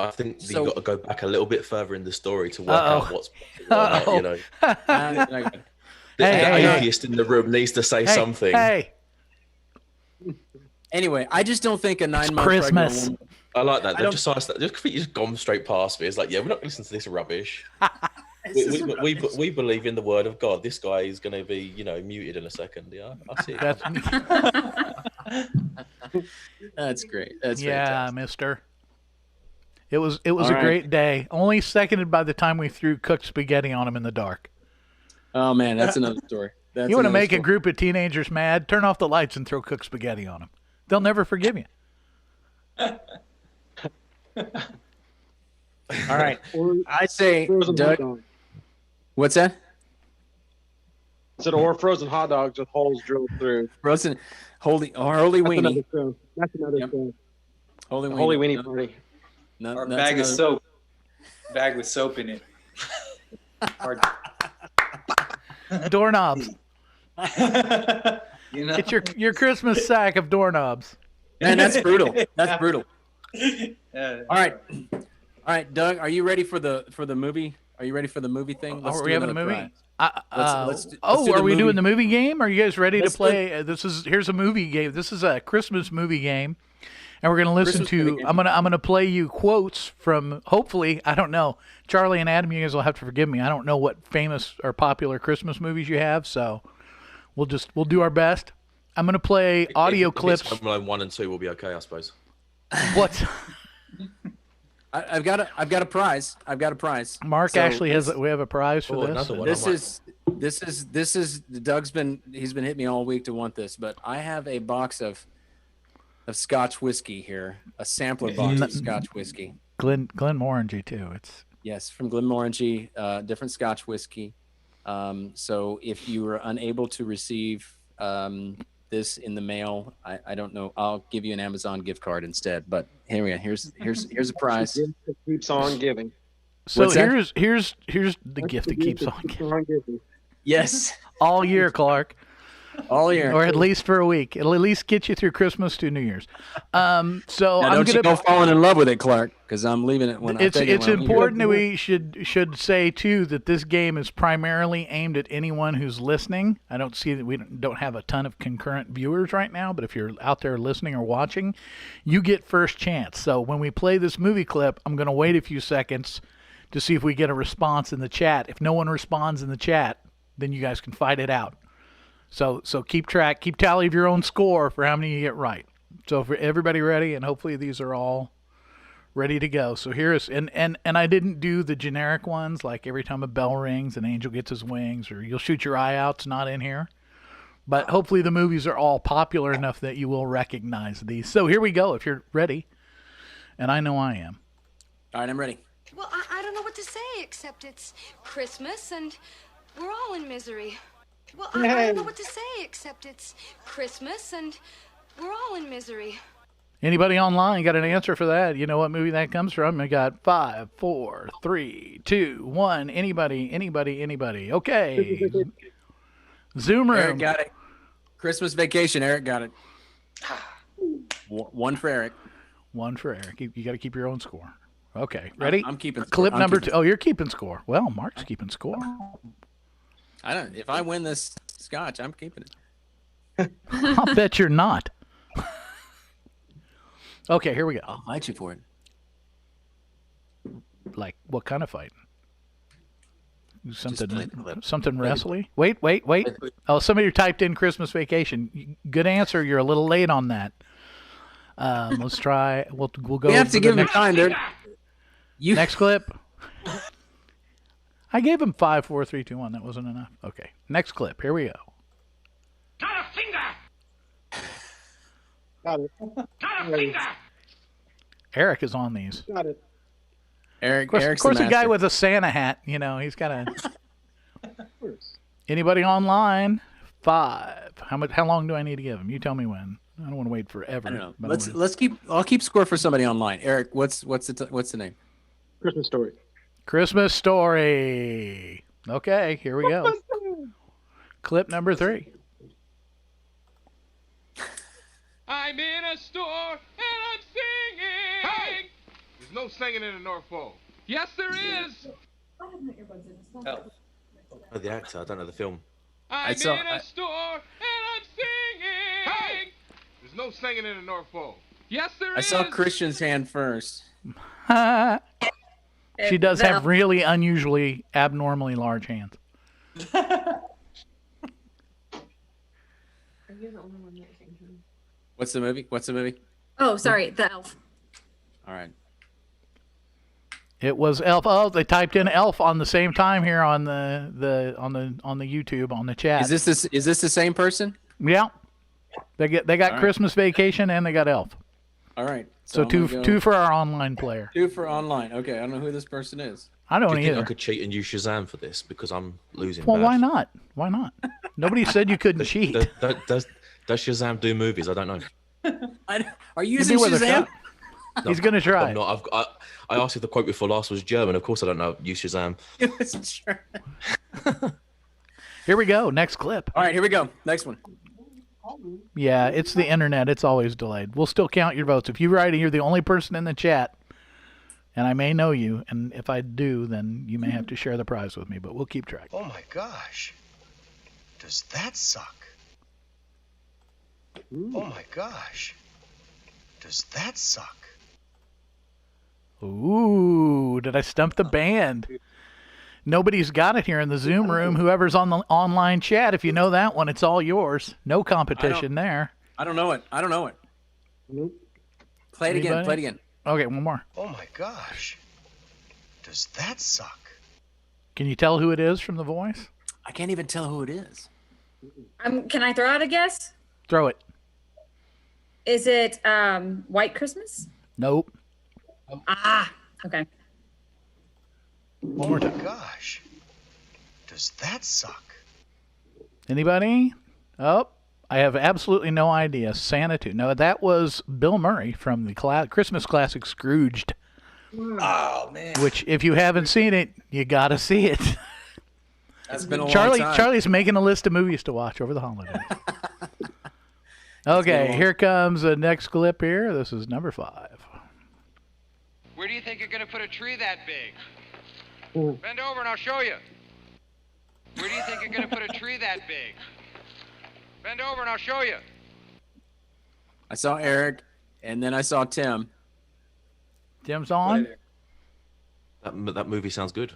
S5: I think
S3: So-
S5: you've got to go back a little bit further in the story to work out what's possible or not, you know. The
S2: Hey.
S5: atheist in the room needs to say
S2: Hey,
S5: something.
S2: hey,
S3: Anyway, I just don't think a 9-month
S2: Christmas.
S3: pregnant woman.
S5: I like that.
S3: I
S5: They've
S3: don't-
S5: just asked that. Just think you've gone straight past me. It's like, yeah, we're not going to listen to this rubbish. We believe in the word of God. This guy is going to be, muted in a second. Yeah, I see.
S3: That's great. That's
S2: yeah,
S3: fantastic.
S2: mister. It was
S3: All
S2: a
S3: right.
S2: great day. Only seconded by the time we threw cooked spaghetti on him in the dark.
S3: Oh man, that's another story. That's
S2: You want to
S3: another
S2: make a
S3: story.
S2: group of teenagers mad? Turn off the lights and throw cooked spaghetti on them. They'll never forgive you.
S3: All right. I say,
S1: Frozen hot
S3: Doug.
S1: dogs.
S3: What's that?
S1: I said, or frozen hot dogs with holes drilled through.
S3: Roasted, holy
S1: That's
S3: weenie.
S1: another show. That's another
S3: Yep.
S1: show.
S3: Holy
S1: The
S3: weenie.
S1: Holy Weenie Party.
S3: No,
S4: Or a
S3: that's
S4: bag of
S3: another-
S4: soap. Bag with soap in it. Or-
S2: Doorknobs.
S4: you know?
S2: Get your Christmas sack of doorknobs.
S3: Man, that's brutal. That's brutal.
S4: Yeah.
S3: All right. All right, Doug, are you ready for the movie? Are you ready for the movie thing?
S2: Are
S3: do
S2: we having a
S3: another
S2: movie?
S3: prize. Let's do
S2: are
S3: the
S2: we doing
S3: movie.
S2: the movie game? Are you guys ready
S3: Let's
S2: to play? Here's a movie game. This is a Christmas movie game, and we're gonna listen
S3: Christmas movie
S2: to.
S3: game.
S2: I'm gonna play you quotes from. Hopefully, I don't know. Charlie and Adam, you guys will have to forgive me. I don't know what famous or popular Christmas movies you have, so we'll do our best. I'm gonna play audio
S5: If it's
S2: clips.
S5: Home Alone 1 and 2 will be okay, I suppose.
S2: What?
S3: I've got a prize. I've got a prize.
S2: Mark
S3: So
S2: actually has. We have a prize for
S5: Oh,
S2: this.
S5: another one.
S3: This
S5: I might-
S3: is Doug's been hitting me all week to want this, but I have a box of Scotch whiskey here, a sampler box of Scotch whiskey.
S2: Glenmorangie too. It's
S3: Yes, from Glenmorangie, different Scotch whiskey. So if you were unable to receive this in the mail, I don't know. I'll give you an Amazon gift card instead. But here we go. Here's a prize.
S1: Gift that keeps on giving.
S2: so
S3: What's that?
S2: here's the gift that keeps on giving.
S1: giving.
S3: Yes,
S2: All year, Clark.
S3: all year.
S2: Or at least for a week. It'll at least get you through Christmas to New Year's. So
S3: Now,
S2: I'm
S3: don't you
S2: gonna.
S3: go falling in love with it, Clark, because I'm leaving it when
S2: It's
S3: I take it.
S2: it's
S3: when I'm leaving.
S2: important that we should say too that this game is primarily aimed at anyone who's listening. I don't see that we don't have a ton of concurrent viewers right now, but if you're out there listening or watching, you get first chance. So when we play this movie clip, I'm going to wait a few seconds to see if we get a response in the chat. If no one responds in the chat, then you guys can fight it out. So keep tally of your own score for how many you get right. So for everybody ready, and hopefully these are all ready to go. So here is and I didn't do the generic ones like every time a bell rings an angel gets his wings or you'll shoot your eye out. It's not in here. But hopefully the movies are all popular enough that you will recognize these. So here we go if you're ready. And I know I am.
S3: All right, I'm ready.
S10: Well, I don't know what to say except it's Christmas and we're all in misery. Well, I don't know what to say except it's Christmas and we're all in misery.
S2: Anybody online got an answer for that? You know what movie that comes from? I got 5, 4, 3, 2, 1. Anybody. Okay. Zoom
S3: Eric
S2: room.
S3: got it. Christmas Vacation. Eric got it. One for Eric.
S2: One for Eric. You got to keep your own score. Okay. Ready?
S3: I'm keeping score.
S2: Clip
S3: I'm
S2: number
S3: keeping
S2: 2. Oh, you're keeping score. Well, Mark's keeping score.
S3: I don't. If I win this Scotch, I'm keeping it.
S2: I'll bet you're not. Okay, here we go.
S3: I'll fight you for it.
S2: Like, what kind of fight? Something
S3: play the clip.
S2: something wrestly? Wait. Oh, somebody typed in Christmas Vacation. Good answer. You're a little late on that. Let's try. We'll go.
S3: We have
S2: for
S3: to
S2: the
S3: give him
S2: next,
S3: time, dude. You
S2: next clip. I gave him 5, 4, 3, 2, 1. That wasn't enough. Okay. Next clip. Here we go.
S1: Got it.
S2: Eric is on these.
S1: Got it.
S3: Eric.
S2: Of
S3: Eric's
S2: course,
S3: the
S2: a guy
S3: master.
S2: with a Santa hat. You know, he's got a. Anybody online? 5. How long do I need to give him? You tell me when. I don't want to wait forever.
S3: I don't know.
S2: but I
S3: Let's keep. I'll keep score for somebody online. Eric, what's the name?
S1: Christmas Story.
S2: Christmas Story. Okay, here we go. Clip number 3.
S11: I'm in a store and I'm singing. There's no singing in the North Pole. Yes, there is.
S4: Elf.
S5: Oh, the actor. I don't know the film.
S11: I'm in a store and I'm singing. Hey! There's no singing in the North Pole. Yes, there is.
S3: I saw Christian's hand first.
S2: She does have really unusually, abnormally large hands.
S3: What's the movie? What's the movie?
S9: Oh, sorry, the elf.
S3: All right.
S2: It was Elf. Oh, they typed in Elf on the same time here on the YouTube on the chat.
S3: Is this the same person?
S2: Yeah. They got
S3: All
S2: Christmas Vacation and they got Elf.
S3: All right.
S2: So two for our online player.
S3: 2 for online. Okay, I don't know who this person is.
S2: I don't
S5: Do you think
S2: either.
S5: I could cheat and use Shazam for this because I'm losing?
S2: Well,
S5: bad.
S2: why not? Why not? Nobody said you couldn't cheat.
S5: Does Shazam do movies? I don't know.
S3: Are you using Shazam?
S5: No,
S2: He's gonna try.
S5: I'm not. I asked if the quote before last was German. Of course, I don't know. Use Shazam.
S3: It was German.
S2: Here we go. Next clip.
S3: All right, here we go. Next one.
S2: Yeah, it's the internet. It's always delayed. We'll still count your votes. If you write, you're the only person in the chat, and I may know you. And if I do, then you may have to share the prize with me. But we'll keep track.
S12: Oh my gosh. Does that suck? Oh my gosh. Does that suck?
S2: Ooh, did I stump the band? Nobody's got it here in the Zoom room. Whoever's on the online chat, if you know that one, it's all yours. No competition there.
S3: I don't know it. I don't know it. Play it again.
S2: Anybody?
S3: Play it again.
S2: Okay, one more.
S12: Oh my gosh. Does that suck?
S2: Can you tell who it is from the voice?
S3: I can't even tell who it is.
S9: Can I throw out a guess?
S2: Throw it.
S9: Is it White Christmas?
S2: Nope.
S9: Ah, okay.
S2: One more time.
S12: Oh my gosh. Does that suck?
S2: Anybody? Oh, I have absolutely no idea. Sanitude. No, that was Bill Murray from the Christmas classic Scrooged.
S4: Oh man.
S2: Which, if you haven't seen it, you gotta see it.
S3: That's been a long time.
S2: Charlie's making a list of movies to watch over the holidays. Okay, here comes the next clip here. This is number 5.
S13: Where do you think you're going to put a tree that big? Bend over and I'll show you. Where do you think you're going to put a tree that big? Bend over and I'll show you.
S3: I saw Eric, and then I saw Tim.
S2: Tim's on?
S5: That movie sounds good.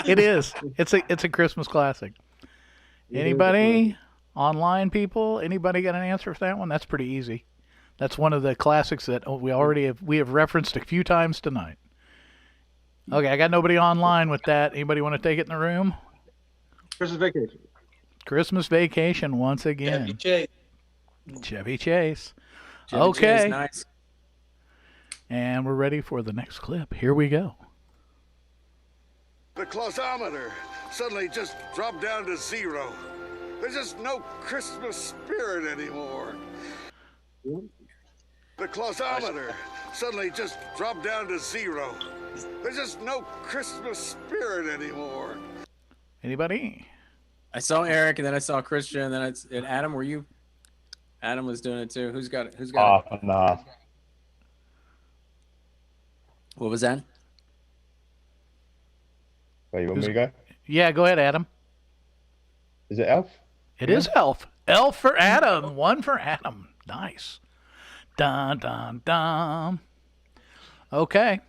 S2: It is. It's a Christmas classic. Anybody? Online people? Anybody got an answer for that one? That's pretty easy. That's one of the classics that we have referenced a few times tonight. Okay, I got nobody online with that. Anybody want to take it in the room?
S1: Christmas Vacation.
S2: Christmas Vacation once again.
S4: Chevy Chase.
S2: Chevy Chase.
S3: Chevy
S2: Okay.
S3: Chase, nice.
S2: And we're ready for the next clip. Here we go.
S14: The clausometer suddenly just dropped down to 0. There's just no Christmas spirit anymore. The clausometer suddenly just dropped down to 0. There's just no Christmas spirit anymore.
S2: Anybody?
S3: I saw Eric, and then I saw Christian, and then Adam. Were you? Adam was doing it too. Who's got it? Who's got it?
S7: Half and half.
S3: What was that?
S7: Wait, you want me to go?
S2: Yeah, go ahead, Adam.
S7: Is it Elf?
S2: It is Elf. Elf for Adam. 1 for Adam. Nice. Dun, dun, dun. Okay.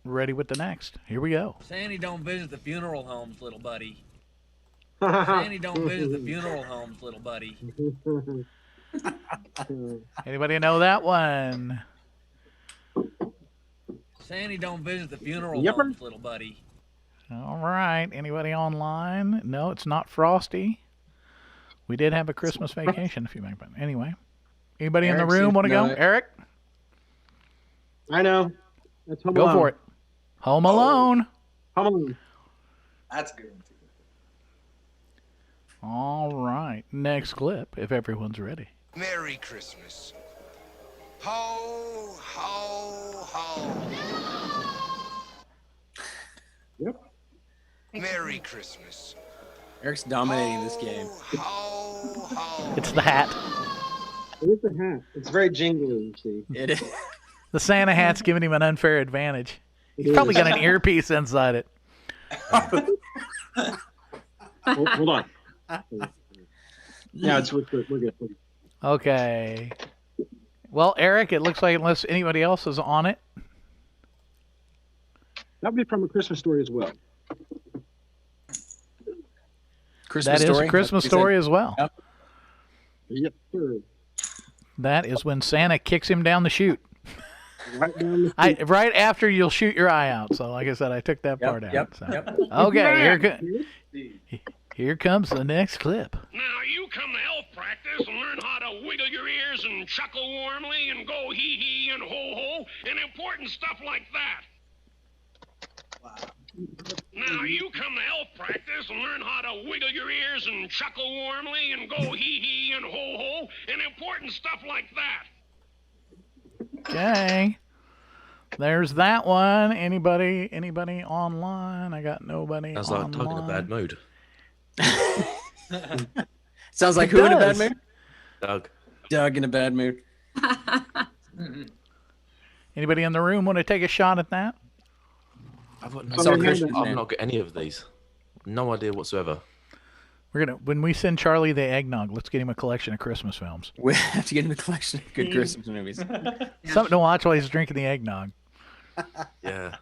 S2: Ready with the next. Here we go.
S15: Sandy don't visit the funeral homes, little buddy. Sandy don't visit the funeral homes, little buddy.
S2: Anybody know that one?
S15: Sandy don't visit the funeral homes, little buddy.
S2: All right. Anybody online? No, it's not Frosty. We did have a Christmas Vacation a few minutes ago. Anyway. Anybody in the room want to go? Eric?
S1: I know. That's Home
S2: Go
S1: Alone.
S2: for it. Home Alone.
S1: Home Alone.
S4: That's a good one too.
S2: All right. Next clip, if everyone's ready.
S12: Merry Christmas. Ho, ho, ho.
S1: Yep.
S12: Merry Christmas.
S3: Eric's dominating this game.
S2: It's the hat.
S1: It is the hat. It's very jingly, you see.
S3: It is.
S2: The Santa hat's giving him an unfair advantage. He's probably got an earpiece inside it.
S1: Hold on. Yeah, we're good.
S2: Okay. Well, Eric, it looks like unless anybody else is on it.
S1: That would be from A Christmas Story as well.
S3: Christmas
S2: That
S3: Story?
S2: is a Christmas Story as well.
S3: Yep.
S1: Yep, sir.
S2: That is when Santa kicks him down the chute.
S1: Right down the street.
S2: Right after you'll shoot your eye out. So, like I said, I took that part out.
S3: Yep.
S2: So.
S3: Yep.
S2: Okay, here comes the next clip.
S16: Now you come to elf practice and learn how to wiggle your ears and chuckle warmly and go hee hee and ho ho and important stuff like that. Now you come to elf practice and learn how to wiggle your ears and chuckle warmly and go hee hee and ho ho and important stuff like that.
S2: Okay. There's that one. Anybody online? I got nobody
S5: Sounds
S2: online.
S5: like Doug in a bad mood.
S3: Sounds like who in a bad mood?
S5: Doug.
S3: Doug in a bad mood.
S2: Anybody in the room want to take a shot at that?
S5: I've
S3: I saw Christian's name.
S5: not got any of these. No idea whatsoever.
S2: When we send Charlie the eggnog, let's get him a collection of Christmas films.
S3: We have to get him a collection of good Christmas movies.
S2: Something to watch while he's drinking the eggnog.
S5: Yeah.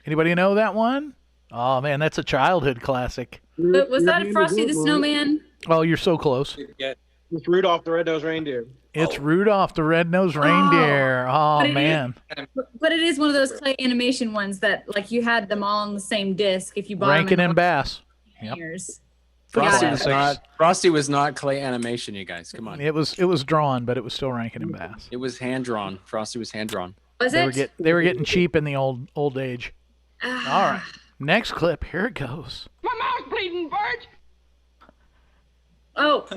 S2: Anybody know that one? Oh man, that's a childhood classic.
S9: But was that Frosty the Snowman?
S2: Oh, you're so close.
S1: It's Rudolph the Red-Nosed Reindeer.
S2: It's Rudolph the Red-Nosed Reindeer. Oh
S9: But it
S2: man.
S9: But it is one of those clay animation ones that, like, you had them all on the same disc if you bought
S2: Rankin
S9: them
S2: and Bass.
S9: Yep. Years.
S3: Frosty was not clay animation, you guys. Come on.
S2: It was drawn, but it was still Rankin and Bass.
S3: It was hand drawn. Frosty was hand drawn.
S9: Was it?
S2: They were getting cheap in the old age. All right. Next clip. Here it goes.
S16: My mouth's bleeding, Bert.
S9: Oh.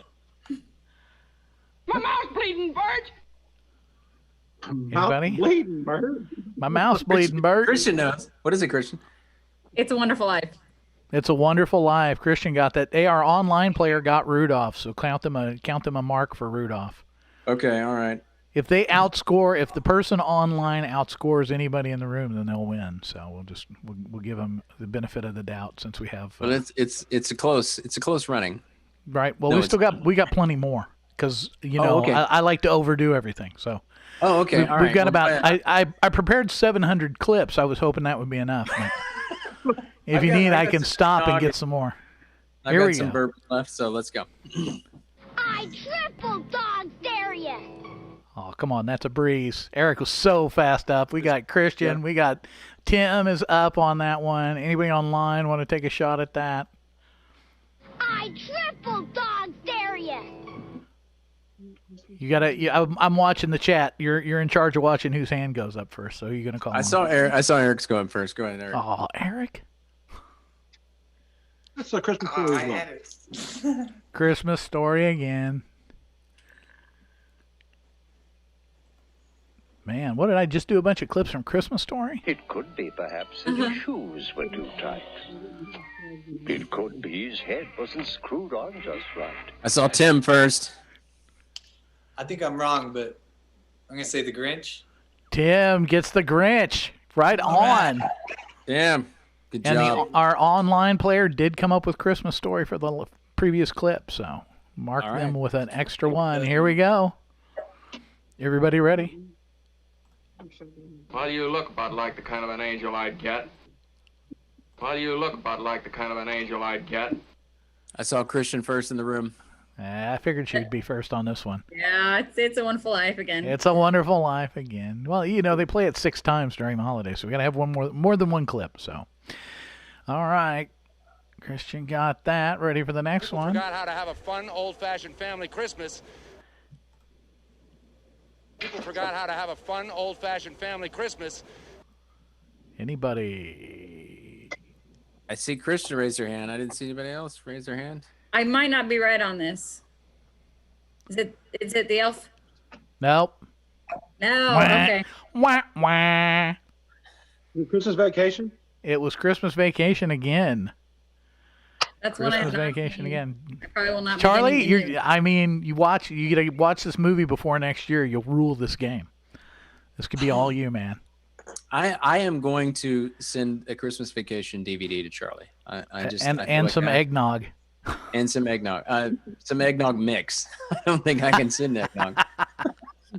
S16: My mouth's bleeding, Bert.
S2: Anybody?
S1: Bleeding, Bert.
S2: My mouth's bleeding, Bert.
S3: Christian knows. What is it, Christian?
S9: It's a Wonderful Life.
S2: It's a Wonderful Life. Christian got that. Our online player got Rudolph, so count them a mark for Rudolph.
S3: Okay, all right.
S2: If they if the person online outscores anybody in the room, then they'll win. So we'll give them the benefit of the doubt since we have.
S3: Well, it's a close running.
S2: Right. Well,
S3: No,
S2: we got plenty more because
S3: okay.
S2: I like to overdo everything. So.
S3: Oh, okay.
S2: We've got about. I prepared 700 clips. I was hoping that would be enough. If you need, I can stop and get some more.
S3: I've got some bourbon left, so let's go.
S10: I triple dog dare ya.
S2: Oh, come on. That's a breeze. Eric was so fast up. We got Christian. We got Tim is up on that one. Anybody online want to take a shot at that?
S10: I triple dog dare ya.
S2: You gotta. I'm watching the chat. You're in charge of watching whose hand goes up first. So you're gonna call.
S3: I saw Eric's going first. Go ahead, Eric.
S2: Oh, Eric.
S1: That's a Christmas Story as well.
S2: Christmas Story again. Man, what did I just do? A bunch of clips from Christmas Story?
S17: It could be, perhaps, that his shoes were too tight. It could be his head wasn't screwed on just right.
S3: I saw Tim first.
S4: I think I'm wrong, but I'm going to say the Grinch.
S2: Tim gets the Grinch. Right on.
S3: Damn. Good
S2: and
S3: job.
S2: Our online player did come up with Christmas Story for the previous clip, so mark them with an extra one. Here we go. Everybody ready?
S11: Well, you look about like the kind of an angel I'd get. Well, you look about like the kind of an angel I'd get.
S3: I saw Christian first in the room.
S2: I figured she'd be first on this one.
S9: Yeah, it's a Wonderful Life again.
S2: It's a Wonderful Life again. Well, they play it 6 times during the holidays, so we got to have one more than one clip. So, all right, Christian got that. Ready for the next one?
S13: Forgot how to have a fun, old-fashioned family Christmas. People forgot how to have a fun, old-fashioned family Christmas.
S2: Anybody?
S3: I see Christian raise her hand. I didn't see anybody else raise their hand.
S9: I might not be right on this. Is it the elf?
S2: Nope.
S9: No.
S2: Wah.
S9: Okay.
S2: Wah, wah.
S1: Christmas Vacation?
S2: It was Christmas Vacation again.
S9: That's one I
S2: Christmas
S9: have not
S2: Vacation
S9: seen.
S2: again.
S9: I probably will not.
S2: Charlie,
S9: be
S2: you gotta watch this movie before next year. You'll rule this game. This could be all you, man.
S3: I am going to send a Christmas Vacation DVD to Charlie. I feel
S2: and
S3: like
S2: some eggnog.
S3: And some eggnog. Some eggnog mix. I don't think I can send eggnog.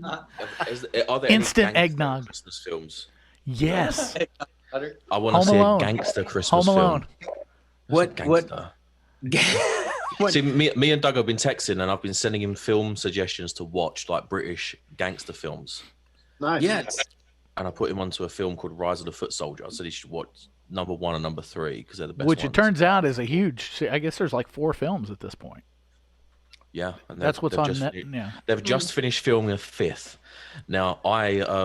S5: Are there
S2: Instant
S5: any
S2: eggnog
S5: Christmas films?
S2: Yes.
S5: I want to see a gangster Christmas
S2: Home Alone.
S5: film.
S3: What?
S5: See, me and Doug have been texting, and I've been sending him film suggestions to watch, like British gangster films.
S1: Nice.
S3: Yes.
S5: And I put him onto a film called Rise of the Foot Soldier. I said he should watch number 1 and number 3 because they're the best
S2: Which
S5: ones.
S2: it turns out is a huge. I guess there's like 4 films at this point.
S5: Yeah, and
S2: that's what's on net. Yeah,
S5: they've just finished filming a 5th. Now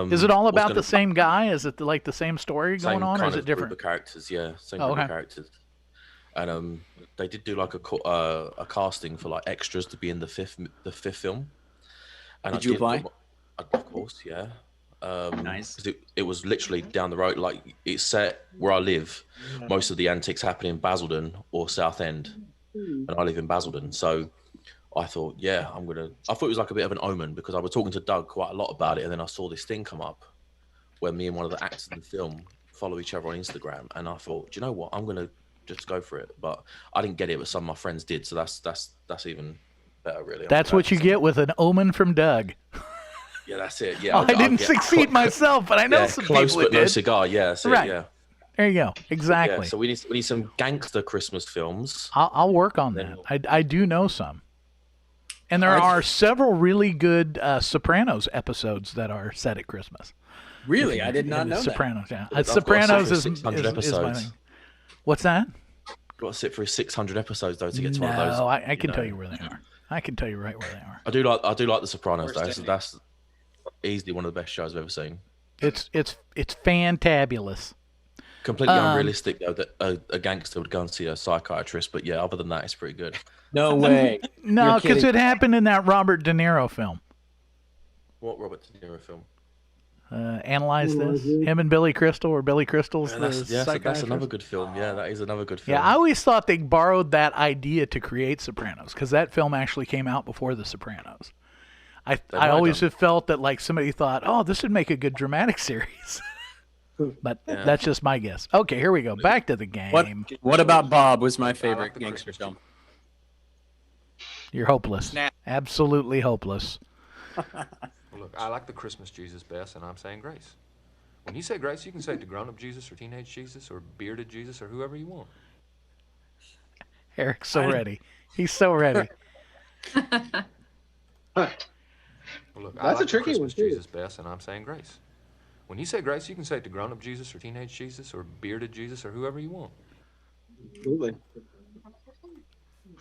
S2: Is it all about the same guy? Is it like the same story going on, or is it different?
S5: Group of characters, yeah, same group of characters. And they did do like a casting for like extras to be in the fifth film. And
S3: did you apply?
S5: Of course, yeah.
S3: Nice.
S5: 'Cause it was literally down the road. Like it's set where I live. Most of the antics happen in Basildon or Southend, and I live in Basildon. So I thought, yeah, I thought it was like a bit of an omen because I was talking to Doug quite a lot about it, and then I saw this thing come up where me and one of the actors in the film follow each other on Instagram, and I thought, do you know what? I'm gonna just go for it. But I didn't get it, but some of my friends did, so that's even better, really.
S2: That's what you get with an omen from Doug.
S5: Yeah, that's it. Yeah,
S2: I didn't succeed myself, but I know some
S5: close
S2: people
S5: but
S2: did.
S5: no cigar. Yeah, that's
S2: right.
S5: it. Yeah.
S2: There you go. Exactly.
S5: Yeah, so we need some gangster Christmas films.
S2: I'll work on that. I do know some, and there are several really good Sopranos episodes that are set at Christmas.
S3: Really, I did not know
S2: Sopranos.
S3: that.
S2: Yeah, Sopranos is
S5: 600
S2: is my
S5: episodes.
S2: thing. What's that?
S5: Got to sit through 600 episodes though to get to one of those.
S2: No, I can tell you where they are. I can tell you right where they are.
S5: I do like the Sopranos though. That's easily one of the best shows I've ever seen.
S2: It's fantabulous.
S5: Completely unrealistic though that a gangster would go and see a psychiatrist, but yeah, other than that, it's pretty good.
S3: No way.
S2: No, because it happened in that Robert De Niro film.
S5: What Robert De Niro film?
S2: Analyze this. Him and Billy Crystal, or Billy Crystal's the psychiatrist.
S5: That's another good film. Yeah, that is another good film.
S2: Yeah, I always thought they borrowed that idea to create Sopranos because that film actually came out before The Sopranos. I always have felt that like somebody thought, oh, this would make a good dramatic series. But that's just my guess. Okay, here we go. Back to the game.
S3: What about Bob was my favorite gangster film?
S2: You're hopeless. Absolutely hopeless.
S18: Well, look, I like the Christmas Jesus best, and I'm saying grace. When you say grace, you can say it to grown-up Jesus or teenage Jesus or bearded Jesus or whoever you want.
S2: Eric's so ready. He's so ready.
S18: Well, look, I
S1: That's
S18: like
S1: a tricky
S18: the
S1: one,
S18: Christmas
S1: too.
S18: Jesus best, and I'm saying grace. When you say grace, you can say it to grown-up Jesus or teenage Jesus or bearded Jesus or whoever you want.
S1: Absolutely.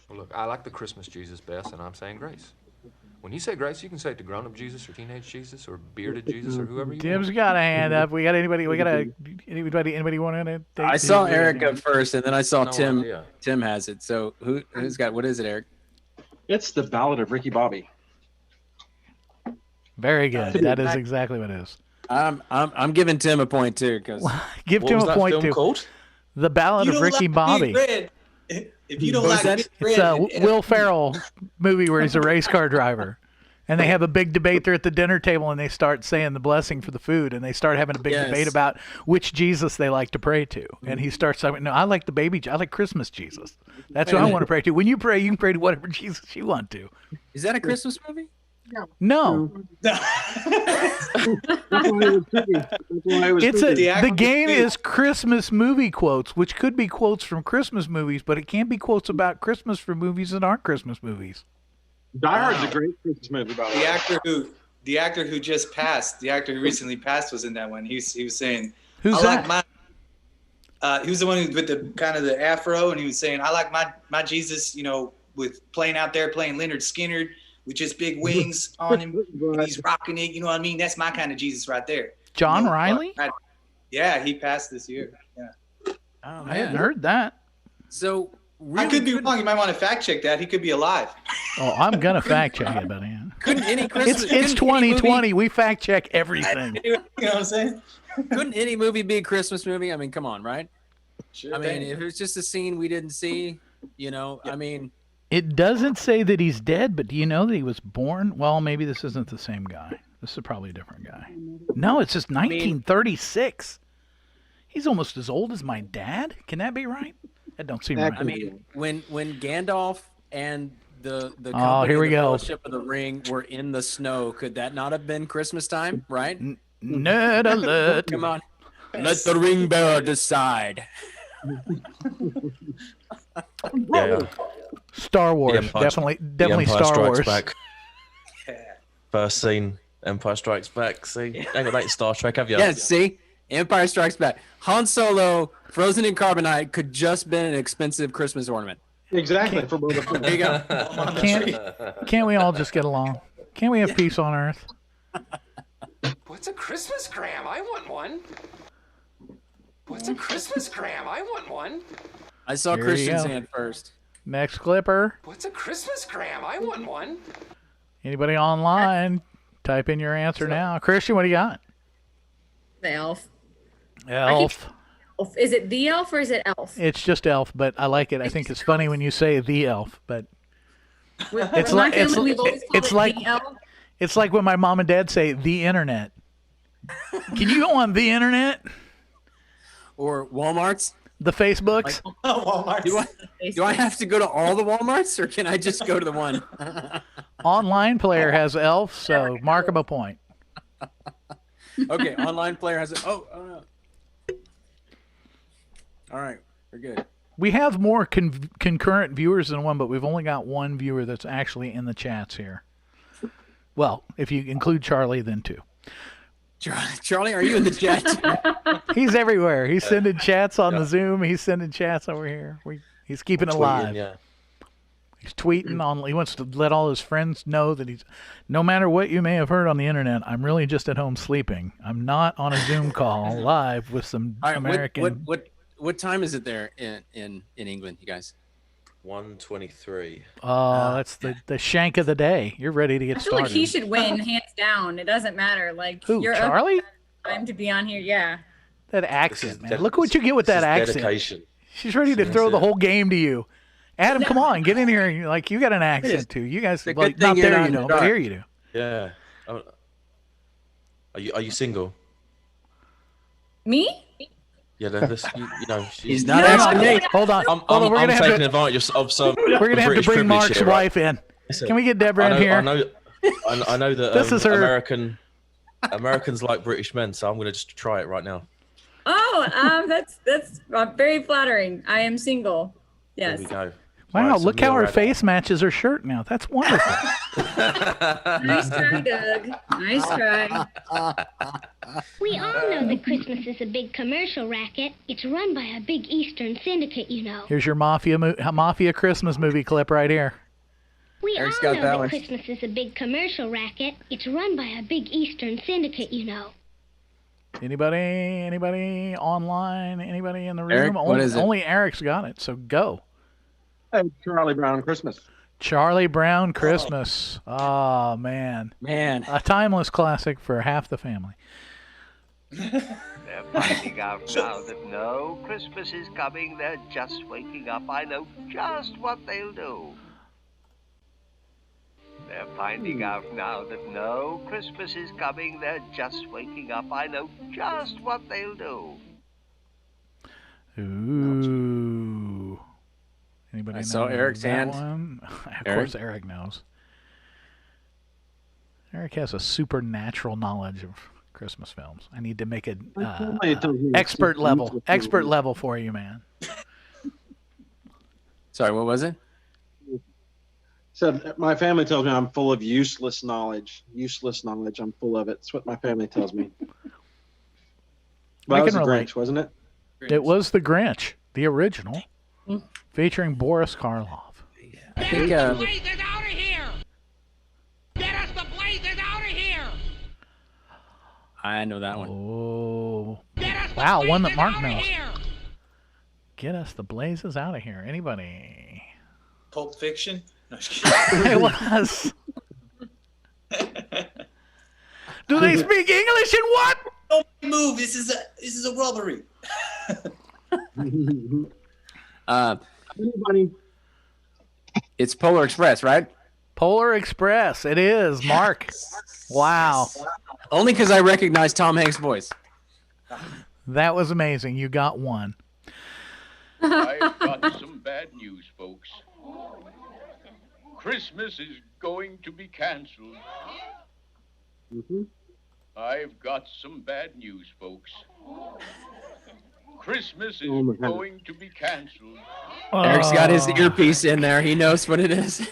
S18: Well, look, I like the Christmas Jesus best, and I'm saying grace. When you say grace, you can say it to grown-up Jesus or teenage Jesus or bearded Jesus or whoever you
S2: Tim's
S18: want.
S2: got a hand up. We got anybody? Anybody want to?
S3: I saw Eric up first, and then I saw
S5: No
S3: Tim.
S5: idea.
S3: Tim has it. So who's got? What is it, Eric?
S1: It's the Ballad of Ricky Bobby.
S2: Very good. That is exactly what it is.
S3: I'm giving Tim a point too because
S2: Give Tim a point too.
S5: Called?
S2: The Ballad of Ricky Bobby.
S4: If you don't like Big
S2: It's
S4: Red,
S2: a Will Ferrell movie where he's a race car driver. And they have a big debate. They're at the dinner table and they start saying the blessing for the food. And they start having a big debate about which Jesus they like to pray to. And he starts saying, no, I like the baby. I like Christmas Jesus. That's who I want to pray to. When you pray, you can pray to whatever Jesus you want to.
S3: Is that a Christmas movie?
S2: No. The game is Christmas movie quotes, which could be quotes from Christmas movies, but it can't be quotes about Christmas from movies that aren't Christmas movies.
S1: Die Hard's a great Christmas movie. By the way.
S4: The actor who just passed, the actor who recently passed was in that one. He was saying,
S2: Who's that?
S4: He was the one who with the kind of the afro, and he was saying, I like my Jesus, with playing out there playing Leonard Skinner with just big wings on him. And he's rocking it. You know what I mean? That's my kind of Jesus right there.
S2: John Riley?
S4: Yeah, he passed this year. Yeah.
S3: Oh,
S2: I hadn't heard that.
S3: So
S4: I could be wrong. You might want to fact check that. He could be alive.
S2: Oh, I'm gonna fact check it, buddy.
S3: Couldn't any Christmas?
S2: It's 2020. We fact check everything.
S4: You know what I'm saying?
S3: Couldn't any movie be a Christmas movie? I mean, come on, right?
S4: Sure.
S3: I mean, if it's just a scene we didn't see, I mean.
S2: It doesn't say that he's dead, but do you know that he was born? Well, maybe this isn't the same guy. This is probably a different guy. No, it's just 1936. He's almost as old as my dad. Can that be right? That don't seem right.
S3: I mean, when Gandalf and the
S2: Oh,
S3: company
S2: here we
S3: of the
S2: go.
S3: Fellowship of the Ring were in the snow, could that not have been Christmas time? Right?
S2: Nerd alert.
S3: Come on, let the ring bearer decide.
S5: Yeah.
S2: Star Wars, definitely Star
S5: Strikes
S2: Wars.
S5: Back. First scene, Empire Strikes Back. See, ain't got that in Star Trek, have you?
S3: Yes, see, Empire Strikes Back. Han Solo, frozen in carbonite, could just been an expensive Christmas ornament.
S1: Exactly. There
S3: you go.
S2: Can't we all just get along? Can't we have peace on Earth?
S18: What's a Christmas gram? I want one. What's a Christmas gram? I want one.
S3: I saw
S2: Here
S3: Christian's
S2: you go.
S3: hand first.
S2: Next clipper.
S18: What's a Christmas gram? I want one.
S2: Anybody online? Type in your answer now. Christian, what do you got?
S9: The elf.
S2: Elf.
S9: Is it the elf or is it elf?
S2: It's just elf, but I like it. I think it's funny when you say the elf, but
S9: It's like
S2: it's like when my mom and dad say the internet. Can you go on the internet?
S3: Or Walmart's?
S2: The Facebooks?
S4: Walmart.
S3: Do I have to go to all the Walmarts, or can I just go to the one?
S2: Online player has elf, so mark him a point.
S3: Okay, online player has it. Oh no. All right, we're good.
S2: We have more concurrent viewers than one, but we've only got one viewer that's actually in the chats here. Well, if you include Charlie, then two.
S3: Charlie, are you in the chat?
S2: He's everywhere. He's sending chats on the Zoom. He's sending chats over here. He's keeping it alive.
S5: Yeah.
S2: He's tweeting on. He wants to let all his friends know that he's. No matter what you may have heard on the internet, I'm really just at home sleeping. I'm not on a Zoom call live with some
S3: All right,
S2: American.
S3: What time is it there in England, you guys?
S5: 1:23.
S2: Oh, that's the shank of the day. You're ready to get
S9: I feel
S2: started.
S9: like he should win, hands down. It doesn't matter. Like
S2: Who,
S9: you're
S2: Charlie?
S9: Time to be on here. Yeah.
S2: That accent, man. Look what you get with that accent.
S5: Dedication.
S2: She's ready to throw the whole game to you. Adam, come on, get in here. Like you got an accent too. You guys,
S3: a
S2: well,
S3: good thing
S2: not
S3: you're
S2: there,
S3: not
S2: you
S3: in the
S2: know, but
S3: dark.
S2: here you do.
S5: Yeah. Oh, are you single?
S9: Me?
S5: Yeah, this, you know,
S3: He's not asking me.
S2: Hold on.
S5: I'm
S2: We're gonna have
S5: taking
S2: to.
S5: advantage of some.
S2: We're gonna have to
S5: British
S2: bring
S5: privilege
S2: Mark's
S5: here, right?
S2: wife in.
S5: Listen,
S2: Can we get Deborah in here?
S5: I know that
S2: This is her.
S5: Americans like British men, so I'm going to just try it right now.
S9: Oh, that's very flattering. I am single. Yes.
S5: There we go.
S2: Wow,
S5: Right, so
S2: look
S5: me
S2: how her
S5: already.
S2: face matches her shirt now. That's wonderful.
S9: Nice try, Doug. Nice try.
S19: We all know that Christmas is a big commercial racket. It's run by a big Eastern syndicate, you know.
S2: Here's your mafia Christmas movie clip right here.
S19: We
S3: Eric's
S19: all
S3: got
S19: know
S3: that
S19: that
S3: one.
S19: Christmas is a big commercial racket. It's run by a big Eastern syndicate, you know.
S2: Anybody online? Anybody in the room?
S3: Eric, what is it?
S2: Only Eric's got it, so go.
S1: Hey, Charlie Brown Christmas.
S2: Charlie Brown Christmas. Oh, man.
S3: Man.
S2: A timeless classic for half the family.
S17: They're finding out now that no Christmas is coming. They're just waking up. I know just what they'll do. They're finding out now that no Christmas is coming. They're just waking up. I know just what they'll do.
S2: Ooh. Anybody
S3: I
S2: know
S3: saw Eric's
S2: that
S3: hand.
S2: one? Of
S3: Eric?
S2: course Eric knows. Eric has a supernatural knowledge of Christmas films. I need to make a expert level for you, man.
S3: Sorry, what was it?
S1: So my family tells me I'm full of useless knowledge. I'm full of it. It's what my family tells me. But
S2: I
S1: that was
S2: can
S1: the
S2: relate.
S1: Grinch, wasn't it?
S2: It was The Grinch, the original, featuring Boris Karloff.
S3: I think
S16: Blazes out of here! Get us the blazes out of here!
S3: I know that one.
S2: Oh,
S16: Get us the
S2: wow, one that
S16: blazes
S2: Mark
S16: out of
S2: knows.
S16: here!
S2: Get us the blazes out of here. Anybody?
S4: Pulp Fiction? No, just kidding.
S2: It was. Do they speak English and what?
S4: Don't move. This is a robbery.
S3: It's Polar Express, right?
S2: Polar Express. It is. Mark. Wow.
S3: Only because I recognize Tom Hanks' voice.
S2: That was amazing. You got one.
S20: I've got some bad news, folks. Christmas is going to be canceled. I've got some bad news, folks. Christmas is going to be canceled.
S3: Eric's got his earpiece in there. He knows what it is.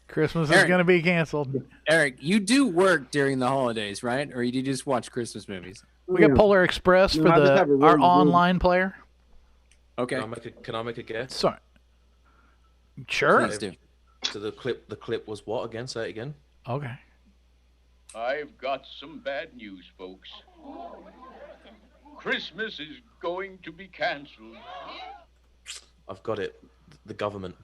S2: Christmas is going to be canceled.
S3: Eric, you do work during the holidays, right? Or you just watch Christmas movies?
S2: We got Polar Express for our online player.
S3: Okay.
S5: Can I make a guess?
S2: Sorry. Sure.
S3: Please do.
S5: So the clip was what again? Say it again.
S2: Okay.
S20: I've got some bad news, folks. Christmas is going to be canceled.
S5: I've got it. The government.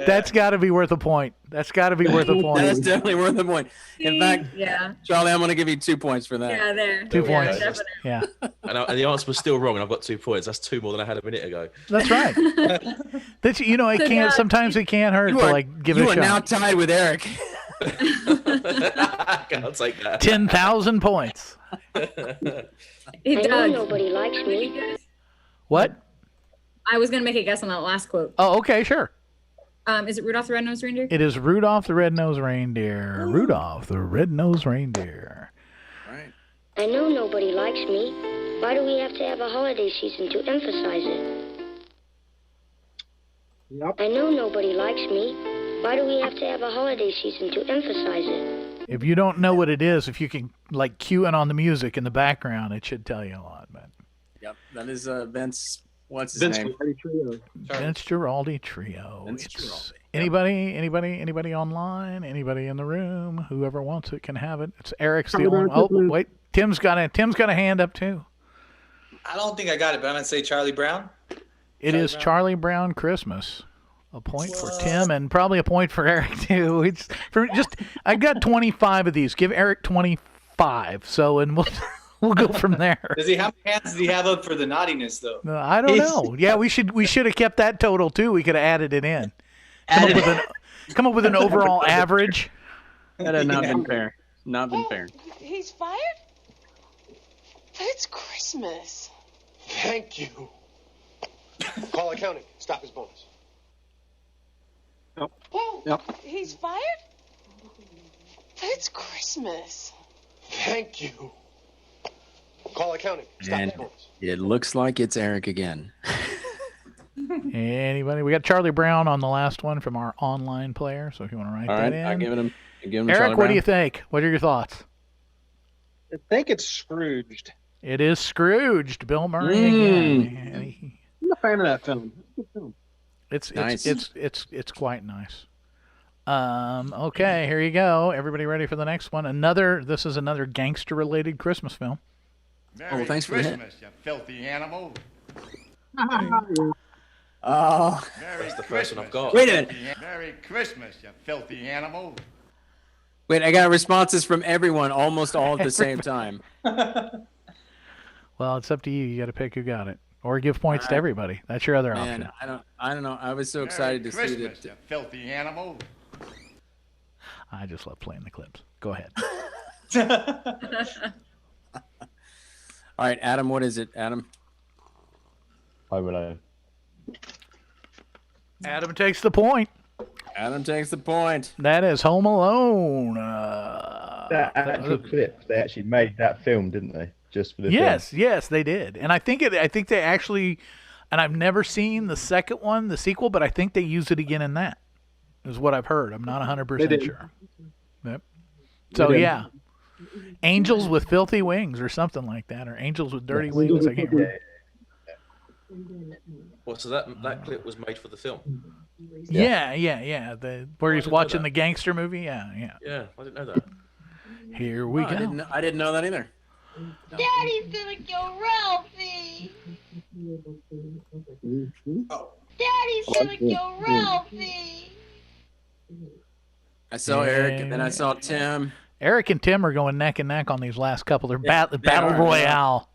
S2: That's got to be worth a point. That's
S3: definitely worth a point. In fact, Charlie, I'm going to give you 2 points for that.
S9: Yeah, there.
S2: 2 points.
S9: Definitely.
S2: Yeah.
S5: And the answer was still wrong, and I've got 2 points. That's 2 more than I had a minute ago.
S2: That's right. It can't. Sometimes it can't hurt to give it a shot.
S3: You are now tied with Eric.
S5: I'll take that.
S2: 10,000 points.
S19: I know nobody likes me.
S2: What?
S9: I was going to make a guess on that last quote.
S2: Oh, okay, sure.
S9: Is it Rudolph the Red-Nosed Reindeer?
S2: It is Rudolph the Red-Nosed Reindeer. Rudolph the Red-Nosed Reindeer.
S3: Right.
S19: I know nobody likes me. Why do we have to have a holiday season to emphasize it?
S1: Yep.
S19: I know nobody likes me. Why do we have to have a holiday season to emphasize it?
S2: If you don't know what it is, if you can cue in on the music in the background, it should tell you a lot. But
S3: Yep, that is Vince. What's his name?
S2: Vince Giraldi Trio.
S3: Vince Giraldi.
S2: Anybody online? Anybody in the room? Whoever wants it can have it. It's Eric's the only. Oh wait, Tim's got a hand up too.
S4: I don't think I got it, but I'm gonna say Charlie Brown.
S2: It is Charlie Brown Christmas. A point for Tim and probably a point for Eric too. I got 25 of these. Give Eric 25. So and we'll go from there.
S4: How many hands does he have up for the naughtiness though?
S2: No, I don't know. Yeah, we should have kept that total too. We could have added it in. Come up with an overall average.
S3: That had not been fair. Not been fair.
S21: He's fired? It's Christmas.
S12: Thank you. Call accounting. Stop his bonus.
S21: He's fired? It's Christmas.
S12: Thank you. Call accounting. Stop his
S3: And
S12: bonus.
S3: it looks like it's Eric again.
S2: Anybody? We got Charlie Brown on the last one from our online player. So if you want to write that in.
S3: I'll give him
S2: Eric,
S3: Charlie
S2: what do you
S3: Brown.
S2: think? What are your thoughts?
S1: I think it's Scrooged.
S2: It is Scrooged. Bill Murray again.
S1: I'm a fan of that film. It's a good film.
S2: It's
S3: Nice.
S2: it's quite nice. Okay, here you go. Everybody ready for the next one? This is another gangster related Christmas film.
S3: Well, thanks for the hit.
S22: Christmas, you filthy animal.
S3: Oh.
S22: Merry
S5: the first one I've got.
S3: Wait a minute.
S22: Merry Christmas, you filthy animal.
S3: Wait, I got responses from everyone almost all at the same time.
S2: Well, it's up to you. You got to pick who got it, or give points to everybody. That's your other option.
S3: Man, I don't know. I was so excited to see
S22: Christmas,
S3: that.
S22: you filthy animal.
S2: I just love playing the clips. Go ahead.
S3: All right, Adam, what is it, Adam?
S7: Home Alone.
S2: Adam takes the point.
S3: Adam takes the point.
S2: That is Home Alone.
S7: That actual clip, they actually made that film, didn't they? Just for the
S2: Yes, they did. And I think they actually, and I've never seen the second one, the sequel, but I think they use it again in that. Is what I've heard. I'm not 100% sure. Yep. So yeah, Angels with Filthy Wings or something like that, or Angels with Dirty Wings. I can't remember.
S5: Well, so that clip was made for the film.
S2: Yeah. Where he's watching the gangster movie. Yeah.
S5: Yeah, I didn't know that.
S2: Here we go.
S3: I didn't know that either.
S21: Daddy's gonna kill Ralphie. Daddy's gonna kill Ralphie.
S3: I saw Eric, and then I saw Tim.
S2: Eric and Tim are going neck and neck on these last couple. They're
S3: They
S2: battle
S3: are,
S2: royale.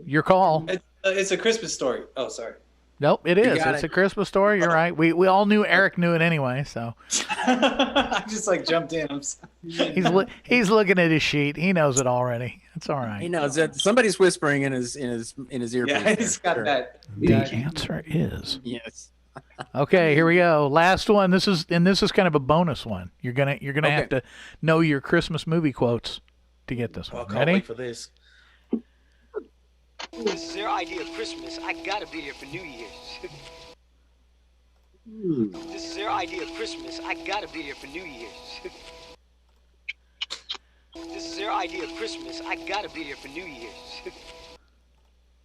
S2: Your call.
S4: It's a Christmas story. Oh, sorry.
S2: Nope, it is.
S3: got
S2: It's
S3: it.
S2: a Christmas story. You're right. We all knew Eric knew it anyway, so
S4: I just like jumped in. I'm sorry.
S2: he's looking at his sheet. He knows it already. It's all right.
S3: He knows that somebody's whispering in his earpiece.
S4: Yeah, he's got that.
S2: The answer is
S3: yes.
S2: okay. Here we go. Last one. This is kind of a bonus one. You're gonna have to know your Christmas movie quotes to get this one.
S5: I can't
S2: Ready?
S5: wait for this.
S6: This is their idea of Christmas. I gotta be here for New Year's. This is their idea of Christmas. I gotta be here for New Year's. This is their idea of Christmas. I gotta be here for New Year's.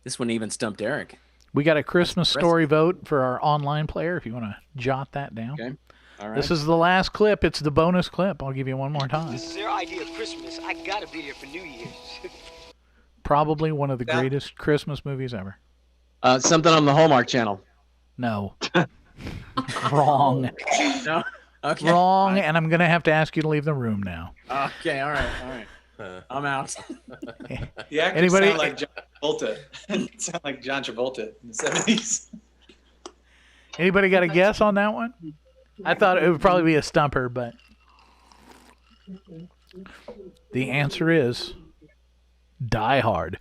S3: This one even stumped Eric.
S2: We got a Christmas story vote for our online player. If you want to jot that down.
S3: Okay. All right.
S2: This is the last clip. It's the bonus clip. I'll give you one more time.
S6: This is their idea of Christmas. I gotta be here for New Year's.
S2: Probably one of the greatest Christmas movies ever.
S3: Something on the Hallmark Channel.
S2: No. Wrong.
S3: No. Okay.
S2: Wrong, and I'm going to have to ask you to leave the room now.
S3: Okay. All right. I'm out.
S4: The actors
S2: Anybody?
S4: sound like John Travolta. Sound like John Travolta in the 70s.
S2: Anybody got a guess on that one? I thought it would probably be a stumper, but the answer is Die Hard.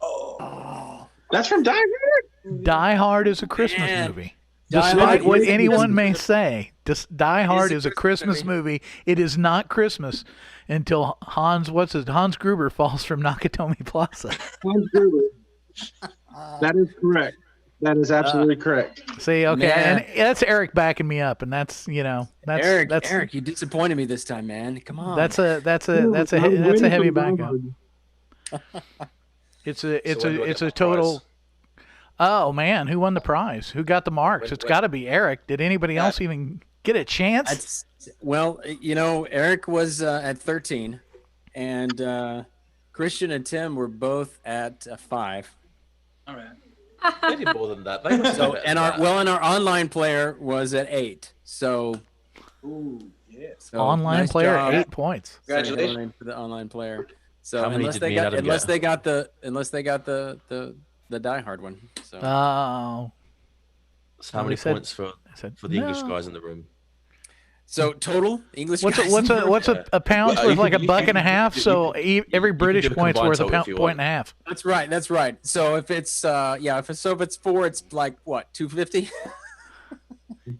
S1: Oh. That's from Die Hard?
S2: Die Hard is a Christmas movie.
S3: Die
S2: Despite
S3: Hard
S2: what
S3: is a
S2: anyone
S3: Christmas
S2: may
S3: movie.
S2: say, Die Hard is a Christmas
S3: movie.
S2: movie. It is not Christmas until Hans Gruber falls from Nakatomi Plaza.
S1: Hans Gruber. That is correct. That is absolutely correct.
S2: See, okay,
S3: Man.
S2: and that's Eric backing me up, and that's
S3: Eric, you disappointed me this time, man. Come on.
S2: That's a heavy backup. It's a total. Oh man, who won the prize? Who got the marks? It's got to be Eric. Did anybody else even get a chance?
S3: Well, Eric was at 13, and Christian and Tim were both at 5.
S4: All right.
S5: They did more than that. They must
S3: So,
S5: have
S3: and our online player was at 8. So,
S4: ooh, yeah.
S3: so
S2: Online
S3: nice
S2: player,
S3: job.
S2: 8 points.
S4: Congratulations
S3: For the online player. So
S5: How many
S3: unless
S5: did
S3: they
S5: me and
S3: got
S5: Adam
S3: unless
S5: get?
S3: they got the Die Hard one. So
S2: Oh.
S5: So how
S2: Somebody
S5: many
S2: said-
S5: points for
S2: said,
S5: the English
S2: no.
S5: guys in the room?
S3: so total English.
S2: What's
S3: guys
S2: a pound's
S5: Well,
S2: worth
S5: you
S2: like
S5: can-
S2: a buck and a half?
S5: you
S2: So
S5: can
S2: every British
S5: do a
S2: point's
S5: combined
S2: worth a
S5: total if you
S2: point
S5: want.
S2: and a half.
S3: That's right. So if it's if it's 4, it's like what, 250?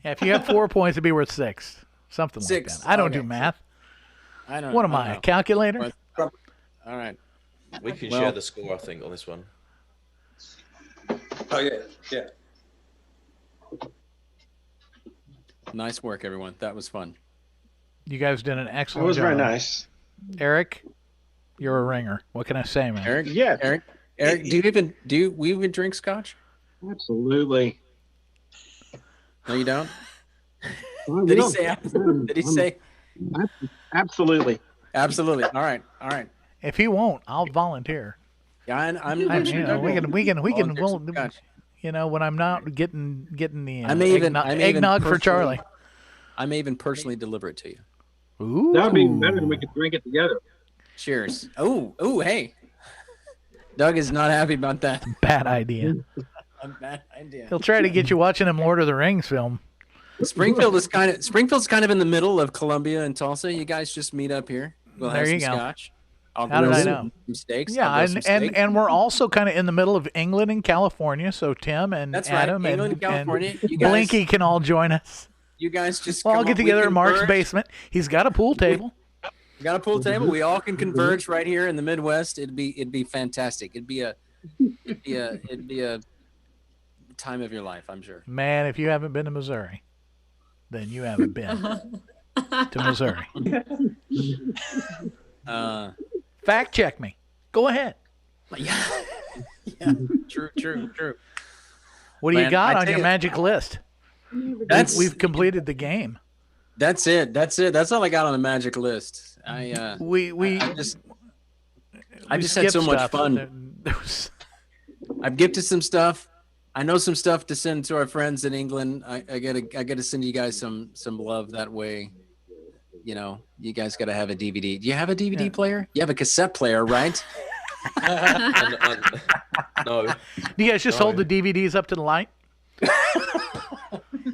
S2: Yeah, if you have 4 points, it'd be worth 6. Something
S3: 6.
S2: like that. I don't do
S3: Okay.
S2: math.
S3: I don't.
S2: What am
S3: I
S2: I,
S3: don't
S2: a
S3: know.
S2: calculator?
S3: All right.
S5: We can
S3: Well-
S5: share the score, I think, on this one.
S4: Oh yeah, yeah.
S3: Nice work, everyone. That was fun.
S2: You guys did an
S1: It
S2: excellent
S1: was
S2: job.
S1: very nice.
S2: Eric, you're a ringer. What can I say, man?
S3: Eric.
S1: Yeah.
S3: Eric. Do we even drink scotch?
S1: Absolutely.
S3: No, you don't.
S1: Well,
S3: Did he
S1: no.
S3: say? Did he say?
S1: Absolutely.
S3: Absolutely. All right.
S2: If he won't, I'll volunteer.
S3: Yeah, I'm
S2: I-
S3: sure
S2: you know,
S3: Doug
S2: we
S3: will
S2: can
S3: volunteer
S2: we'll,
S3: some scotch.
S2: you know, when I'm not getting the
S3: I may even
S2: eggnog for
S3: personally-
S2: Charlie.
S3: I may even personally deliver it to you.
S2: Ooh.
S1: That would be better than we could drink it together.
S3: Cheers. Oh, hey. Doug is not happy about that.
S2: Bad idea.
S3: A bad idea.
S2: He'll try to get you watching him Lord of the Rings film.
S3: Springfield's kind of in the middle of Columbia and Tulsa. You guys just meet up here. We'll have
S2: There you
S3: some
S2: go.
S3: scotch. I'll
S2: How did
S3: grill
S2: I
S3: some
S2: know?
S3: steaks.
S2: Yeah,
S3: I'll grill some
S2: and
S3: steak.
S2: and we're also kind of in the middle of England and California, so Tim and
S3: That's right,
S2: Adam
S3: England
S2: and
S3: and California. You guys-
S2: Blinky can all join us.
S3: You guys just
S2: We'll all
S3: come
S2: get
S3: up- we
S2: together in Mark's
S3: converge.
S2: basement. He's got a pool table.
S3: We got a pool table. We all can converge right here in the Midwest. It'd be fantastic. It'd be a time of your life, I'm sure.
S2: Man, if you haven't been to Missouri, then you haven't been to Missouri. Fact check me. Go ahead.
S3: Yeah, true.
S2: What do you
S3: Man,
S2: got
S3: I
S2: on
S3: tell
S2: your
S3: you-
S2: magic list? We've completed the game.
S3: That's it. That's all I got on the magic list. I just had so much
S2: stuff.
S3: fun. I've gifted some stuff. I know some stuff to send to our friends in England. I gotta send you guys some love that way. You know, you guys gotta have a DVD. Do you have a DVD player? You have a cassette player, right?
S5: No.
S2: Do you guys just hold the DVDs up to the light?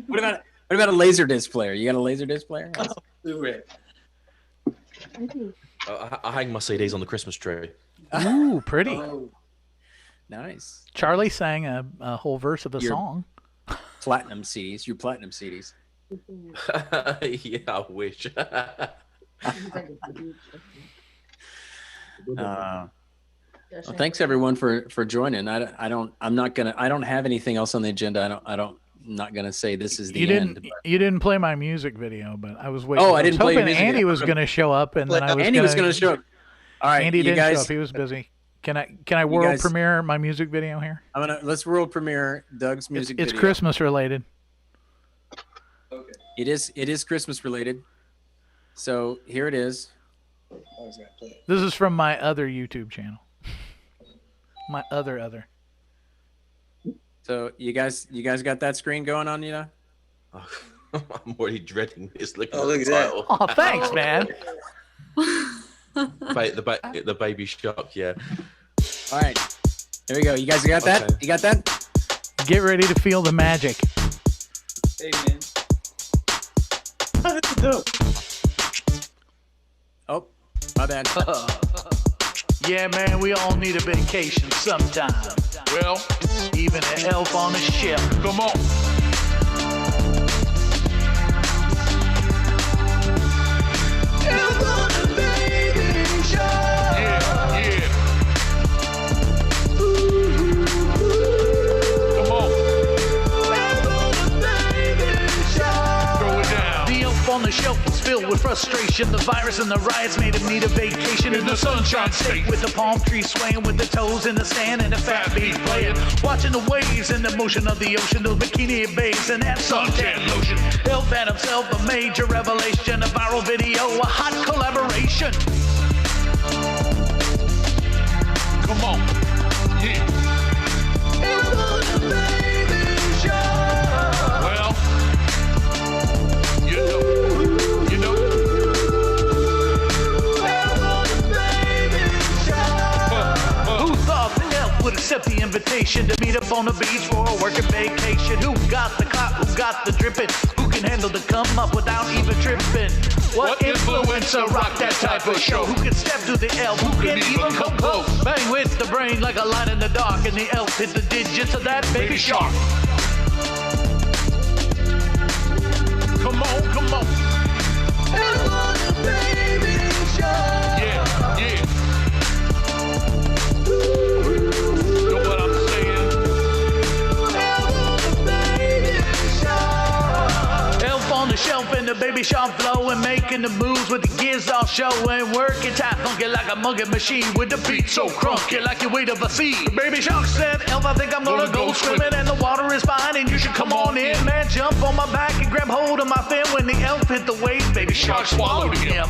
S3: What about a laser disc player? You got a laser disc player?
S4: Blu-ray.
S5: I hang my CDs on the Christmas tree.
S2: Ooh, pretty.
S3: Oh, nice.
S2: Charlie sang a whole verse of the
S3: Your
S2: song.
S3: Platinum CDs. Your platinum CDs.
S5: Yeah, I wish.
S3: Well, thanks everyone for joining. I don't have anything else on the agenda. I'm not gonna say this is the end.
S2: You didn't play my music video, but I was waiting.
S3: Oh, I didn't play your
S2: hoping
S3: music
S2: Andy
S3: video.
S2: was gonna show up, and then
S3: Andy was gonna show up. All right,
S2: Andy
S3: you
S2: didn't
S3: guys,
S2: show up. He was busy. Can I world premiere my music video here?
S3: Let's world premiere Doug's music
S2: It's
S3: video.
S2: Christmas related.
S3: Okay. It is Christmas related. So here it is.
S2: This is from my other YouTube channel. My other.
S3: So you guys got that screen going on, you know?
S5: I'm already dreading this. Look at
S4: Oh,
S5: the
S4: look at that.
S5: title.
S2: Oh, thanks, man.
S5: The baby shark, yeah.
S3: All right. There we go. You guys got that?
S5: Okay.
S3: You got that?
S2: Get ready to feel the magic.
S4: Hey, man.
S3: Oh, my bad.
S2: Yeah, man, we all need a vacation sometime.
S11: Well,
S2: even an elf on a ship.
S11: Come on.
S2: On the shelf was filled with frustration. The virus and the riots made him need a vacation in the sunshine state, with the palm trees swaying, with the toes in the sand and the fat beat playing, watching the waves and the motion of the ocean, those bikini babes and that suntan lotion. Elf had himself a major revelation, a viral video, a hot collaboration.
S11: Come on. Yeah. Well, you know.
S2: Who thought the elf would accept the invitation to meet up on the beach for a working vacation? Who got the clout? Who got the dripping? Who can handle the come up without even tripping? What influencer rock that type of show? Who can step to the elf? Who can even come close? Bang with the brain like a light in the dark, and the elf hit the digits of that baby shark.
S11: Come on, come on. Yeah, yeah. Know what I'm saying?
S2: Elf on the shelf and the baby shark flow, and making the moves with the gears all showing, working tight funky like a monkey machine with the beat so crunky like the weight of a sea. The baby shark said, Elf, I think I'm gonna go swimming, and the water is fine and you should come on in. Man, jump on my back and grab hold of my fin. When the elf hit the waves, baby shark swallowed him.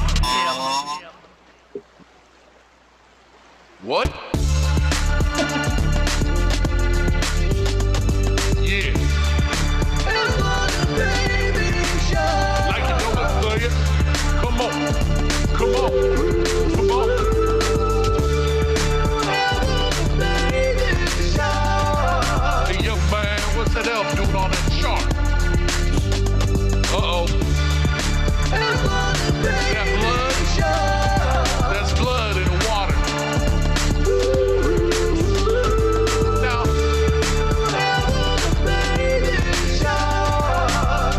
S11: What? Yeah. Like you know what, player? Come on. Come on. Come on. Hey, young man, what's that elf doing on that shark? Uh-oh. Is that blood? That's blood in the water. Now,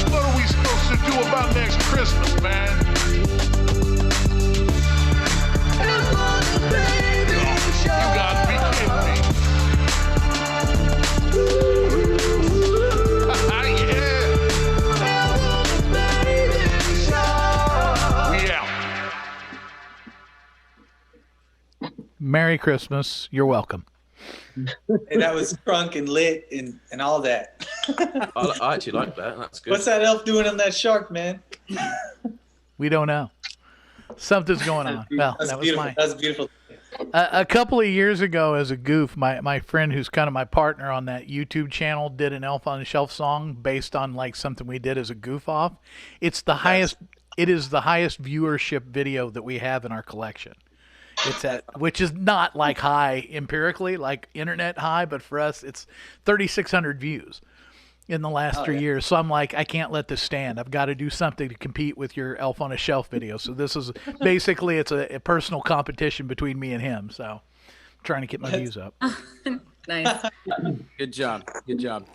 S11: what are we supposed to do about next Christmas, man? You gotta be kidding me. Yeah. We out.
S2: Merry Christmas. You're welcome.
S4: Hey, that was crunk and lit and all that.
S5: I actually like that. That's good.
S4: What's that elf doing on that shark, man?
S2: We don't know. Something's going on. Well,
S4: That's
S2: that was
S4: beautiful.
S2: mine.
S4: That's beautiful.
S2: A couple of years ago, as a goof, my friend who's kind of my partner on that YouTube channel did an Elf on the Shelf song based on like something we did as a goof off. It's the highest. It is the highest viewership video that we have in our collection. It's at, which is not like high empirically, like internet high, but for us, it's 3,600 views in the last 3 years. So I'm like, I can't let this stand. I've got to do something to compete with your Elf on a Shelf video. So this is basically, it's a personal competition between me and him. So I'm trying to get my views up.
S9: Nice.
S3: Good job. Good job.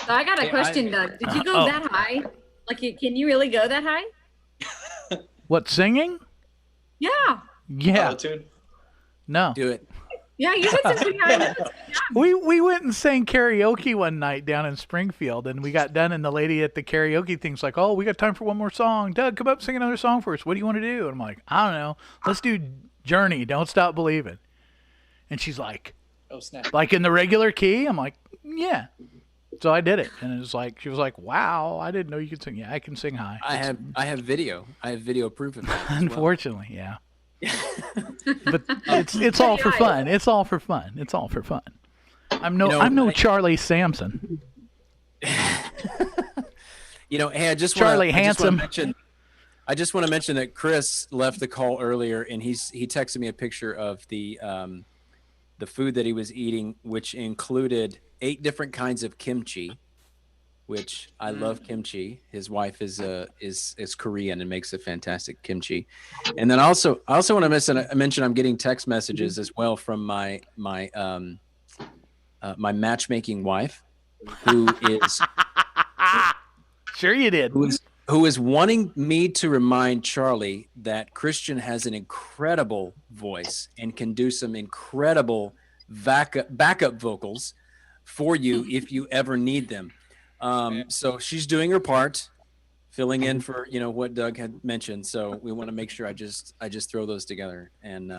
S9: So I got a question, Doug. Did you go that high? Like, can you really go that high?
S2: What, singing?
S9: Yeah.
S2: Yeah. No.
S3: Do it.
S9: Yeah, you did some pretty high notes.
S2: We went and sang karaoke one night down in Springfield, and we got done, and the lady at the karaoke thing's like, "Oh, we got time for one more song. Doug, come up, sing another song for us. What do you want to do?" And I'm like, "I don't know. Let's do Journey, Don't Stop Believing." And she's like,
S4: "Oh snap!"
S2: Like in the regular key. I'm like, "Yeah." So I did it, and it was like, she was like, "Wow, I didn't know you could sing." Yeah, I can sing high.
S3: I have video. I have video proof of that.
S2: Unfortunately, yeah. But it's all for fun. It's all for fun. It's all for fun. I'm no Charlie Sansom.
S3: Hey, I just
S2: Charlie Handsome.
S3: I just want to mention that Chris left the call earlier, and he texted me a picture of the food that he was eating, which included 8 different kinds of kimchi, which I love kimchi. His wife is Korean and makes a fantastic kimchi. And then I also want to mention I'm getting text messages as well from my matchmaking wife, who is
S2: sure you did.
S3: Who is wanting me to remind Charlie that Christian has an incredible voice and can do some incredible backup vocals for you if you ever need them. So she's doing her part, filling in for what Doug had mentioned. So we want to make sure I just throw those together, and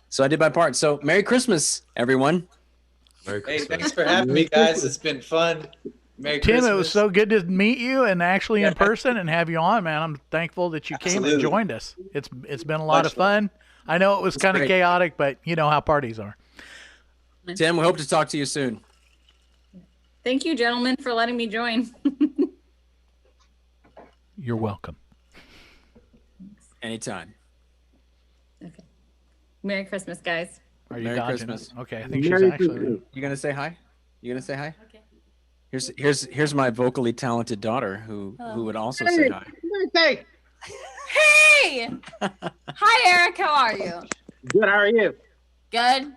S3: so I did my part. So Merry Christmas, everyone.
S4: Merry Christmas. Hey, thanks for having me, guys. It's been fun. Merry
S2: Tim,
S4: Christmas.
S2: it was so good to meet you and actually in person and have you on, man. I'm thankful that you came and joined us. It's been a lot of fun. I know it was kind of chaotic, but you know how parties are.
S3: Tim, we hope to talk to you soon.
S9: Thank you, gentlemen, for letting me join.
S2: You're welcome.
S3: Anytime.
S9: Okay. Merry Christmas, guys.
S2: Are you
S3: Merry
S2: dodging
S3: Christmas.
S2: it? Okay, I think she's actually.
S3: You gonna say hi? You gonna say hi? Okay. Here's my vocally talented daughter who would also say hi.
S1: Hey.
S8: Hey! Hi, Eric. How are you?
S1: Good. How are you?
S8: Good.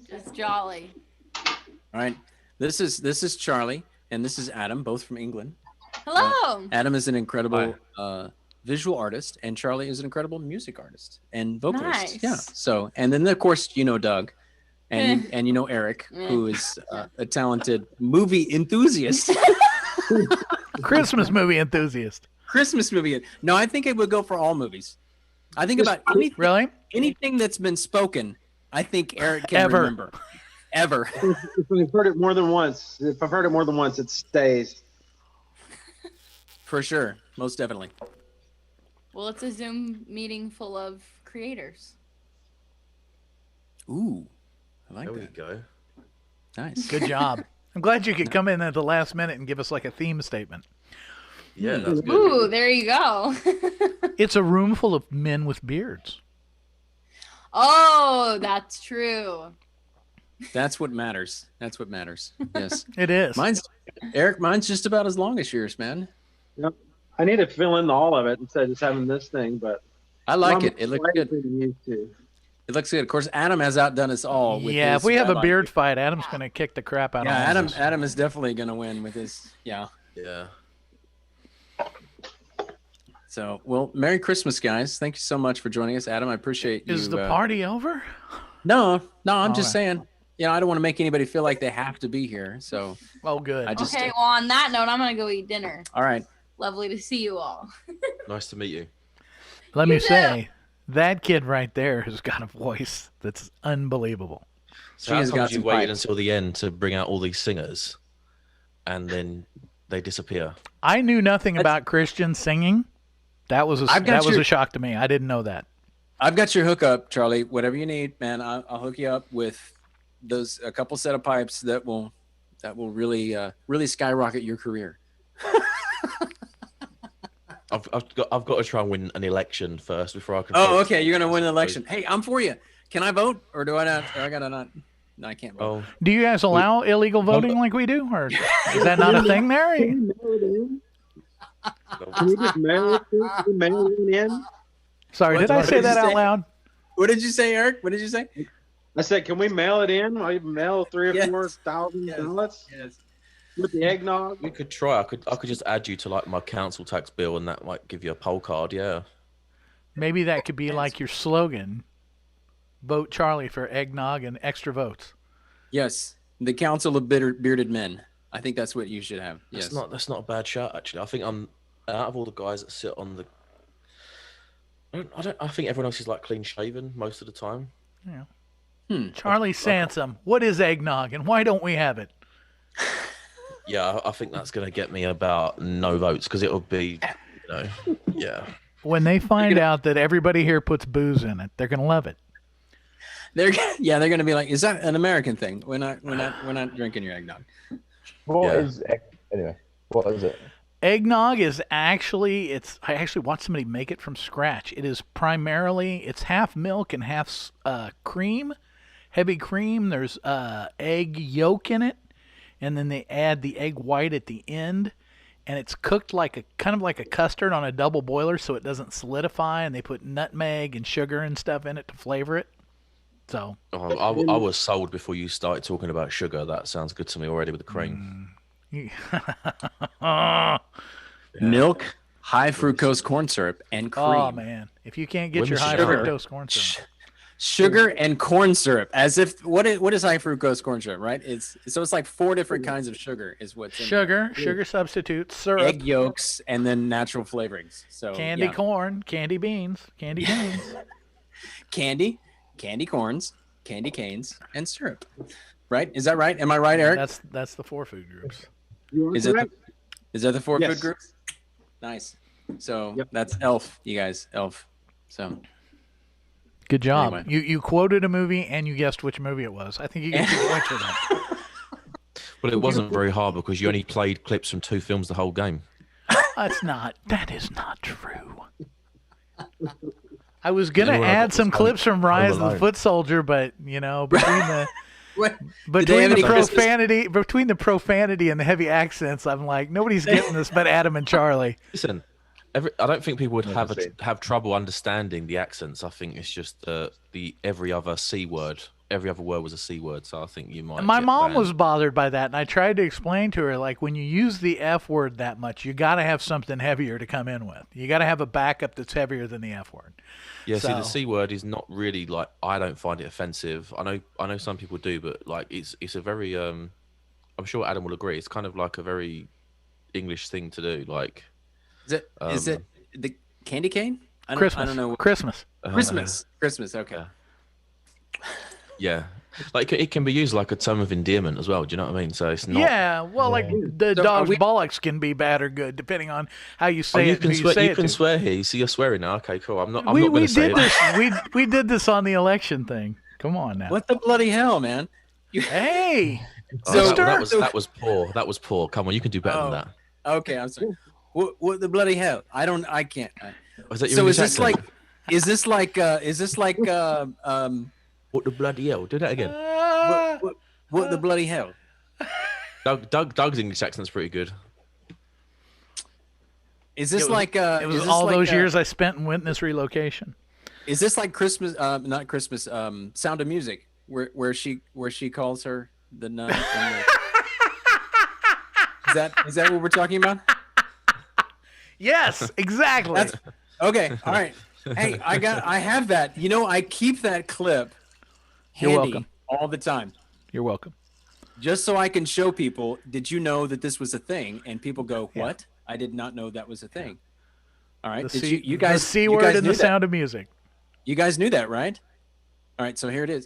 S8: Just jolly.
S3: All right. This is Charlie, and this is Adam, both from England.
S8: Hello.
S3: Adam is an incredible visual artist, and Charlie is an incredible music artist and vocalist.
S8: Nice.
S3: Yeah. So, and then of course Doug, and Eric, who is a talented movie enthusiast.
S2: Christmas movie enthusiast.
S3: Christmas movie. No, I think it would go for all movies. I think about anything that's been spoken. I think Eric can remember. Ever.
S1: If I've heard it more than once, it stays.
S3: For sure. Most definitely.
S8: Well, it's a Zoom meeting full of creators.
S3: Ooh. I like that.
S5: There we go.
S3: Nice.
S2: Good job. I'm glad you could come in at the last minute and give us like a theme statement.
S5: Yeah, that's good.
S8: Ooh, there you go.
S2: It's a room full of men with beards.
S8: Oh, that's true.
S3: That's what matters. That's what matters. Yes.
S2: It is.
S3: Mine's just about as long as yours, man.
S1: Yep. I need to fill in all of it instead of just having this thing, but
S3: I like it. It looks good.
S1: It
S3: looks good. Of course, Adam has outdone us all. With
S2: yeah,
S3: his,
S2: if we have a beard fight, Adam's going to kick the crap out of us.
S3: Adam is definitely going to win with his. Yeah.
S5: Yeah.
S3: So, well, Merry Christmas, guys. Thank you so much for joining us. Adam, I appreciate you.
S2: Is the party over?
S3: No, I'm just saying. I don't want to make anybody feel like they have to be here. So,
S2: well, good.
S8: Okay, well, on that note, I'm going to go eat dinner.
S3: All right.
S8: Lovely to see you all.
S5: Nice to meet you.
S2: Let me say, that kid right there has got a voice that's unbelievable.
S5: So how come you waited until the end to bring out all these singers, and then they disappear?
S2: I knew nothing about Christian singing. That was a shock to me. I didn't know that.
S3: I've got your hookup, Charlie. Whatever you need, man, I'll hook you up with a couple set of pipes that will really skyrocket your career.
S5: I've got to try and win an election first before I can.
S3: Oh, okay. You're gonna win an election. Hey, I'm for you. Can I vote, or do I not? Or I gotta not? No, I can't vote.
S2: Do you guys allow illegal voting like we do, or is that not a thing there?
S1: Can we just mail it in?
S2: Sorry, did I say that out loud?
S3: What did you say, Eric? What did you say?
S1: I said, can we mail it in? I mail 3,000 or 4,000 ballots.
S3: Yes.
S1: With the eggnog.
S5: We could try. I could just add you to like my council tax bill, and that might give you a poll card. Yeah.
S2: Maybe that could be like your slogan. Vote Charlie for eggnog and extra votes.
S3: Yes, the Council of Bearded Men. I think that's what you should have. Yes.
S5: That's not a bad shout actually. I think I'm out of all the guys that sit on the. I think everyone else is like clean shaven most of the time.
S2: Yeah. Charlie Sansom, what is eggnog and why don't we have it?
S5: Yeah, I think that's going to get me about no votes because it'll be, yeah.
S2: When they find out that everybody here puts booze in it, they're going to love it.
S3: They're going to be like, is that an American thing? We're not drinking your eggnog.
S7: What is it?
S2: Eggnog is actually, I actually watched somebody make it from scratch. It is primarily, it's half milk and half cream, heavy cream. There's egg yolk in it, and then they add the egg white at the end, and it's cooked like kind of like a custard on a double boiler so it doesn't solidify, and they put nutmeg and sugar and stuff in it to flavor it. So
S5: I was sold before you started talking about sugar. That sounds good to me already with the cream.
S3: Milk, high fructose corn syrup, and cream.
S2: Oh man, if you can't get your high fructose corn syrup,
S3: sugar and corn syrup, as if what is high fructose corn syrup, right? It's like 4 different kinds of sugar is what's in
S2: sugar substitutes, syrup,
S3: egg yolks, and then natural flavorings. So
S2: candy corn, candy beans, candy
S3: corns, candy canes, and syrup. Right? Is that right? Am I right, Eric?
S2: That's the 4 food groups.
S3: Is that the 4 food groups? Nice. So that's ELF, you guys. ELF. So
S2: good job.
S3: Anyway.
S2: You quoted a movie and you guessed which movie it was. I think you get 2 points for that.
S5: Well, it wasn't very hard because you only played clips from 2 films the whole game.
S2: That is not true. I was gonna add some clips from Rise of the Foot Soldier, but between the profanity and the heavy accents, I'm like, nobody's getting this but Adam and Charlie.
S5: Listen, I don't think people would have trouble understanding the accents. I think it's just the every other C word. Every other word was a C word, so I think you might.
S2: My mom was bothered by that, and I tried to explain to her, like, when you use the F word that much, you got to have something heavier to come in with. You got to have a backup that's heavier than the F word.
S5: Yeah, see, the C word is not really like, I don't find it offensive. I know some people do, but like it's a very I'm sure Adam will agree. It's kind of like a very English thing to do. Like,
S3: is it the candy cane? I don't know.
S2: Christmas.
S3: Christmas. Okay.
S5: Yeah, like it can be used like a term of endearment as well. Do you know what I mean? So it's not.
S2: Yeah, well, like the dog's bollocks can be bad or good depending on how you say it.
S5: You can swear here. You see, you're swearing now. Okay, cool. I'm not
S2: we
S5: going to say
S2: did this. We did this on the election thing. Come on now.
S3: What the bloody hell, man?
S2: Hey,
S5: that was poor. That was poor. Come on, you can do better than that.
S3: Okay, I'm sorry. What the bloody hell? I can't.
S5: Is that
S3: so is this like? Is this like?
S5: What the bloody hell? Do that again.
S3: What the bloody hell?
S5: Doug's English accent's pretty good.
S3: Is this like?
S2: It was all those years I spent in witness relocation.
S3: Is this like Christmas? Not Christmas. Sound of Music, where she calls her the nun. Is that what we're talking about?
S2: Yes, exactly.
S3: Okay. All right. Hey, I have that. I keep that clip.
S2: You're welcome.
S3: All the time.
S2: You're welcome.
S3: Just so I can show people, did you know that this was a thing? And people go, what? I did not know that was a thing. All right. You guys,
S2: the C word and the Sound of Music.
S3: You guys knew that, right? All right. So here it is.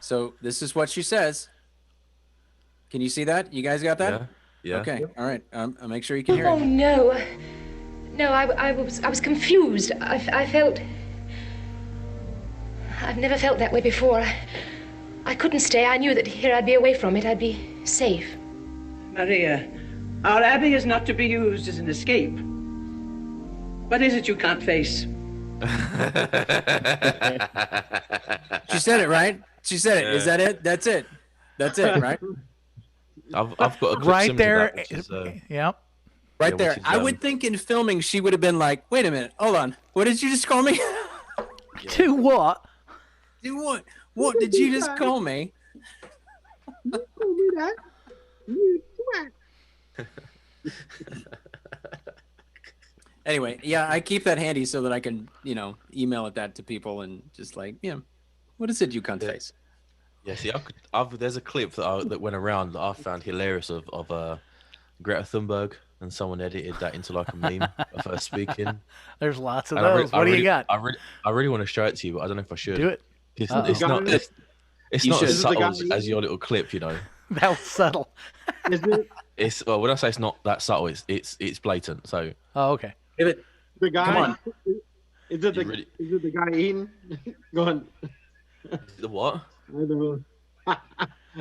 S3: So this is what she says. Can you see that? You guys got that?
S5: Yeah.
S3: Okay. All right. I'll make sure you can hear
S14: Oh
S3: it.
S14: no, I was confused. I felt. I've never felt that way before. I couldn't stay. I knew that here I'd be away from it. I'd be safe.
S10: Maria, our abbey is not to be used as an escape. What is it you can't face?
S3: She said it, right? She said it. Is that it? That's it. That's it, right?
S5: I've got a clip
S2: Right
S5: similar to
S2: there.
S5: that, which is,
S2: Yep.
S3: Right
S5: yeah,
S3: there.
S5: which is,
S3: I would think in filming she would have been like, wait a minute, hold on. What did you just call me?
S2: To what?
S3: Do what? What did you just call me? Anyway, yeah, I keep that handy so that I can, email that to people and just like, what is it you can't face?
S5: Yeah, see, there's a clip that went around that I found hilarious of Greta Thunberg, and someone edited that into like a meme of her speaking.
S2: There's lots of
S5: And
S2: those. What do you got?
S5: I really want to show it to you, but I don't know if I should.
S2: Do it.
S5: It's
S2: Uh-oh.
S5: not. It's
S3: You
S5: not
S3: should.
S5: as
S3: Is it the
S5: subtle
S1: guy-
S5: as your little clip,
S2: That was subtle.
S1: Is it
S5: It's when I say it's not that subtle, it's blatant. So
S2: Oh, okay.
S3: Give it.
S1: the guy?
S3: Come on.
S1: Is it the
S5: You really-
S1: is it the guy eating? Go on.
S5: the what?
S1: I don't know. I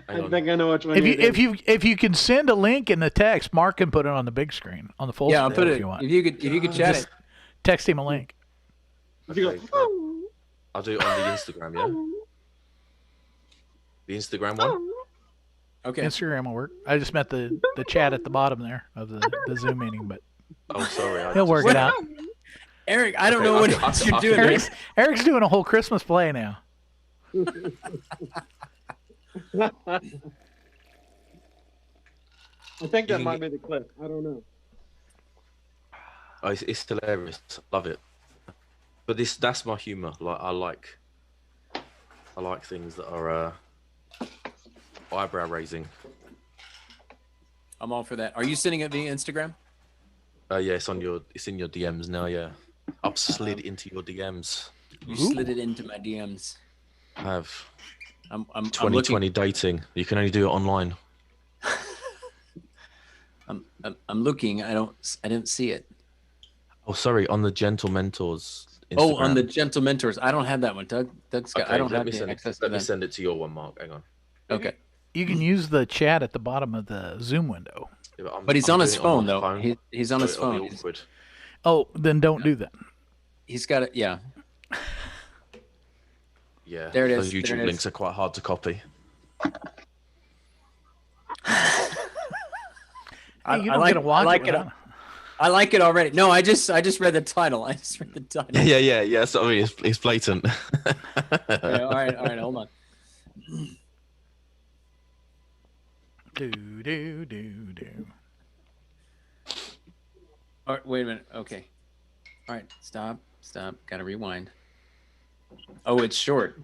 S5: Hang on.
S1: think I know which one.
S2: If you can send a link in the text, Mark can put it on the big screen, on the full
S3: Yeah, I'll
S2: screen
S3: put
S2: if
S3: it.
S2: you want.
S3: If you could chat
S2: Just
S3: it.
S2: text him a link.
S5: Okay, I'll do it on the Instagram. Yeah, the Instagram one.
S3: Okay.
S2: Instagram will work. I just meant the chat at the bottom there of the Zoom meeting, but
S5: Oh, sorry.
S2: he'll work it out.
S3: Eric, I don't
S5: Okay,
S3: know what
S5: I
S3: you're doing.
S2: Eric's doing a whole Christmas play now.
S1: I think that
S5: You
S1: might
S5: can
S1: be the clip. I don't know.
S5: Oh, it's hilarious. Love it. But that's my humor. Like I like things that are eyebrow raising.
S3: I'm all for that. Are you sending it via Instagram?
S5: Yeah, it's in your DMs now. Yeah, I've slid into your DMs.
S3: You slid it into my DMs.
S5: I have.
S3: I'm
S5: 2020 dating. You can only do it online.
S3: I'm looking. I didn't see it.
S5: Oh, sorry. On the Gentlementors. Instagram.
S3: Oh, on the Gentlementors. I don't have that one, Doug. Doug's got. I don't have the access to
S5: Let me
S3: that.
S5: send it to your one, Mark. Hang on.
S3: Okay.
S2: You can use the chat at the bottom of the Zoom window.
S5: Yeah,
S3: But he's
S5: I'm
S3: on his
S5: doing it
S3: phone
S5: my
S3: though. He's on
S5: so
S3: his
S5: it'll be
S3: phone.
S5: awkward.
S2: Oh, then don't do that.
S3: He's got it. Yeah.
S5: Yeah,
S3: There it is.
S5: those
S3: There
S5: YouTube
S3: it
S5: links
S3: is.
S5: are quite hard to copy.
S2: Hey, you don't get to watch
S3: I like
S2: it.
S3: it. I like it already. No, I just read the title. I just read the title.
S5: Yeah. So I mean, it's blatant.
S3: Okay, all right. Hold on.
S2: Do.
S3: All right, wait a minute. Okay. All right. Stop. Got to rewind. Oh, it's short.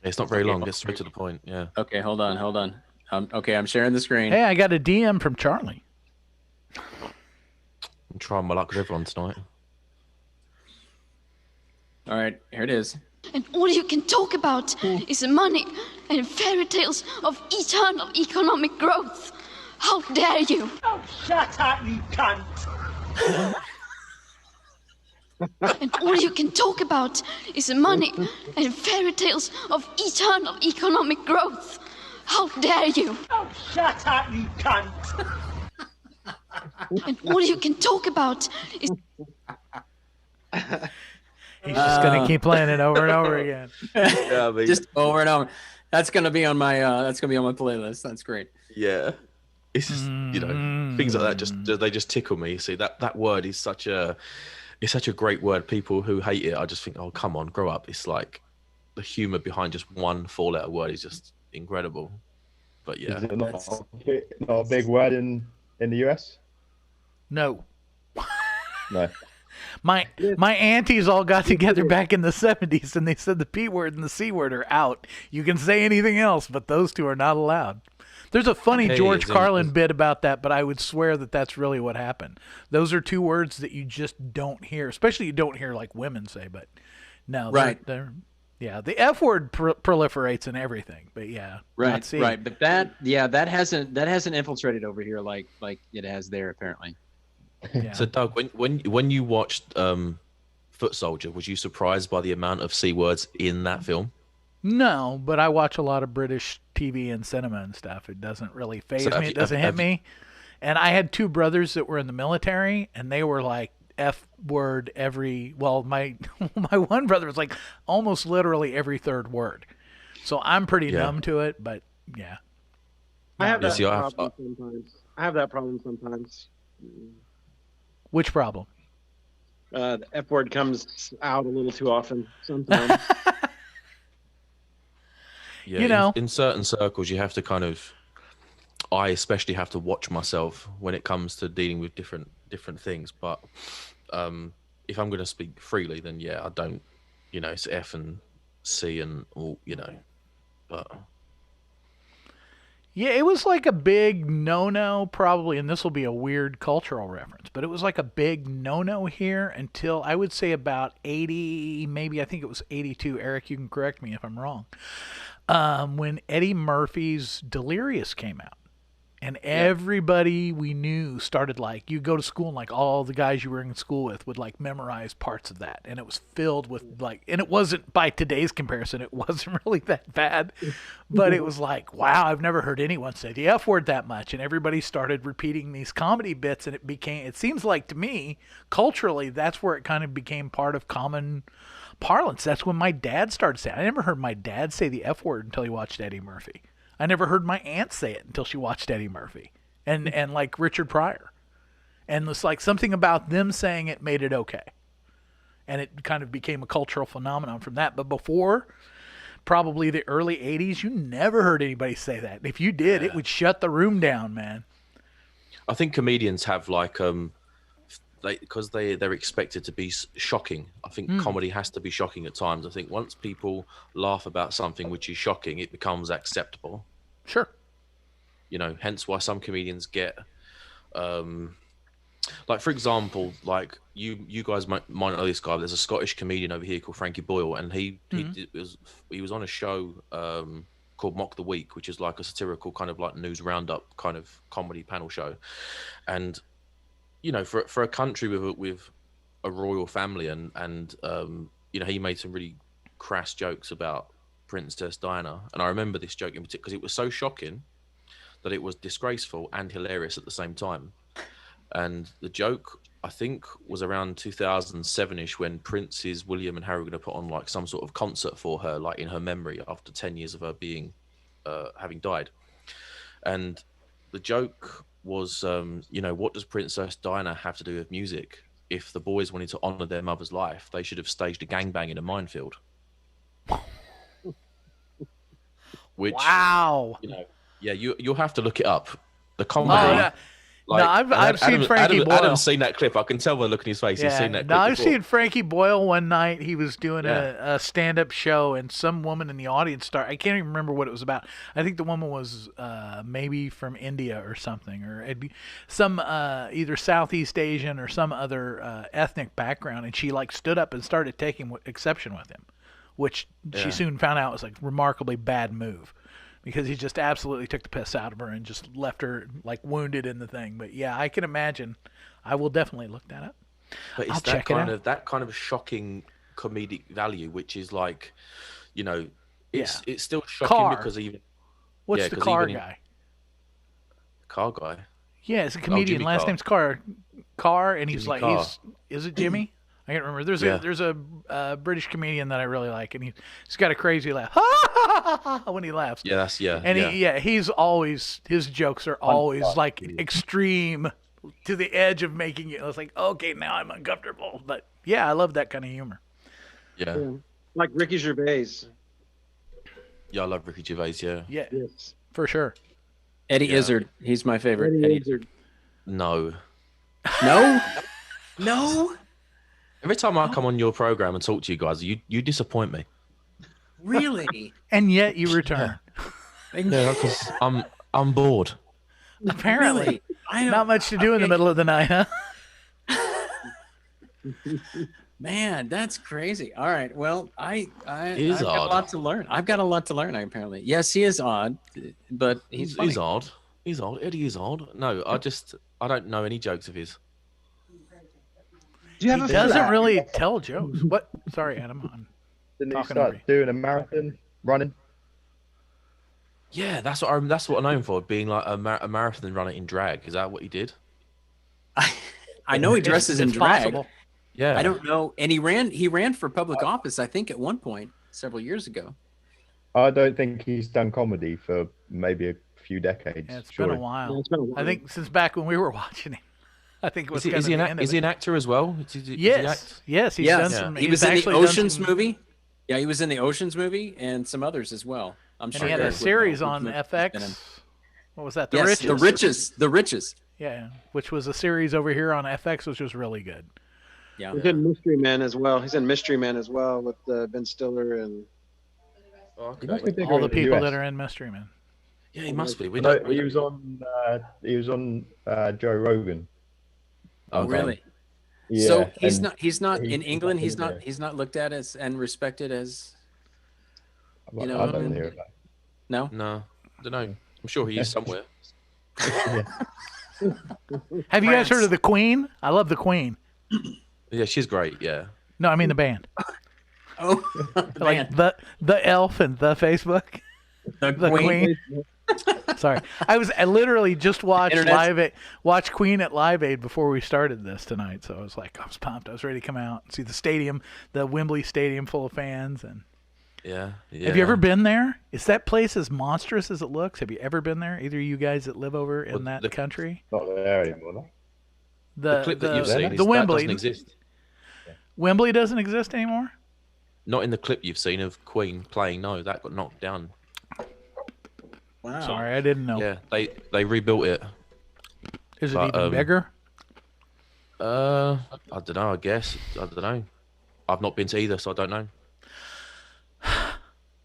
S5: It's not very long. Get straight to the point. Yeah.
S3: Okay, hold on. Okay, I'm sharing the screen.
S2: Hey, I got a DM from Charlie.
S5: I'm trying my luck with everyone tonight.
S3: All right, here it is.
S21: And all you can talk about is money and fairy tales of eternal economic growth. How dare you? Oh, shut up, you cunt! And all you can talk about is money and fairy tales of eternal economic growth. How dare you? Oh, shut up, you cunt! And all you can talk about is...
S2: He's just gonna keep playing it over and over again.
S5: Yeah, but
S3: Just over and over. That's gonna be on my playlist. That's great.
S5: yeah. It's just, things like that they just tickle me. See that word is such a great word. People who hate it, I just think, oh come on, grow up. It's like the humor behind just one 4-letter word is just incredible. But yeah,
S7: Is it not a big word in the US?
S2: No.
S7: No.
S2: My aunties all got together back in the 70s and they said the P word and the C word are out. You can say anything else, but those two are not allowed. There's a funny
S5: Hey,
S2: George
S5: is it-
S2: Carlin bit about that, but I would swear that that's really what happened. Those are two words that you just don't hear, especially you don't hear like women say, but no.
S3: Right.
S2: Yeah, the F word proliferates in everything, but yeah. not
S3: Right.
S2: C.
S3: Right. But that hasn't infiltrated over here like it has there apparently.
S2: Yeah.
S5: So Doug, when you watched Foot Soldier, was you surprised by the amount of C words in that film?
S2: No, but I watch a lot of British TV and cinema and stuff. It doesn't really faze
S5: So have
S2: me.
S5: you-
S2: It doesn't hit me. And I had two brothers that were in the military, and they were like F word every. Well, my my one brother was like almost literally every third word. So I'm pretty
S5: Yeah.
S2: numb to it, but yeah.
S1: I have
S5: Yeah,
S1: that
S5: see, I
S1: problem sometimes. I have that problem sometimes.
S2: Which problem?
S1: The F word comes out a little too often sometimes.
S5: Yeah,
S2: You know.
S5: in certain circles, you have to kind of. I especially have to watch myself when it comes to dealing with different things. But if I'm going to speak freely, then yeah, I don't. You know, it's F and C and all. You know, but.
S2: Yeah, it was like a big no-no probably, and this will be a weird cultural reference, but it was like a big no-no here until I would say about 80, maybe I think it was 82. Eric, you can correct me if I'm wrong. When Eddie Murphy's Delirious came out. And everybody we knew started like, you go to school and like all the guys you were in school with would like memorize parts of that. And it was filled with like, and it wasn't by today's comparison, it wasn't really that bad, but it was like, wow, I've never heard anyone say the F word that much. And everybody started repeating these comedy bits, and it seems like to me, culturally, that's where it kind of became part of common parlance. That's when my dad started saying, I never heard my dad say the F word until he watched Eddie Murphy. I never heard my aunt say it until she watched Eddie Murphy and like Richard Pryor. And it's like something about them saying it made it okay. And it kind of became a cultural phenomenon from that. But before, probably the early 80s, you never heard anybody say that. If you did, it would shut the room down, man.
S5: I think comedians have like because they're expected to be shocking. I think comedy has to be shocking at times. I think once people laugh about something which is shocking, it becomes acceptable.
S2: Sure.
S5: You know, hence why some comedians get, like for example, like you guys might know this guy. But there's a Scottish comedian over here called Frankie Boyle, and he was on a show called Mock the Week, which is like a satirical kind of like news roundup kind of comedy panel show, and you know, for a country with a royal family and you know, he made some really crass jokes about Princess Diana, and I remember this joke in particular because it was so shocking that it was disgraceful and hilarious at the same time. And the joke, I think, was around 2007-ish when Princes William and Harry were going to put on like some sort of concert for her, like in her memory after 10 years of her being having died. And the joke was, you know, what does Princess Diana have to do with music? If the boys wanted to honor their mother's life, they should have staged a gangbang in a minefield. Which,
S2: wow.
S5: You know, yeah, you'll have to look it up. The comedy.
S2: Oh, like, no, I've seen Frankie Boyle.
S5: Adam's seen that clip. I can tell by the look in his face.
S2: Yeah.
S5: He's seen that clip.
S2: No, I've
S5: before.
S2: seen Frankie Boyle one night. He was doing a stand-up show, and some woman in the audience I can't even remember what it was about. I think the woman was maybe from India or something, or it'd be some either Southeast Asian or some other ethnic background, and she like stood up and started taking exception with him, which she soon found out was like remarkably bad move. Because he just absolutely took the piss out of her and just left her like wounded in the thing. But yeah, I can imagine. I will definitely look that up.
S5: But it's that kind of shocking comedic value, which is like, you know, it's still shocking because even
S2: what's the car guy?
S5: Car guy.
S2: Yeah, it's a comedian. Last name's Carr, and he's
S5: Jimmy
S2: like,
S5: Carr.
S2: is it Jimmy? I can't remember. There's a British comedian that I really like, and he's got a crazy laugh when he laughs.
S5: Yeah,
S2: and he's always, his jokes are always like extreme to the edge of making it. I was like, okay, now I'm uncomfortable, but yeah, I love that kind of humor.
S5: Yeah.
S1: Like Ricky Gervais.
S5: Yeah, I love Ricky Gervais. Yeah.
S2: Yes, for sure.
S3: Eddie Izzard, he's my favorite.
S1: Eddie Izzard.
S5: No.
S3: No.
S5: Every time I come on your program and talk to you guys, you disappoint me.
S3: Really?
S2: And yet you return.
S5: Yeah, because I'm bored.
S2: Apparently, not much to do in the middle of the night, huh?
S3: Man, that's crazy. All right. Well, I've got
S5: odd.
S3: a lot to learn. I've got a lot to learn, apparently. Yes, he is odd, but he's
S5: odd. He's odd. Eddie is odd. No, I don't know any jokes of his.
S2: He doesn't really tell jokes. What? Sorry, Adam.
S7: Didn't he start doing a marathon running?
S5: Yeah, that's what I know him for, being like a marathon runner in drag. Is that what he did?
S3: I know he dresses in
S2: It's
S3: drag.
S2: possible.
S5: Yeah.
S3: I don't know. And he ran for public office, I think, at one point several years ago.
S7: I don't think he's done comedy for maybe a few decades.
S2: Yeah, it's
S7: surely.
S2: been a while.
S1: Yeah, it's been a while.
S2: I think since back when we were watching him. I think it was
S5: Is he an actor as well?
S2: Yes, he's done some.
S3: He was in the
S2: actually done
S3: Oceans
S2: some-
S3: movie. Yeah, he was in the Oceans movie and some others as well. I'm
S2: And
S3: sure.
S2: he had a
S3: Eric would
S2: series
S3: know
S2: on
S3: which movies he's been in.
S2: FX. What was that? The
S3: Yes,
S2: Riches.
S3: The Riches.
S2: Yeah, which was a series over here on FX, which was really good.
S3: Yeah.
S1: He's in Mystery Men as well. He's in Mystery Men as well with Ben Stiller and
S7: He must be bigger
S2: All
S7: in
S2: the people
S7: US.
S2: that are in Mystery Men.
S5: Yeah, he must be.
S7: No, he was on. Joe Rogan.
S3: Oh, really?
S7: Yeah,
S3: So he's
S7: and
S3: not
S7: he-
S3: in England. He's
S7: there.
S3: not looked at as and respected as.
S7: I
S3: You know,
S7: don't hear about.
S3: No.
S5: No, I don't know. I'm sure he is somewhere.
S2: Have you guys heard of the Queen? I love the Queen.
S5: Yeah, she's great. Yeah.
S2: No, I mean the band.
S3: Oh,
S2: like the Elf and the Facebook.
S3: The
S2: Queen. Sorry, I literally just watched watched Queen at Live Aid before we started this tonight, so I was pumped. I was ready to come out and see the stadium, the Wembley Stadium full of fans, and
S5: Yeah.
S2: Have you ever been there? Is that place as monstrous as it looks? Have you ever been there? Either of you guys that live over in that country?
S7: Not there anymore. No?
S5: The clip that you've seen
S2: the Wembley
S5: doesn't exist.
S2: Wembley doesn't exist anymore?
S5: Not in the clip you've seen of Queen playing. No, that got knocked down.
S3: Wow.
S2: Sorry, I didn't know.
S5: Yeah, they rebuilt it.
S2: Is it even bigger?
S5: I don't know. I guess I don't know. I've not been to either, so I don't know.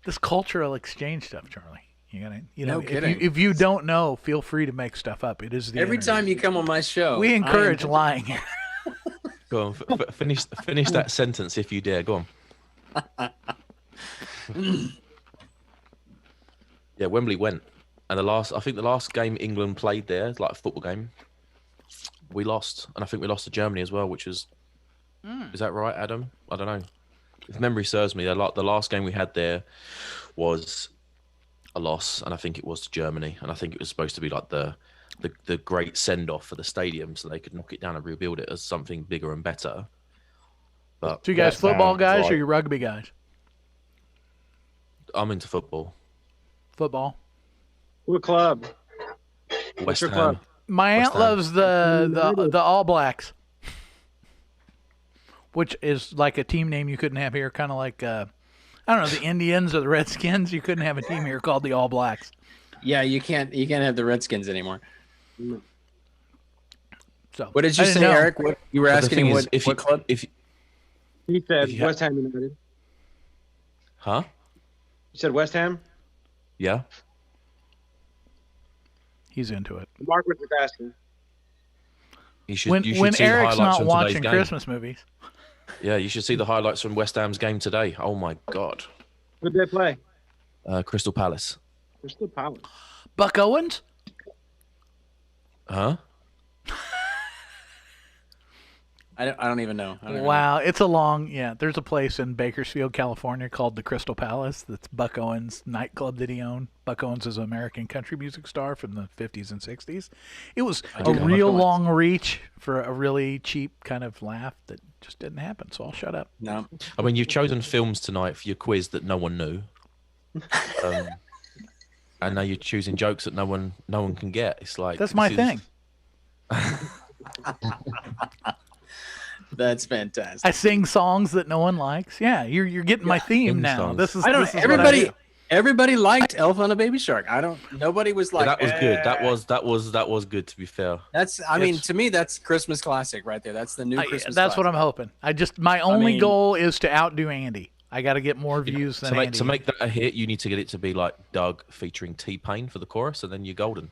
S2: This cultural exchange stuff, Charlie. You gotta,
S3: No
S2: if
S3: kidding.
S2: if you don't know, feel free to make stuff up. It is the
S3: Every
S2: internet.
S3: time you come on my show,
S2: We encourage lying here.
S5: Go on, finish that sentence if you dare. Go on. Yeah, Wembley went, and I think the last game England played there, like a football game, we lost, and I think we lost to Germany as well, which is, is that right, Adam? I don't know. If memory serves me, the last game we had there was a loss, and I think it was to Germany, and I think it was supposed to be like the great send off for the stadium, so they could knock it down and rebuild it as something bigger and better. But
S2: So you guys football guys or you rugby guys?
S5: I'm into football.
S2: Football.
S1: What club?
S5: West
S1: your
S5: Ham.
S1: club?
S2: My
S5: West
S2: aunt
S5: Ham.
S2: loves the All Blacks, which is like a team name you couldn't have here, kind of like I don't know, the Indians or the Redskins. You couldn't have a team here called the All Blacks.
S3: Yeah, you can't have the Redskins anymore.
S2: So
S3: what did you
S2: I didn't
S3: say,
S2: know.
S3: Eric? What you were
S5: But the
S3: asking
S5: thing
S3: him?
S5: is,
S3: What club?
S1: He said
S5: If you
S1: West Ham United.
S5: Huh?
S1: You said West Ham?
S5: Yeah.
S2: He's into it.
S1: Mark was just asking.
S5: You should
S2: When
S5: see the
S2: Eric's
S5: highlights
S2: not
S5: from today's
S2: watching
S5: game.
S2: Christmas movies.
S5: Yeah, you should see the highlights from West Ham's game today. Oh my God.
S1: Who did they play?
S5: Crystal Palace.
S1: Crystal Palace.
S2: Buck Owens?
S5: Huh?
S3: I don't even know. I don't even
S2: Wow, it's a long, there's a place in Bakersfield, California called the Crystal Palace. That's Buck Owens' nightclub that he owned. Buck Owens is an American country music star from the 50s and 60s. It was
S5: I do
S2: a
S5: know
S2: real
S5: Buck Owens.
S2: long reach for a really cheap kind of laugh that just didn't happen, so I'll shut up.
S3: No.
S5: I mean, you've chosen films tonight for your quiz that no one knew. And now you're choosing jokes that no one can get. It's like
S2: That's my
S5: this
S2: thing.
S3: That's fantastic.
S2: I sing songs that no one likes. Yeah, you're getting my theme
S5: Sing
S2: now.
S5: songs.
S2: This is
S3: I don't.
S2: this is what I do.
S3: Everybody liked Elf on a Baby Shark. Nobody was like.
S5: that was good.
S3: "Eh."
S5: That was good. To be fair,
S3: I mean, to me, that's Christmas classic right there. That's the new Christmas.
S2: That's what I'm
S3: classic.
S2: hoping. My only
S3: mean-
S2: goal is to outdo Andy. I got to get more views than Andy.
S5: to make that a hit, you need to get it to be like Doug featuring T-Pain for the chorus, and then you're golden.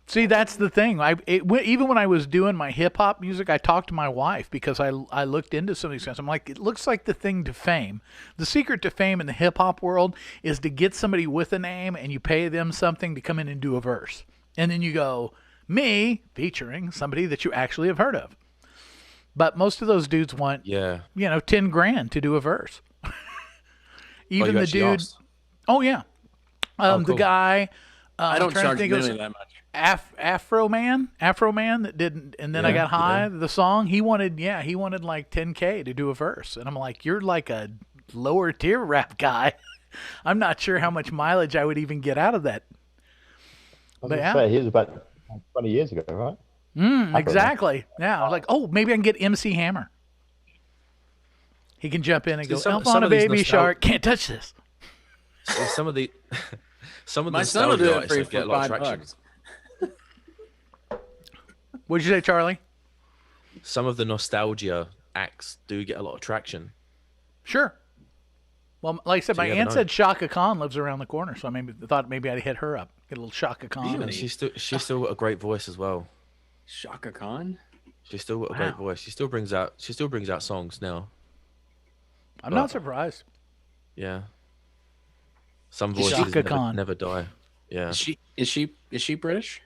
S2: See, that's the thing. Even when I was doing my hip hop music, I talked to my wife because I looked into some of these guys. I'm like, it looks like the thing to fame. The secret to fame in the hip hop world is to get somebody with a name and you pay them something to come in and do a verse. And then you go, me featuring somebody that you actually have heard of. But most of those dudes want, $10,000 to do a verse. Even
S5: you
S2: the
S5: actually
S2: dude.
S5: asked?
S2: Oh, yeah.
S5: Oh,
S2: The
S5: cool.
S2: guy
S3: I don't
S2: I'm trying to
S3: charge
S2: think, it was
S3: nearly that much.
S2: Afro Man that did, and then I got high. The song he wanted like 10K to do a verse, and I'm like, you're like a lower tier rap guy. I'm not sure how much mileage I would even get out of that.
S7: I was gonna say, he was about 20 years ago, right?
S2: Exactly. Yeah, I was like, oh, maybe I can get MC Hammer. He can jump in and go, "Elf on a baby shark, can't touch this."
S5: Some of the
S3: My son will do it
S5: artists
S3: for you
S5: that get
S3: for
S5: a lot of
S3: $5.
S5: traction.
S2: What'd you say, Charlie?
S5: Some of the nostalgia acts do get a lot of traction.
S2: Sure. Well, like I said,
S5: So
S2: my
S5: you
S2: aunt
S5: never know.
S2: said Shaka Khan lives around the corner, so I thought maybe I'd hit her up, get a little Shaka Khan.
S5: And she's still got a great voice as well.
S3: Shaka Khan.
S5: She's still got a great voice. She still brings out songs now.
S2: I'm not surprised.
S5: Yeah. Some
S2: Shaka
S5: voices
S2: Khan.
S5: never die. Yeah.
S3: Is she British?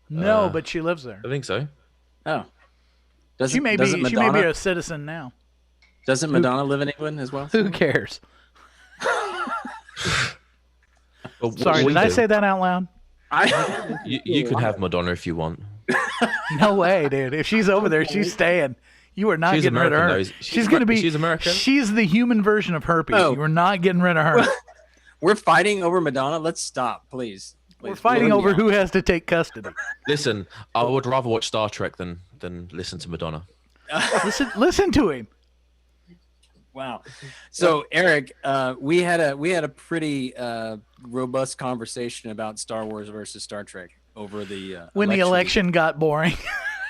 S2: No, but she lives there.
S5: I think so.
S3: Oh.
S2: She may be a citizen now.
S3: Doesn't Madonna live in England as well?
S2: Who cares?
S5: Well,
S2: Sorry, did I say that out loud?
S5: You can have Madonna if you want.
S2: No way, dude. If she's over there, she's staying. You are not
S5: She's
S2: getting rid of
S5: American,
S2: her.
S5: though.
S2: She's going to be.
S5: She's American.
S2: She's the human version of herpes.
S3: Oh.
S2: You are not getting rid of her.
S3: We're fighting over Madonna. Let's stop, please.
S2: We're fighting over who has to take custody.
S5: Listen, I would rather watch Star Trek than listen to Madonna.
S2: Listen to him.
S3: Wow. So Eric, we had a pretty robust conversation about Star Wars versus Star Trek over the
S2: When the election got boring.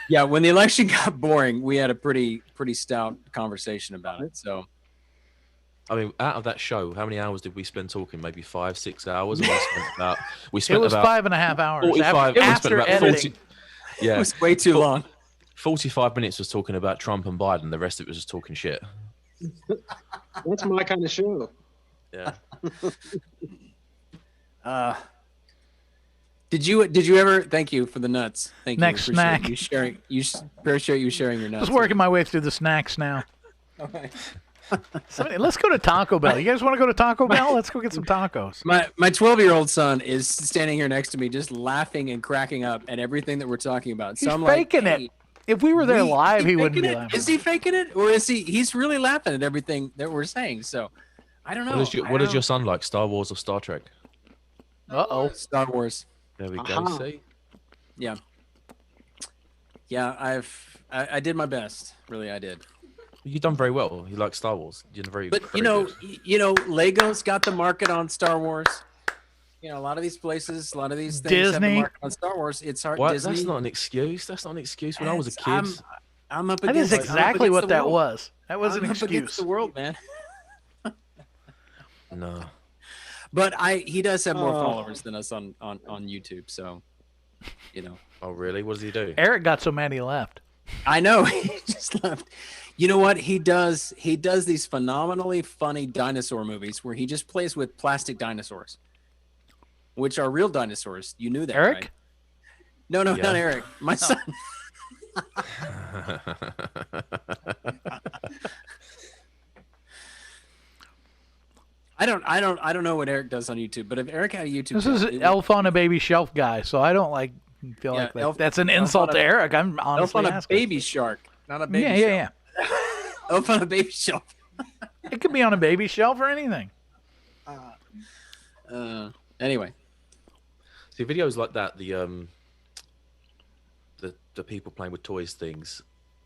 S3: Yeah, when the election got boring, we had a pretty stout conversation about it. So,
S5: I mean, out of that show, how many hours did we spend talking? Maybe 5-6 hours. And we
S2: It
S5: spent
S2: was
S5: about
S2: 5.5 hours.
S5: 45. We spent
S2: After
S5: about
S2: editing.
S5: 40. Yeah,
S3: it was way too long.
S5: 45 minutes was talking about Trump and Biden. The rest of it was just talking shit.
S1: That's my kind of show.
S5: Yeah.
S3: Did you ever? Thank you for the nuts. Thank you.
S2: Next
S3: Appreciate
S2: snack.
S3: You sharing. Appreciate you sharing your nuts.
S2: Just working my way through the snacks now.
S3: Okay.
S2: Let's go to Taco Bell. You guys want to go to Taco Bell? Let's go get some tacos.
S3: My 12-year-old son is standing here next to me, just laughing and cracking up at everything that we're talking about. So
S2: He's
S3: I'm
S2: faking
S3: like,
S2: it. If we were there live, he wouldn't be
S3: faking it?
S2: laughing.
S3: Is he faking it, or is he? He's really laughing at everything that we're saying. So I don't know.
S5: What is your son like? Star Wars or Star Trek?
S3: Star Wars.
S5: There we go. See?
S3: Yeah. Yeah, I did my best. Really, I did.
S5: You've done very well. You like Star Wars. You're very.
S3: But
S5: very good.
S3: Lego's got the market on Star Wars. You know, a lot of these places, a lot of these things have the
S2: Disney.
S3: market on Star Wars. It's hard.
S5: What?
S3: Disney.
S5: That's not an excuse. That's not an excuse. When I was a kid,
S3: I'm up
S2: That
S3: against.
S2: is exactly
S3: I'm up
S2: what
S3: against
S2: that
S3: the world.
S2: was. That was
S3: I'm
S2: an
S3: up
S2: excuse.
S3: against the world, man.
S5: no.
S3: But he does have more followers than us on YouTube. So, you know.
S5: Oh really? What does he do?
S2: Eric got so mad he left.
S3: I know. He just left. You know what? He does these phenomenally funny dinosaur movies where he just plays with plastic dinosaurs, which are real dinosaurs. You knew that,
S2: Eric?
S3: right? No,
S5: Yeah.
S3: not Eric. My son. I don't know what Eric does on YouTube, but if Eric had a YouTube
S2: This
S3: channel,
S2: is Elf on a Baby Shelf guy, so I don't feel
S3: Yeah,
S2: like that.
S3: Elf-
S2: That's an
S3: Elf
S2: insult
S3: on
S2: to
S3: a-
S2: Eric. I'm
S3: Elf
S2: honestly
S3: on a
S2: asking.
S3: baby shark, not a baby
S2: Yeah.
S3: Elf on a baby shelf.
S2: It could be on a baby shelf or anything.
S3: Anyway,
S5: See videos like that, the people playing with toys things,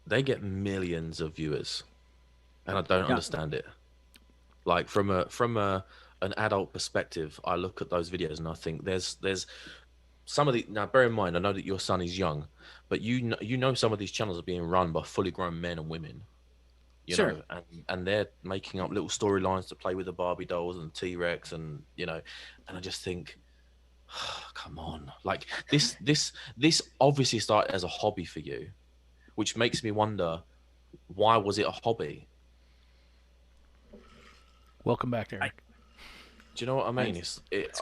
S5: they get millions of viewers, and I don't understand it. Like from an adult perspective, I look at those videos and I think there's some of the, now bear in mind, I know that your son is young, but you know some of these channels are being run by fully grown men and women. You
S3: Sure.
S5: know, and they're making up little storylines to play with the Barbie dolls and T-Rex, and you know, and I just think, come on, like this obviously started as a hobby for you, which makes me wonder, why was it a hobby?
S2: Welcome back, Eric.
S5: Do you know what I mean?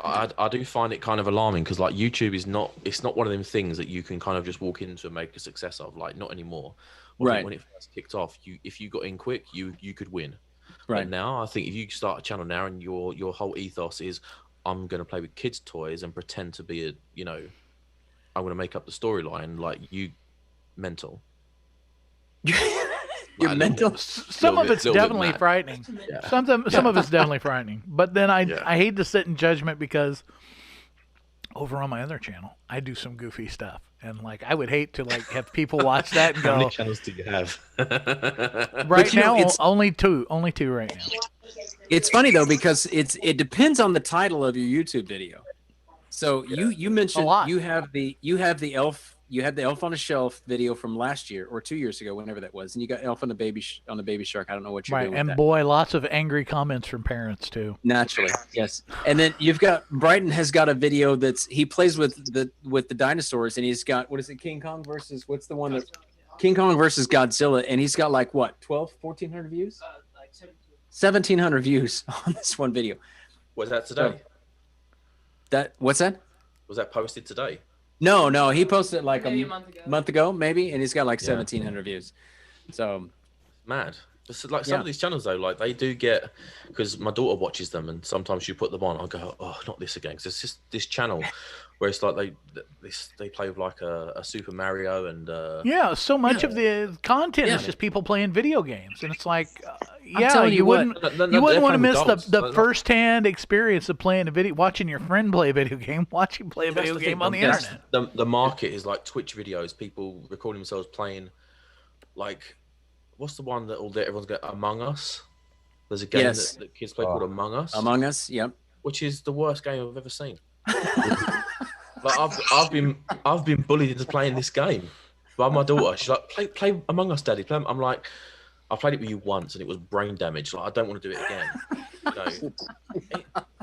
S5: I do find it kind of alarming because like YouTube is not one of them things that you can kind of just walk into and make a success of. Like not anymore. I think
S3: Right.
S5: when it first kicked off, if you got in quick, you could win.
S3: Right.
S5: But now I think if you start a channel now and your whole ethos is, I'm going to play with kids' toys and pretend to be I'm going to make up the storyline like you mental.
S3: You're mental.
S2: Some of it's definitely frightening.
S5: Yeah.
S2: Some of it's definitely frightening. But then I hate to sit in judgment because over on my other channel, I do some goofy stuff. And like I would hate to like have people watch that and go,
S5: how many channels do you have?
S2: Right now, only two right now.
S3: It's funny though because it depends on the title of your YouTube video. So you mentioned you have the elf on a shelf video from last year or 2 years ago, whenever that was, and you got elf on the baby shark. I don't know what you're doing with
S2: and
S3: that.
S2: boy, lots of angry comments from parents too.
S3: Naturally, yes. And then you've got Brighton has got a video he plays with the dinosaurs, and he's got, what is it, King Kong versus King Kong versus Godzilla, and he's got like what, 1,400 views? 1,700 views on this one video.
S5: Was that today?
S3: What's that?
S5: Was that posted today?
S3: No, he posted it like a month ago, maybe, and he's got like 1,700 views. So
S5: mad. It's like some of these channels though, like they do get, because my daughter watches them, and sometimes you put them on, I go, oh, not this again, because it's just this channel where it's like they play with like a Super Mario and
S2: so much of the content is just people playing video games, and it's like
S3: you
S2: wouldn't want to miss the first-hand experience of playing watching your friend play a video game, watching play a video game on the internet.
S5: The market is like Twitch videos, people recording themselves playing, like, what's the one that everyone's got, Among Us? There's a game that kids play called Among Us.
S3: Among Us, yep.
S5: Which is the worst game I've ever seen. Like I've been bullied into playing this game by my daughter. She's like, play Among Us, Daddy. I'm like, I played it with you once and it was brain damage. Like I don't want to do it again.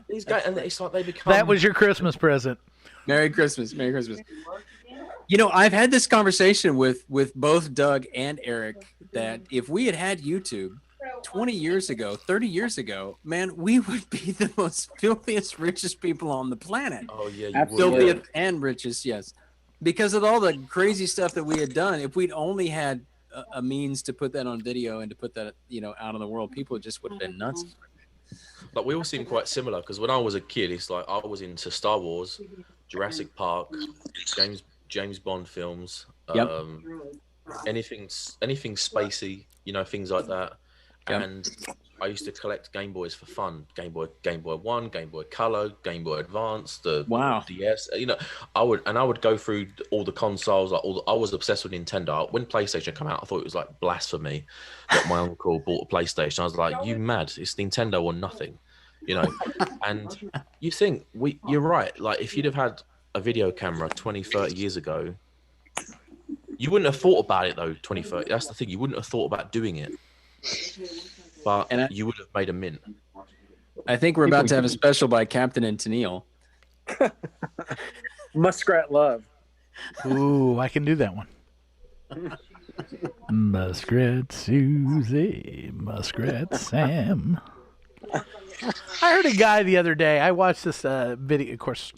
S5: These guys, and it's like they become.
S2: That was your Christmas present.
S3: Merry Christmas, Merry Christmas. You know, I've had this conversation with both Doug and Eric that if we had YouTube 20 years ago, 30 years ago, man, we would be the most filthiest, richest people on the planet.
S5: Oh, yeah, you
S3: filthiest
S5: would.
S3: and richest, yes. Because of all the crazy stuff that we had done, if we'd only had a means to put that on video and to put that, out in the world, people just would have been nuts.
S5: Like we all seem quite similar because when I was a kid, it's like I was into Star Wars, Jurassic Park, James Bond films, anything spacey, things like that. Yep. And I used to collect Game Boys for fun. Game Boy 1, Game Boy Color, Game Boy Advance, the DS. I would go through all the consoles. I was obsessed with Nintendo. When PlayStation came out, I thought it was like blasphemy that my uncle bought a PlayStation. I was like, "You mad? It's Nintendo or nothing," And you think you're right. Like if you'd have had a video camera 20, 30 years ago, you wouldn't have thought about it though. 20, 30. That's the thing. You wouldn't have thought about doing it. But you would have made a mint.
S3: I think we're about to have a special by Captain and Tennille.
S13: Muskrat Love.
S2: Ooh, I can do that one. Muskrat Susie, Muskrat Sam. I heard a guy the other day. I watched this video. Of course,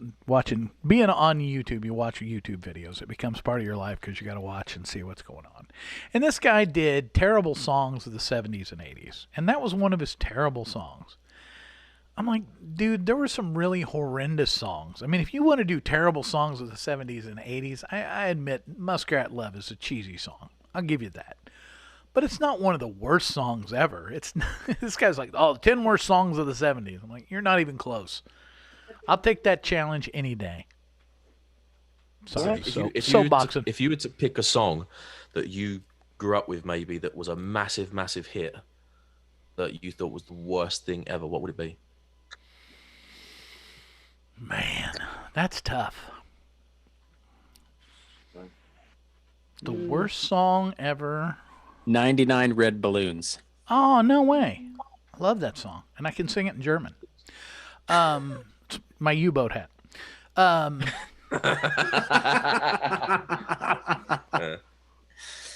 S2: being on YouTube, you watch YouTube videos. It becomes part of your life because you got to watch and see what's going on. And this guy did terrible songs of the 70s and 80s. And that was one of his terrible songs. I'm like, dude, there were some really horrendous songs. I mean, if you want to do terrible songs of the 70s and 80s, I admit Muskrat Love is a cheesy song. I'll give you that. But it's not one of the worst songs ever. It's this guy's like, 10 worst songs of the 70s. I'm like, you're not even close. I'll take that challenge any day. Sorry,
S5: if you were to pick a song that you grew up with, maybe that was a massive, massive hit that you thought was the worst thing ever, what would it be?
S2: Man, that's tough. The worst song ever.
S3: 99 Red Balloons.
S2: Oh, no way. I love that song. And I can sing it in German. It's my U-boat hat.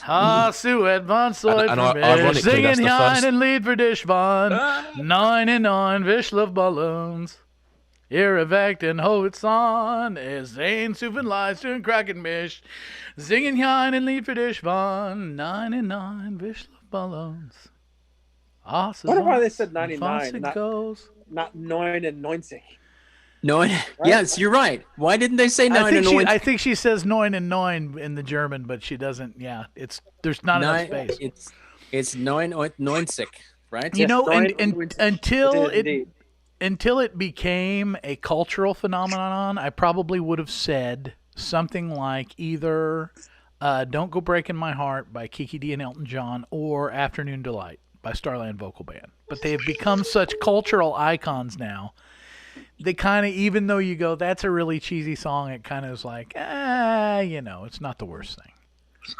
S2: Hast etwas Zeug für mich? Singen hier einen Lied für dich von 99 Wischluftballons. Ihre Weg den Horizont, es sehen zu viel Leistung, kraken mich. Singen hier einen Lied für dich von 99 Wischluftballons.
S13: I wonder why they said 99, not 99.
S3: Nine.
S1: Right?
S3: Yes, you're right. Why didn't they say nine?
S2: I think she says neun and neun in the German, but she doesn't. Yeah, there's not enough space.
S3: It's neunzig, right?
S2: You know,
S1: Indeed.
S2: until it became a cultural phenomenon, I probably would have said something like either "Don't Go Breaking My Heart" by Kiki D and Elton John or "Afternoon Delight" by Starland Vocal Band. But they have become such cultural icons now. They kind of, even though you go, that's a really cheesy song, it kind of is like, it's not the worst thing.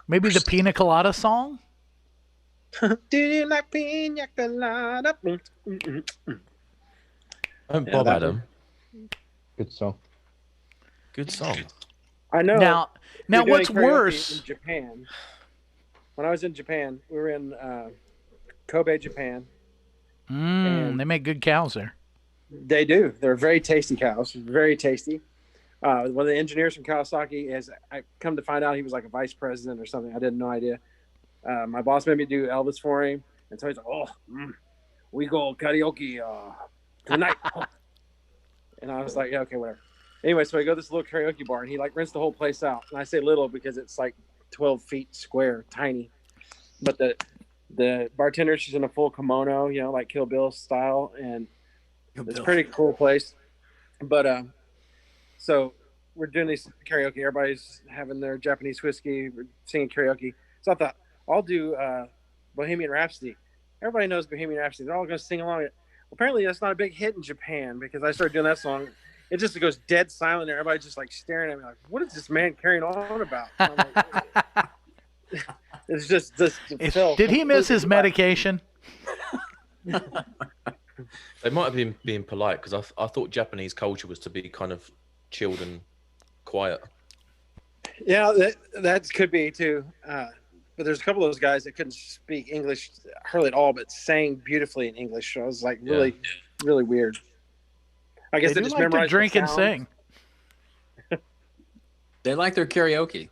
S2: Maybe the Pina Colada song?
S1: Do you like pina colada?
S5: Bob Adam.
S7: Good song.
S5: Good song.
S1: I know.
S2: Now
S1: You're doing
S2: what's
S1: karaoke
S2: worse?
S1: in Japan. When I was in Japan, we were in Kobe, Japan.
S2: They make good cows there.
S1: They do. They're very tasty cows. Very tasty. One of the engineers from Kawasaki I come to find out he was like a vice president or something. I didn't no idea. My boss made me do Elvis for him, and so he's like, we go karaoke tonight. And I was like, yeah, okay, whatever. Anyway, so I go to this little karaoke bar, and he like rents the whole place out. And I say little because it's like 12 feet square, tiny. But the bartender, she's in a full kimono, like Kill Bill style, and it's a pretty cool place. But so we're doing these karaoke. Everybody's having their Japanese whiskey, we're singing karaoke. So I thought, I'll do Bohemian Rhapsody. Everybody knows Bohemian Rhapsody. They're all going to sing along. Well, apparently that's not a big hit in Japan because I started doing that song. It just goes dead silent there. Everybody's just like staring at me like, what is this man carrying on about? Like, it's just
S2: Did he miss his medication?
S5: They might have been being polite because I thought Japanese culture was to be kind of chilled and quiet.
S1: Yeah, that could be too. But there's a couple of those guys that couldn't speak English hardly at all, but sang beautifully in English. So I was like, really weird. I guess they just
S2: like to
S1: memorized
S2: drink
S1: the
S2: and
S1: sounds.
S2: sing.
S3: They like their karaoke.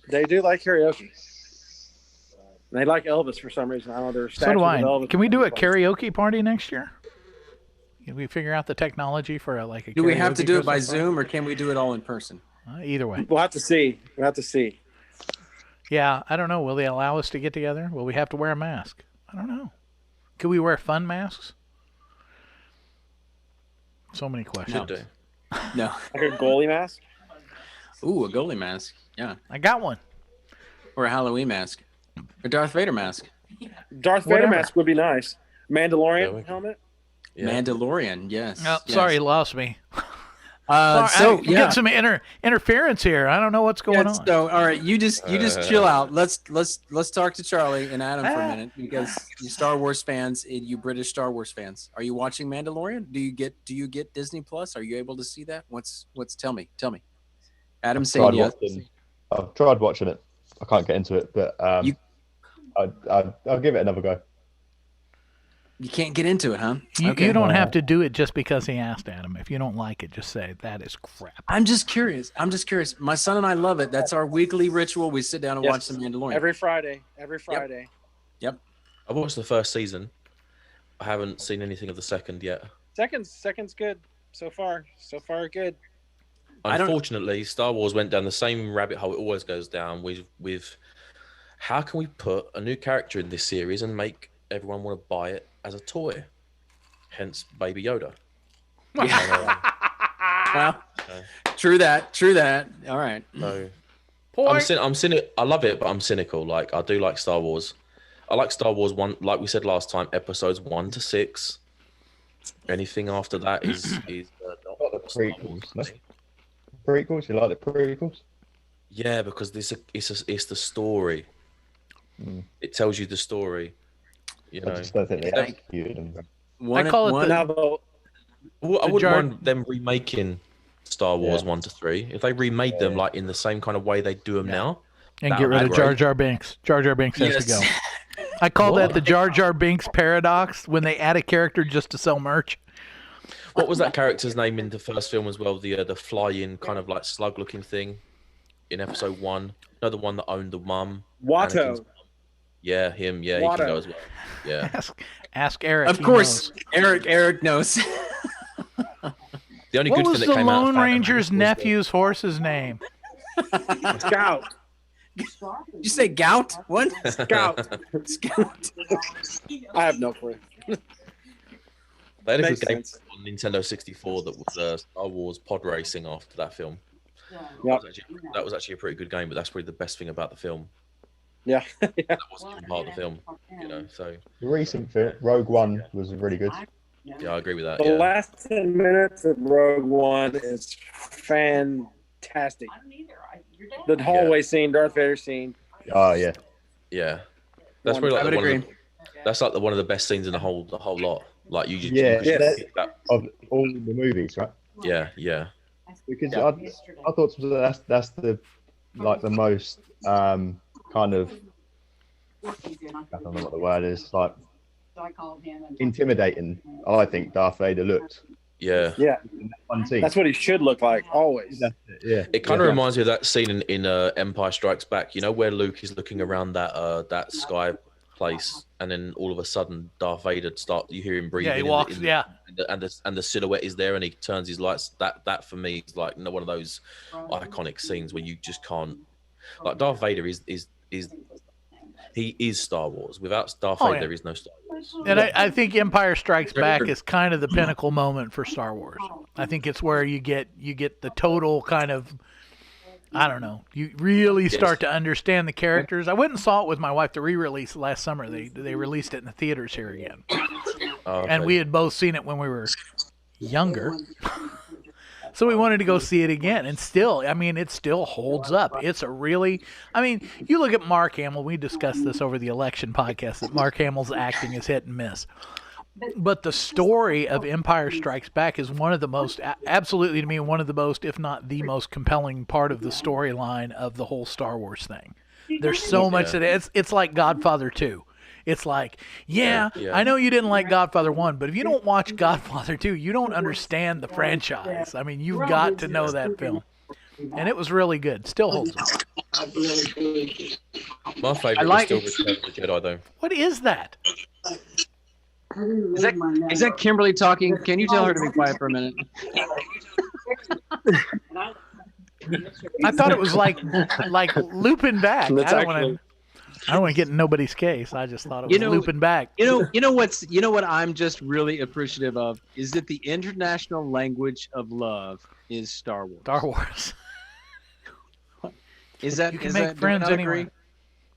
S1: They do like karaoke. And they like Elvis for some reason. I don't know. There's
S2: So do I.
S1: Elvis.
S2: Can we do a karaoke party next year? Can we figure out the technology for a karaoke?
S3: Do we have to do it by
S2: Christmas party?
S3: Zoom or can we do it all in person?
S2: Either way.
S1: We'll have to see.
S2: Yeah, I don't know. Will they allow us to get together? Will we have to wear a mask? I don't know. Could we wear fun masks? So many questions.
S3: No.
S1: Like a goalie mask?
S3: Ooh, a goalie mask. Yeah.
S2: I got one.
S3: Or a Halloween mask. Or Darth Vader mask.
S1: Darth Vader mask would be nice. Mandalorian helmet?
S3: Yeah. Mandalorian, yes.
S2: Oh,
S3: yes.
S2: Sorry, you lost me.
S3: So
S2: we got some interference here. I don't know what's going on.
S3: So all right, you just chill out. Let's talk to Charlie and Adam for a minute because you Star Wars fans, you British Star Wars fans. Are you watching Mandalorian? Do you get Disney Plus? Are you able to see that? What's tell me. Adam saying yes.
S7: I've tried watching it. I can't get into it, but I'll give it another go.
S3: You can't get into it, huh?
S2: You don't have to do it just because he asked, Adam. If you don't like it, just say, that is crap.
S3: I'm just curious. My son and I love it. That's our weekly ritual. We sit down and watch The Mandalorian.
S1: Every Friday.
S3: Yep.
S5: I watched the first season. I haven't seen anything of the second yet.
S1: Second's good. So far good.
S5: Unfortunately, Star Wars went down the same rabbit hole it always goes down with how can we put a new character in this series and make everyone want to buy it as a toy? Hence Baby Yoda.
S3: Well, true that. All right.
S5: So, I'm cynical. I love it, but I'm cynical. Like, I do like Star Wars. I like Star Wars 1, like we said last time, episodes 1 to 6. Anything after that is not
S7: the prequels. No? Prequels? You like the prequels?
S5: Yeah, because it's the story. It tells you the story. You know,
S7: I just don't think they executed them.
S2: I call it
S5: I wouldn't mind them remaking Star Wars 1 to 3 if they remade them like in the same kind of way they do them now.
S2: And get rid of Jar Jar Binks. Jar Jar Binks has to go. I call that the Jar Jar Binks paradox when they add a character just to sell merch.
S5: What was that character's name in the first film as well? The flying kind of like slug-looking thing in episode 1. No, the one that owned the mum.
S1: Watto.
S5: Yeah, him. Yeah, he can go as well. Yeah.
S2: Ask Eric.
S3: Of course, Eric knows.
S5: The only
S2: What
S5: good
S2: was
S5: thing that
S2: the
S5: came out of
S2: Lone
S5: Phantom
S2: Ranger's
S5: Menace was
S2: nephew's horse's name?
S13: Scout.
S3: You say gout? What?
S13: Scout.
S3: Scout.
S13: I have no clue.
S5: They had a good
S13: Makes
S5: game
S13: sense.
S5: on Nintendo 64 that was Star Wars pod racing after that film.
S13: Yep.
S5: That was actually a pretty good game, but that's probably the best thing about the film.
S13: Yeah.
S5: That wasn't even part of the film, you know. So
S7: The recent film, Rogue One, was really good.
S5: yeah, I agree with that.
S13: The
S5: Yeah,
S13: last 10 minutes of Rogue One is fantastic. The hallway scene, Darth Vader scene.
S7: Oh yeah.
S5: yeah. That's probably like that's like one of the best scenes in the whole lot. Like you just
S7: Yeah,
S5: you just
S7: that-
S5: that,
S7: of all the movies, right?
S5: yeah.
S7: Because I thought that's the like the most kind of, I don't know what the word is, like intimidating. I think Darth Vader looked.
S5: Yeah.
S13: Yeah.
S7: One scene.
S13: That's what he should look like always.
S7: Yeah.
S5: It kind of reminds me of that scene in Empire Strikes Back. You know where Luke is looking around that sky place, and then all of a sudden Darth Vader you hear him breathing.
S2: Yeah, he walks.
S5: And the silhouette is there, and he turns his lights. That for me is like one of those iconic scenes where you just can't. Like Darth Vader is Star Wars. Without Darth Vader, there is no Star Wars.
S2: And I think Empire Strikes Back is kind of the pinnacle moment for Star Wars. I think it's where you get the total kind of, I don't know, you really start to understand the characters. I went and saw it with my wife, the re-release last summer. They released it in the theaters here again.
S5: Okay.
S2: And we had both seen it when we were younger. So we wanted to go see it again, and still, I mean, it still holds up. It's a really, I mean, you look at Mark Hamill. We discussed this over the election podcast, that Mark Hamill's acting is hit and miss. But the story of Empire Strikes Back is one of the most, absolutely to me, one of the most, if not the most compelling part of the storyline of the whole Star Wars thing. There's so much that it's like Godfather 2. It's like, I know you didn't like Godfather 1, but if you don't watch Godfather 2, you don't understand the franchise. I mean, you've got to know that film. And it was really good. Still holds up.
S5: My favorite is still Return of the Jedi, though.
S2: What is that?
S3: Is that Kimberly talking? Can you tell her to be quiet for a minute?
S2: I thought it was like looping back. I don't want to get in nobody's case. I just thought it was looping back.
S3: You know what I'm just really appreciative of is that the international language of love is Star Wars.
S2: Star Wars.
S3: Is that
S2: you can
S3: is
S2: make
S3: that,
S2: friends
S3: do we not
S2: anyway.
S3: agree?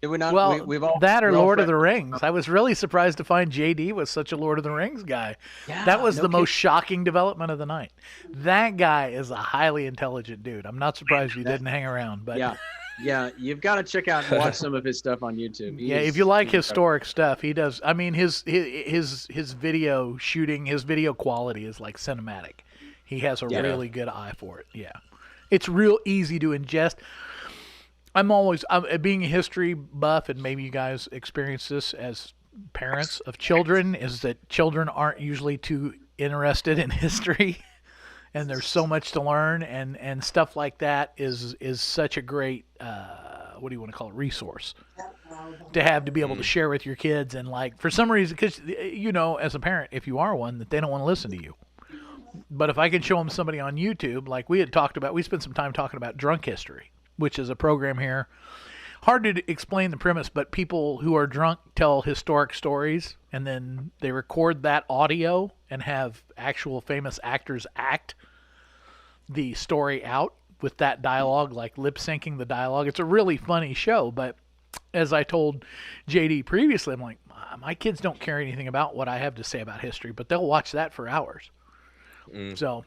S3: Do we not?
S2: Well,
S3: we've all
S2: that or
S3: we're all
S2: Lord of the
S3: friends.
S2: Rings. I was really surprised to find JD was such a Lord of the Rings guy.
S3: Yeah,
S2: that was
S3: no
S2: the most
S3: kidding.
S2: shocking development of the night. That guy is a highly intelligent dude. I'm not surprised you didn't hang around. But
S3: yeah, you've got to check out and watch some of his stuff on YouTube.
S2: Yeah, if you like historic stuff, he does. I mean, his video shooting, his video quality is like cinematic. He has a really good eye for it. Yeah, it's real easy to ingest. I'm being a history buff, and maybe you guys experience this as parents of children, is that children aren't usually too interested in history, and there's so much to learn, and stuff like that is such a great what do you want to call it, resource to have, to be able to share with your kids. And like, for some reason, because as a parent, if you are one, that they don't want to listen to you. But if I can show them somebody on YouTube, like we spent some time talking about Drunk History, which is a program here. Hard to explain the premise, but people who are drunk tell historic stories, and then they record that audio and have actual famous actors act the story out with that dialogue, like lip syncing the dialogue. It's a really funny show, but as I told JD previously, I'm like, my kids don't care anything about what I have to say about history, but they'll watch that for hours. So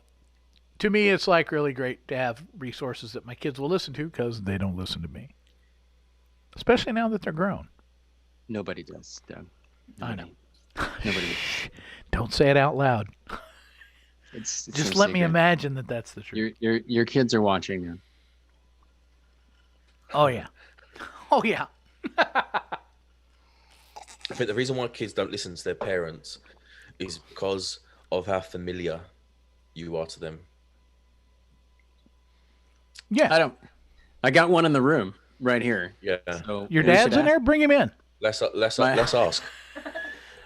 S2: to me, it's like really great to have resources that my kids will listen to, because they don't listen to me, especially now that they're grown.
S3: Nobody does, Doug.
S2: I know.
S3: Nobody.
S2: Don't say it out loud.
S3: It's
S2: just
S3: no
S2: let me
S3: secret.
S2: imagine that that's the truth.
S3: Your kids are watching you.
S2: Oh yeah. Oh yeah.
S5: I think the reason why kids don't listen to their parents is because of how familiar you are to them.
S2: Yeah.
S3: I got one in the room right here.
S5: Yeah.
S3: So
S2: Your dad's in there? Bring him in.
S5: Let's ask.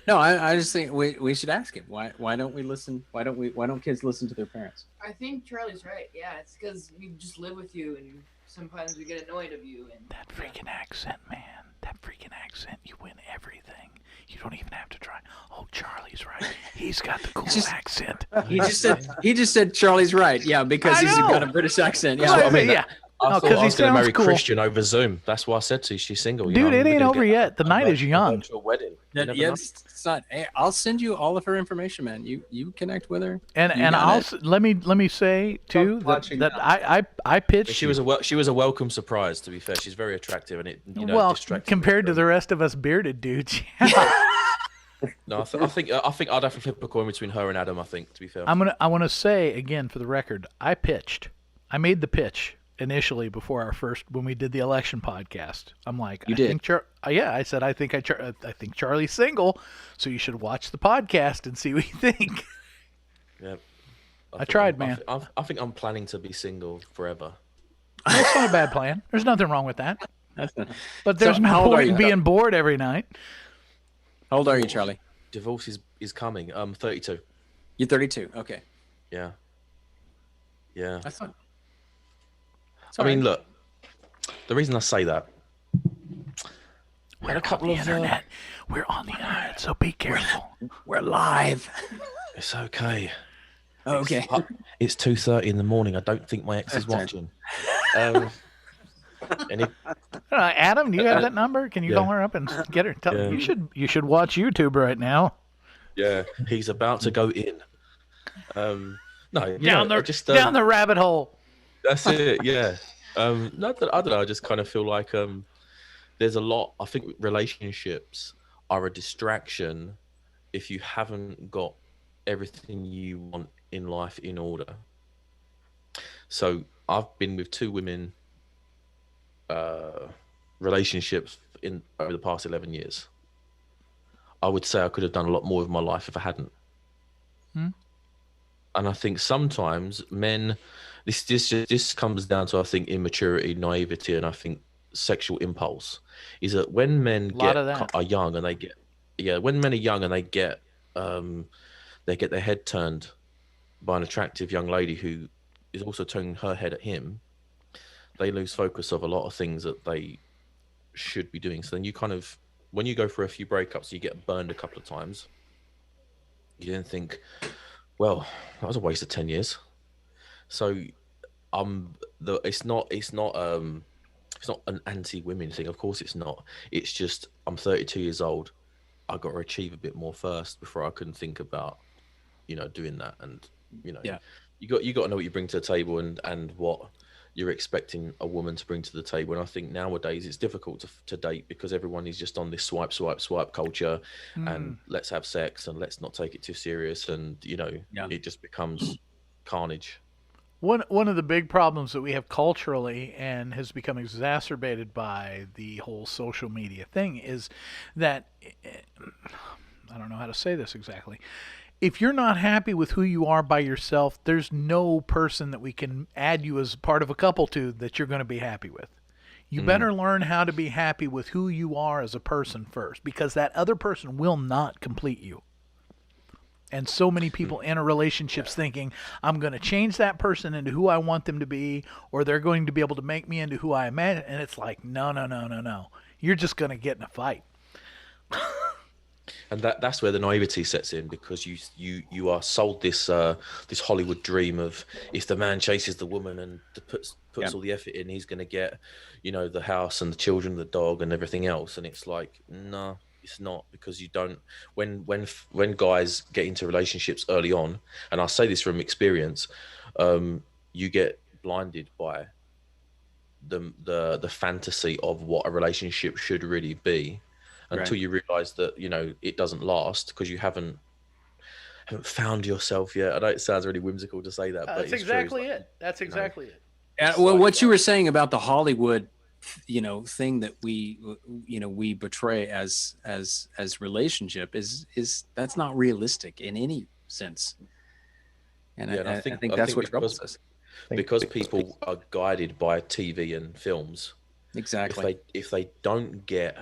S3: No, I just think we should ask him. Why don't we listen? Why don't kids listen to their parents?
S15: I think Charlie's right. Yeah, it's because we just live with you, and sometimes we get annoyed of you. And
S2: that freaking accent, man. That freaking accent. You win everything. You don't even have to try. Oh, Charlie's right. He's got the cool accent.
S3: He just said Charlie's right. Yeah, because he's got a British accent. Yeah,
S5: That's what I mean.
S2: Yeah.
S5: I thought I was going to marry
S2: cool.
S5: Christian over Zoom. That's why I said to you, she's single.
S2: Dude, it ain't over yet. The night is young.
S5: To a wedding.
S3: It's not. Hey, I'll send you all of her information, man. You connect with her.
S2: And let me say too that I pitched.
S5: She was a welcome surprise. To be fair, she's very attractive, and it distracted
S2: compared to the rest of us bearded dudes.
S5: No, I think I'd have to flip a coin between her and Adam. I think, to be fair.
S2: I want to say again for the record, I made the pitch initially before when we did the election podcast. I'm like, I said I think Charlie's single, so you should watch the podcast and see what you think.
S5: Yeah,
S2: I tried, man.
S5: I think I'm planning to be single forever.
S2: That's not a bad plan. There's nothing wrong with that. But there's no point in being bored every night.
S3: How old are you, Charlie?
S5: Divorce is coming. 32.
S3: You're 32. Okay.
S5: Yeah. Yeah.
S3: That's fine.
S5: I mean, look. The reason I say that.
S2: We're on the internet. We're on the internet, so be careful.
S3: We're live.
S5: It's okay.
S3: Oh, okay.
S5: It's 2:30 in the morning. I don't think my ex is watching.
S2: Adam, do you have that number? Can you call her up and get her? You should watch YouTube right now.
S5: Yeah, he's about to go in. No,
S2: down the rabbit hole.
S5: That's it. Yeah. Not that I don't know. I just kind of feel like there's a lot. I think relationships are a distraction if you haven't got everything you want in life in order. So I've been with 2 women. Relationships over the past 11 years. I would say I could have done a lot more with my life if I hadn't. And I think sometimes men, this comes down to, I think, immaturity, naivety, and I think sexual impulse. Is that when men are young and they get their head turned by an attractive young lady who is also turning her head at him, they lose focus of a lot of things that they should be doing. So then you kind of, when you go through a few breakups, you get burned a couple of times. You then think, well, that was a waste of 10 years. So it's not an anti-women thing. Of course it's not. It's just, I'm 32 years old. I got to achieve a bit more first before I can think about, doing that. And, you got to know what you bring to the table and what you're expecting a woman to bring to the table. And I think nowadays it's difficult to date because everyone is just on this swipe culture and let's have sex and let's not take it too serious. And, it just becomes carnage.
S2: One of the big problems that we have culturally and has become exacerbated by the whole social media thing is that, I don't know how to say this exactly. If you're not happy with who you are by yourself, there's no person that we can add you as part of a couple to that you're going to be happy with. You better learn how to be happy with who you are as a person first, because that other person will not complete you. And so many people enter relationships thinking, I'm going to change that person into who I want them to be, or they're going to be able to make me into who I imagine. And it's like, no. You're just going to get in a fight.
S5: And that's where the naivety sets in, because you are sold this this Hollywood dream of, if the man chases the woman and puts all the effort in, he's going to get, the house and the children, the dog and everything else. And it's like, no, it's not, because you don't. When guys get into relationships early on, and I'll say this from experience, you get blinded by the fantasy of what a relationship should really be. Until you realise that it doesn't last, because you haven't found yourself yet. I know it sounds really whimsical to say that, but
S2: that's exactly it. That's exactly it.
S3: Well, what you were saying about the Hollywood, thing that we portray as relationship is that's not realistic in any sense. And I think that's what troubles us.
S5: Because people are guided by TV and films.
S3: Exactly.
S5: If they don't get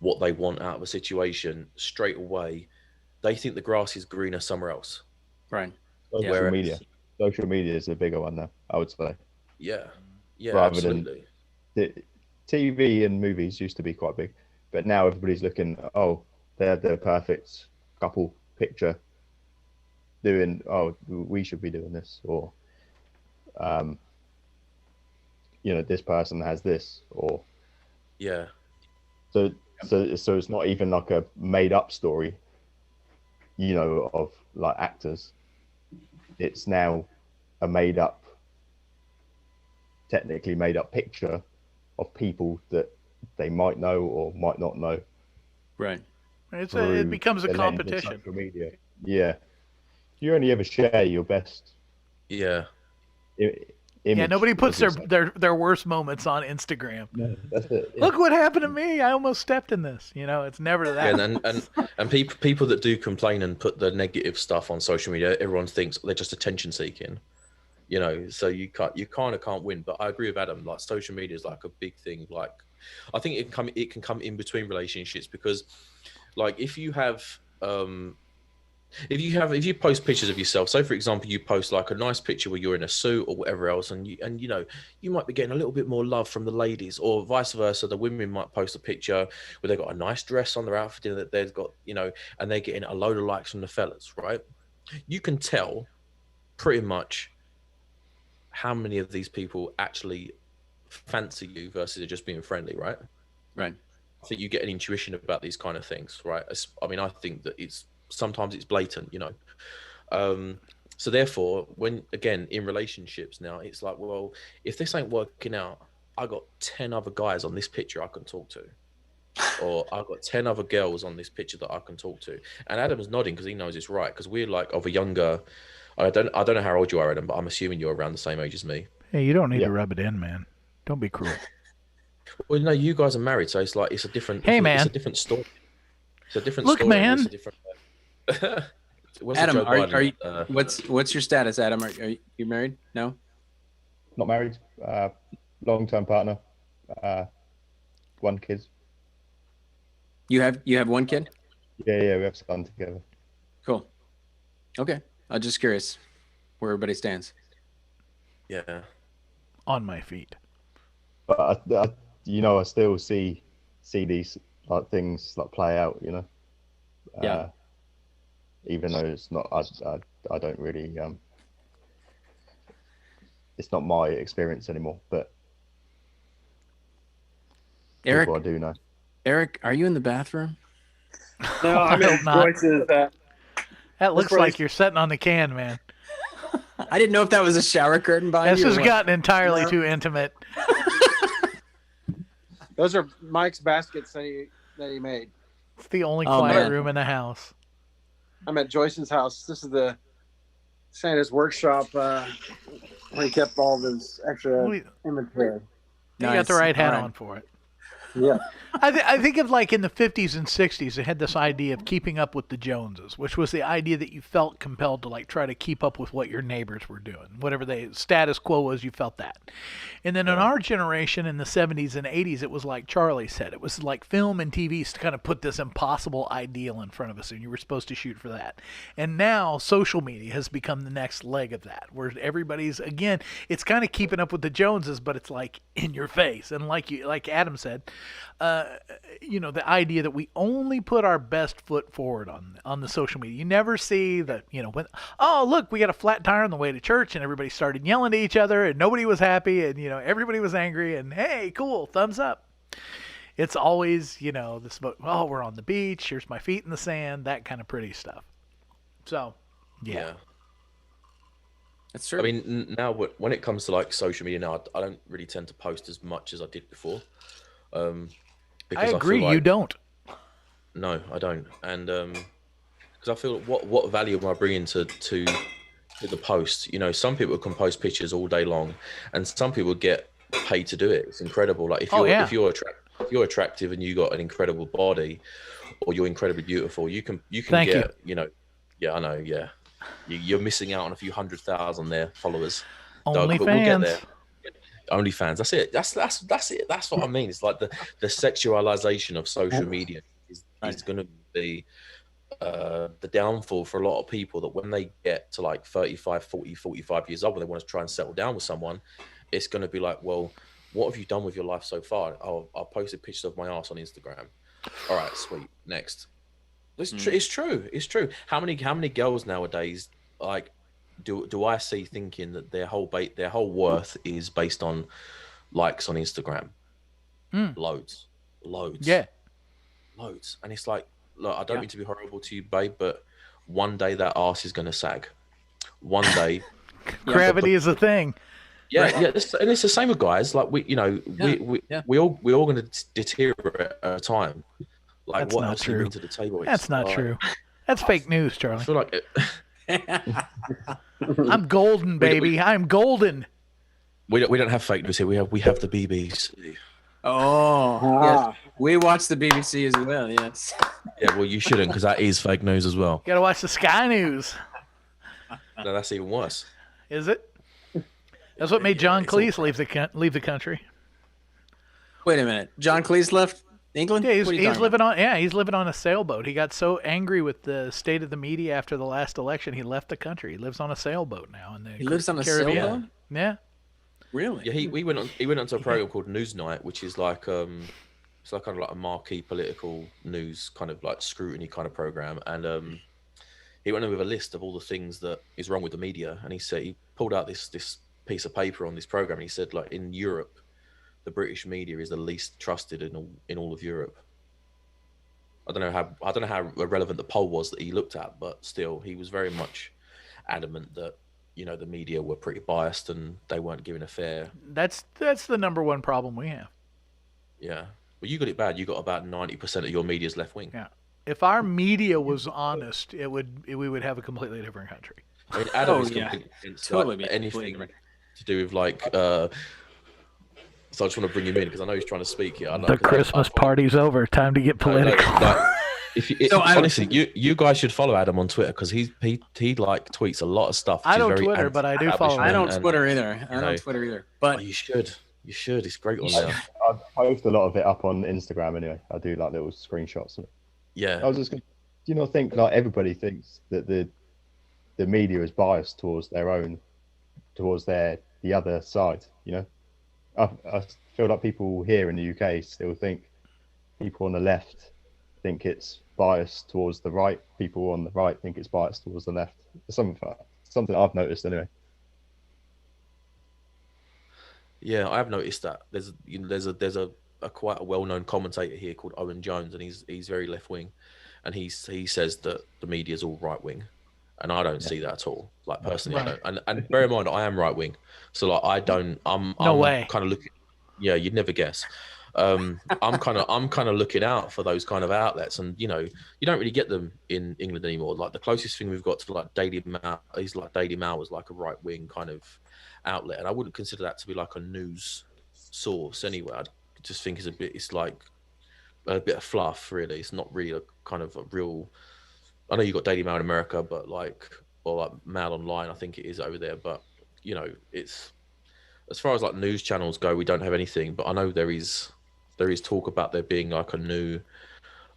S5: what they want out of a situation straight away, they think the grass is greener somewhere else.
S3: Right.
S7: Social media is a bigger one now, I would say.
S5: Yeah. Yeah,
S7: Rather
S5: absolutely.
S7: than TV and movies used to be quite big, but now everybody's looking, oh, they're the perfect couple picture doing, oh, we should be doing this, or this person has this, or
S5: yeah.
S7: So it's not even like a made up story, of like actors. It's now a technically made up picture of people that they might know or might not know.
S3: Right.
S2: It becomes a competition.
S7: Social media. Yeah. You only ever share your best.
S5: Yeah.
S2: Yeah, nobody puts their worst moments on Instagram.
S7: No, that's it. Yeah.
S2: Look what happened to me. I almost stepped in this. It's never that.
S5: Yeah, and people that do complain and put the negative stuff on social media, everyone thinks they're just attention seeking. So you kind of can't win. But I agree with Adam. Like, social media is like a big thing. Like, I think it can come in between relationships, because, like, if you post pictures of yourself, so for example, you post like a nice picture where you're in a suit or whatever else, and you might be getting a little bit more love from the ladies, or vice versa. The women might post a picture where they've got a nice dress on their outfit that they've got, and they're getting a load of likes from the fellas, right? You can tell pretty much how many of these people actually fancy you versus just being friendly, right?
S3: Right.
S5: I think you get an intuition about these kind of things, right? I mean, I think that sometimes it's blatant, so therefore, when again in relationships now, it's like, well, if this ain't working out, I got 10 other guys on this picture I can talk to, or I've got 10 other girls on this picture that I can talk to. And Adam's nodding because he knows it's right, because we're like of a younger, I don't know how old you are, Adam, but I'm assuming you're around the same age as me.
S2: Hey, you don't need to rub it in, man. Don't be cruel.
S5: Well, no, you guys are married, so it's like it's a different
S2: man.
S5: It's a different story. It's a different
S2: story.
S5: Look,
S2: man.
S5: It's a different
S3: Adam, are you, what's your status, Adam? Are you married? No?
S7: Not married. Long-term partner. 1 kid.
S3: You have 1 kid?
S7: Yeah, we have a son together.
S3: Cool. Okay. I'm just curious where everybody stands.
S5: Yeah.
S2: On my feet.
S7: But I still see these like things like play out,
S3: Yeah.
S7: Even though it's not, I don't really, it's not my experience anymore, but
S3: Eric,
S7: people I do know.
S3: Eric, are you in the bathroom?
S13: No, I'm in Joyce's.
S2: That looks like you're sitting on the can, man.
S3: I didn't know if that was a shower curtain behind
S2: you. This has gotten entirely too intimate.
S17: Those are Mike's baskets that he made.
S2: It's the only quiet room in the house.
S17: I'm at Joyce's house. This is the Santa's workshop where he kept all of his extra inventory.
S2: You got the right hat on for it.
S17: Yeah.
S2: I think of like in the 50s and 60s, they had this idea of keeping up with the Joneses, which was the idea that you felt compelled to like try to keep up with what your neighbors were doing. Whatever the status quo was, you felt that. And then in our generation in the 70s and 80s, it was like Charlie said. It was like film and TV to kind of put this impossible ideal in front of us, and you were supposed to shoot for that. And now social media has become the next leg of that, where everybody's, again, it's kind of keeping up with the Joneses, but it's like in your face. And like Adam said, the idea that we only put our best foot forward on the social media. You never see that, when, oh, look, we got a flat tire on the way to church and everybody started yelling at each other and nobody was happy and, everybody was angry and, hey, cool, thumbs up. It's always, this, oh, we're on the beach. Here's my feet in the sand, that kind of pretty stuff. So, yeah.
S3: That's true.
S5: I mean, now when it comes to like social media now, I don't really tend to post as much as I did before.
S2: I agree. You don't.
S5: No, I don't, and because I feel what value am I bringing to the post? Some people can post pictures all day long, and some people get paid to do it. It's incredible. Like if you're attractive and you got an incredible body, or you're incredibly beautiful, you can
S2: Thank
S5: get yeah, I know, yeah, you're missing out on a few 100,000 there followers.
S2: Only
S5: but
S2: fans.
S5: We'll get there. OnlyFans. That's it. That's it. That's what I mean. It's like the sexualization of social media is going to be the downfall for a lot of people that when they get to like 35, 40, 45 years old, when they want to try and settle down with someone, it's going to be like, well, what have you done with your life so far? I'll posted pictures of my ass on Instagram. All right, sweet. Next. It's true. It's true. How many girls nowadays like do I see thinking that their whole worth is based on likes on Instagram? Loads.
S2: Yeah.
S5: Loads. And it's like, look, I don't mean to be horrible to you, babe, but one day that arse is going to sag. One day.
S2: Gravity is a thing.
S5: Yeah, and it's the same with guys. Like we all going to deteriorate at a time. Like
S2: That's
S5: what
S2: not
S5: else
S2: true.
S5: do you bring to the table?
S2: That's not true. That's fake news, Charlie.
S5: I feel like
S2: I'm golden, baby. I'm golden.
S5: we don't have fake news here. We have the BBC.
S3: Oh, yes. We watch the BBC as well. Yes.
S5: Yeah, well, you shouldn't because that is fake news as well.
S2: You gotta watch the Sky News.
S5: No, that's even worse.
S2: Is it? That's what made John Cleese leave the country.
S3: Wait a minute. John Cleese left England?
S2: Yeah, he's living on a sailboat. He got so angry with the state of the media after the last election, he left the country. He lives on a sailboat now in the
S3: He lives on a
S2: Caribbean.
S3: sailboat?
S2: Yeah.
S3: Really?
S5: Yeah, he went onto a program called Newsnight, which is like it's like kind of like a marquee political news kind of like scrutiny kind of program, and he went in with a list of all the things that is wrong with the media, and he pulled out this piece of paper on this program, and he said like in Europe, the British media is the least trusted in all of Europe. I don't know how relevant the poll was that he looked at, but still, he was very much adamant that the media were pretty biased and they weren't giving a fair.
S2: That's the number one problem we have.
S5: Yeah. Well, you got it bad. You got about 90% of your media's left wing.
S2: Yeah. If our media was honest, we would have a completely different country.
S5: I mean, Adam is completely against anything to do with like. So I just want to bring him in because I know he's trying to speak here.
S2: The Christmas party's over. Time to get political.
S5: Honestly, you guys should follow Adam on Twitter because he like tweets a lot of stuff.
S2: I don't Twitter, but I do follow.
S3: I don't Twitter either. But
S5: you should. You should. It's great on there.
S7: I post a lot of it up on Instagram anyway. I do like little screenshots of it.
S5: Yeah.
S7: I was just going. Do you not think like everybody thinks that the media is biased towards the other side? I feel like people here in the UK still think people on the left think it's biased towards the right. People on the right think it's biased towards the left. It's something I've noticed anyway.
S5: Yeah, I have noticed that. There's a quite a well-known commentator here called Owen Jones, and he's very left-wing, and he says that the media is all right-wing, and I don't see that at all. Like personally, I don't. And bear in mind, I am right-wing, so like I don't. I'm
S2: way.
S5: Kind of looking. Yeah, you'd never guess. I'm kind of looking out for those kind of outlets, and you don't really get them in England anymore. Like the closest thing we've got to like Daily Mail is like Daily Mail was like a right-wing kind of outlet, and I wouldn't consider that to be like a news source anyway. I just think it's like a bit of fluff, really. It's not really a kind of a real. I know you got Daily Mail in America, but like Mail Online, I think it is over there. But it's as far as like news channels go, we don't have anything. But I know there is talk about there being like a new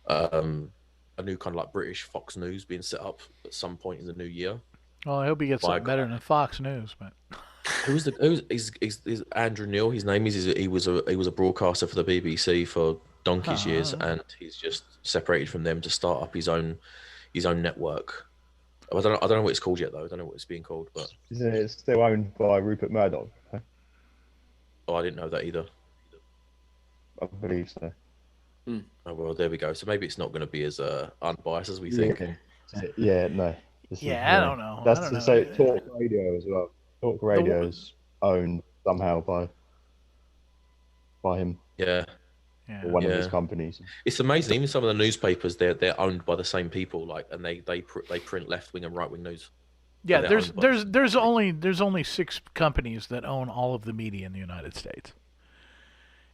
S5: kind of like British Fox News being set up at some point in the new year.
S2: Well, I hope he gets something better than Fox News, but.
S5: Is Andrew Neil? His name is. He was a broadcaster for the BBC for donkey's years, and he's just separated from them to start up his own network. I don't know what it's called yet though. I don't know what it's being called, but
S7: isn't it still owned by Rupert Murdoch?
S5: Oh, I didn't know that either.
S7: I believe so.
S5: Oh well, there we go. So maybe it's not going to be as unbiased as we think.
S7: Yeah, no.
S2: I don't know.
S7: That's so Talk Radio as well. Talk Radio is owned somehow by him.
S5: Yeah.
S7: Or one of his companies.
S5: It's amazing. Even some of the newspapers, they're owned by the same people. Like, and they print left wing and right wing news.
S2: Yeah, there's only 6 companies that own all of the media in the United States,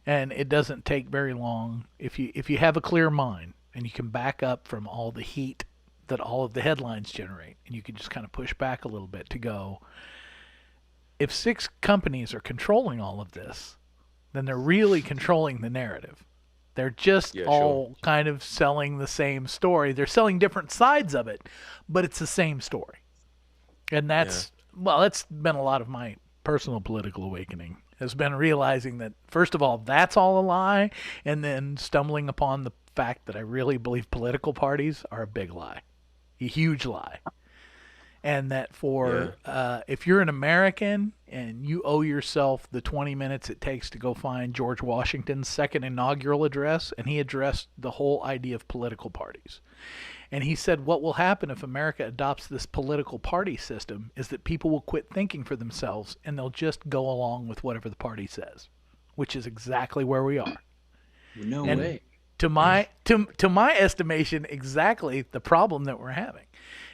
S2: and it doesn't take very long if you have a clear mind and you can back up from all the heat that all of the headlines generate, and you can just kind of push back a little bit to go. If 6 companies are controlling all of this, then they're really controlling the narrative. They're just
S5: Yeah,
S2: all kind of selling the same story. They're selling different sides of it, but it's the same story. And that's been a lot of my personal political awakening, has been realizing that, first of all, that's all a lie, and then stumbling upon the fact that I really believe political parties are a big lie, a huge lie. And that if you're an American and you owe yourself the 20 minutes it takes to go find George Washington's second inaugural address, and he addressed the whole idea of political parties. And he said what will happen if America adopts this political party system is that people will quit thinking for themselves and they'll just go along with whatever the party says, which is exactly where we are.
S3: No way.
S2: To my estimation, exactly the problem that we're having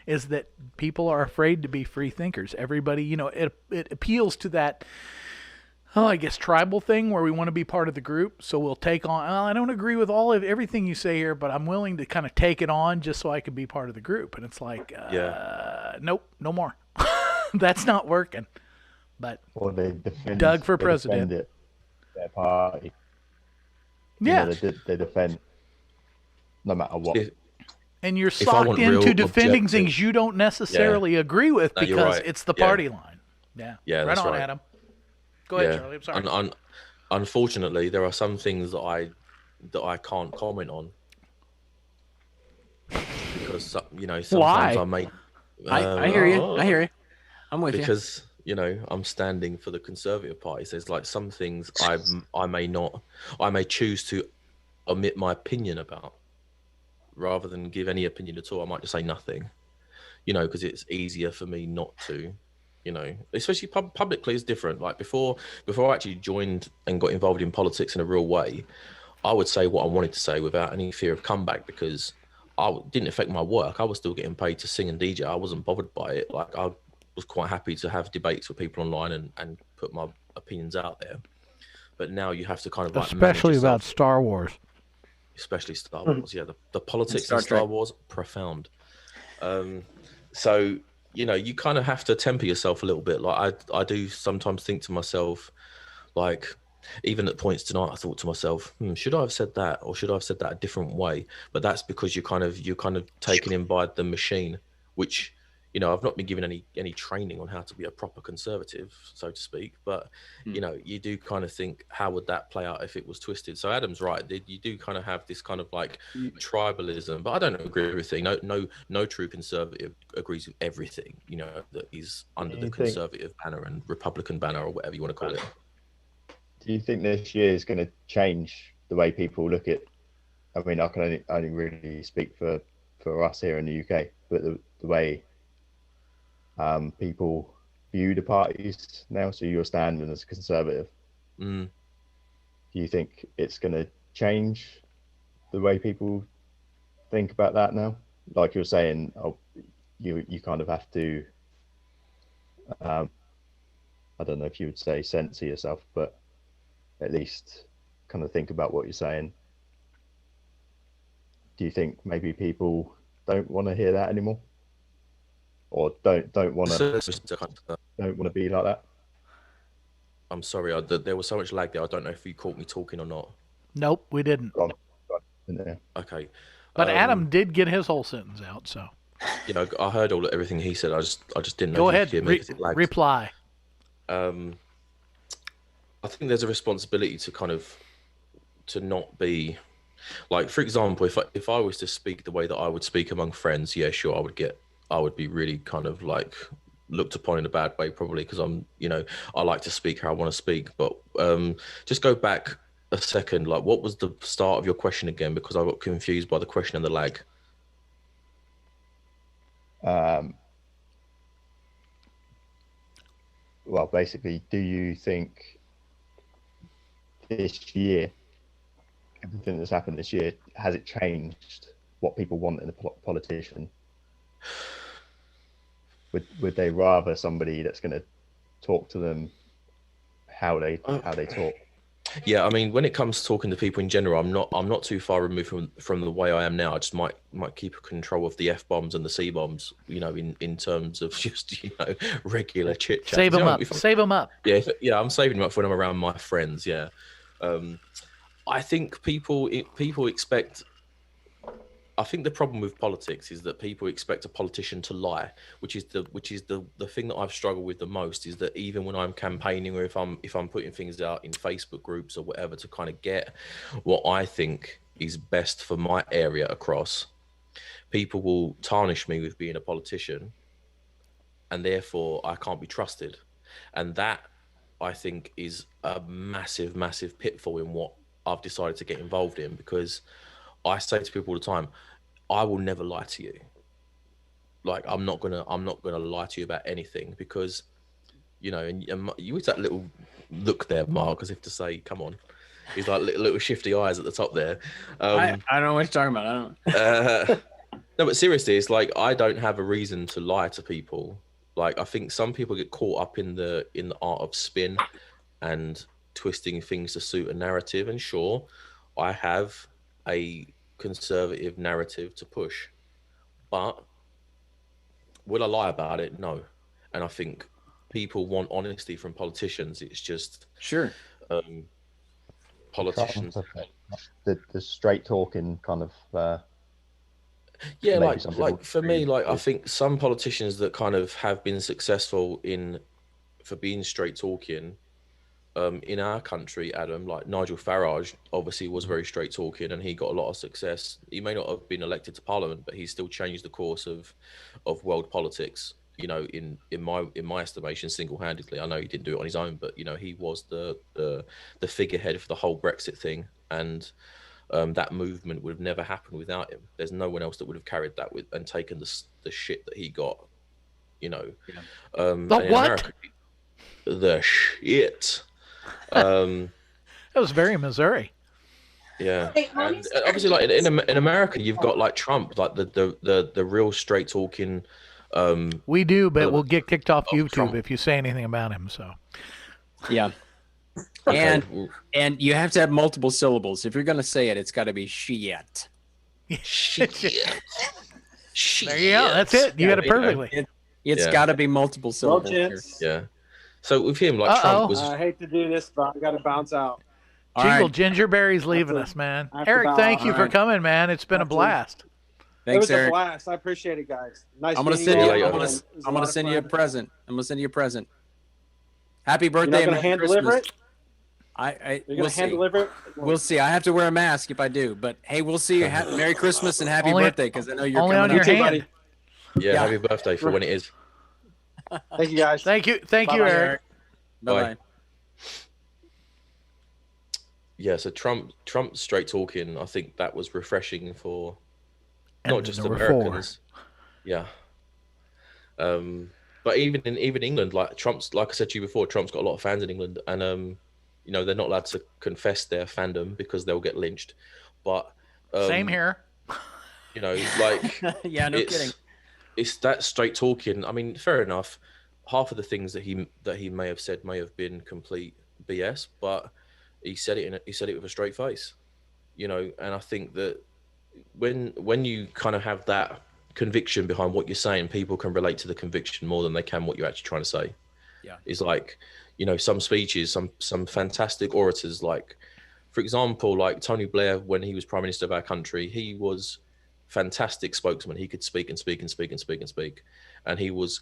S2: is that people are afraid to be free thinkers. Everybody, it appeals to that, I guess, tribal thing where we want to be part of the group. So we'll take on, I don't agree with everything you say here, but I'm willing to kind of take it on just so I can be part of the group. And it's like, nope, no more. That's not working. But Doug for president.
S7: Their party.
S2: Yeah.
S7: They defend no matter what.
S2: And you're socked into defending things you don't necessarily agree with because it's the party line. Yeah.
S5: Yeah,
S2: right
S5: that's
S2: on,
S5: right.
S2: Adam. Go ahead, Charlie. I'm sorry.
S5: Unfortunately, there are some things that I can't comment on because sometimes
S2: Why?
S5: I may.
S3: I hear you. I hear you. I'm with you.
S5: Because I'm standing for the Conservative Party. So there's like some things I may choose to omit my opinion about. Rather than give any opinion at all, I might just say nothing, because it's easier for me not to, especially publicly is different. Like before I actually joined and got involved in politics in a real way, I would say what I wanted to say without any fear of comeback because didn't affect my work. I was still getting paid to sing and DJ. I wasn't bothered by it. Like I was quite happy to have debates with people online and put my opinions out there. But now you have to kind of
S2: especially about Star Wars.
S5: Especially Star Wars, the politics of Star Wars, profound. So you kind of have to temper yourself a little bit. Like I do sometimes think to myself, like even at points tonight, I thought to myself, should I have said that or should I have said that a different way? But that's because you're kind of taken in by the machine, which I've not been given any training on how to be a proper conservative, so to speak. But you do kind of think, how would that play out if it was twisted? So Adam's right. You do kind of have this kind of like tribalism, but I don't agree with everything. No true conservative agrees with everything. That is under the conservative banner and Republican banner or whatever you want to call it.
S7: Do you think this year is going to change the way people look at? I mean, I can only really speak for us here in the UK, but the way people view the parties now. So you're standing as a conservative. Do you think it's going to change the way people think about that now? Like you're saying, you kind of have to. I don't know if you would say censor yourself, but at least kind of think about what you're saying. Do you think maybe people don't want to hear that anymore? Or don't want to be like that?
S5: I'm sorry, there was so much lag there. I don't know if you caught me talking or not.
S2: Nope, we didn't.
S5: Okay.
S2: But Adam did get his whole sentence out, so.
S5: I heard everything he said. I just didn't know.
S2: Go ahead.
S5: Hear me 'cause it lagged.
S2: Reply.
S5: I think there's a responsibility to not be like, for example, if I was to speak the way that I would speak among friends, yeah, sure, I would be really kind of like looked upon in a bad way, probably because I like to speak how I want to speak. But just go back a second. Like, what was the start of your question again? Because I got confused by the question and the lag.
S7: Well, basically, do you think this year, everything that's happened this year, has it changed what people want in a politician? Would they rather somebody that's going to talk to them how they talk?
S5: Yeah, I mean, when it comes to talking to people in general, I'm not too far removed from the way I am now. I just might keep control of the F-bombs and the C-bombs, in terms of just regular chit chat.
S2: Save them up. Save them up.
S5: Yeah, I'm saving them up for when I'm around my friends. Yeah, I think people expect. I think the problem with politics is that people expect a politician to lie, which is the thing that I've struggled with the most. Is that even when I'm campaigning, or if I'm putting things out in Facebook groups or whatever to kind of get what I think is best for my area across, people will tarnish me with being a politician, and therefore I can't be trusted. And that, I think, is a massive, massive pitfall in what I've decided to get involved in, because I say to people all the time, I will never lie to you. Like, I'm not gonna lie to you about anything, because, you know, and you with that little look there, Mark, as if to say, come on. He's like little shifty eyes at the top there.
S3: I don't know what you're talking about. I don't.
S5: No, but seriously, it's like, I don't have a reason to lie to people. Like, I think some people get caught up in the art of spin and twisting things to suit a narrative. And sure, I have a conservative narrative to push, but will I lie about it? No. And I think people want honesty from politicians. It's just politicians.
S7: The straight talking kind of.
S5: Yeah, like for me, like, I think some politicians that kind of have been successful for being straight talking in our country, Adam, like Nigel Farage obviously was very straight talking, and he got a lot of success. He may not have been elected to Parliament, but he still changed the course of world politics, you know, in my estimation, single-handedly. I know he didn't do it on his own, but, you know, he was the figurehead for the whole Brexit thing, and that movement would have never happened without him. There's no one else that would have carried that with and taken the shit that he got, you know.
S2: The what?
S5: America, the shit.
S2: That was very Missouri.
S5: Yeah, and obviously, like in America, you've got like Trump, like the real straight talking.
S2: We do, but we'll get kicked off YouTube Trump. If you say anything about him. So,
S3: yeah. And you have to have multiple syllables. If you're going to say it, it's got to be shit.
S5: Shit.
S2: There you go. That's it. You got it perfectly.
S3: It's got to be multiple syllables.
S5: Yeah. So with him, like Trump was.
S17: I hate to do this, but I got to bounce out.
S2: Jingle Gingerberry's leaving us, man. Eric, thank you for coming, man. It's been a blast.
S3: Thanks,
S17: Eric.
S3: It was
S17: a blast. I appreciate it, guys. Nice.
S3: I'm gonna send you. I'm gonna send you a present. I'm gonna send you a present. Happy birthday!
S17: You're not gonna hand deliver it?
S3: You're gonna hand deliver it? We'll see. I have to wear a mask if I do, but hey, we'll see you. Merry Christmas and happy birthday, because I know you're
S2: only
S3: coming
S2: on your hand.
S3: buddy.
S5: Yeah, happy birthday for when it is.
S17: Thank you, guys.
S2: Thank you, Eric.
S3: Bye.
S5: Yeah, so Trump's straight talking, I think that was refreshing for not just Americans. Yeah. But even England, like Trump's, like I said to you before, Trump's got a lot of fans in England, and you know, they're not allowed to confess their fandom because they'll get lynched. But
S2: same here.
S5: You know, like
S3: yeah, no kidding.
S5: It's that straight talking. I mean, fair enough. Half of the things that he may have said may have been complete BS, but he said it with a straight face, you know. And I think that when you kind of have that conviction behind what you're saying, people can relate to the conviction more than they can what you're actually trying to say.
S3: Yeah,
S5: it's like, you know, some speeches, some fantastic orators, like for example, like Tony Blair, when he was Prime Minister of our country, he was fantastic spokesman. He could speak and speak and speak and speak and speak, and he was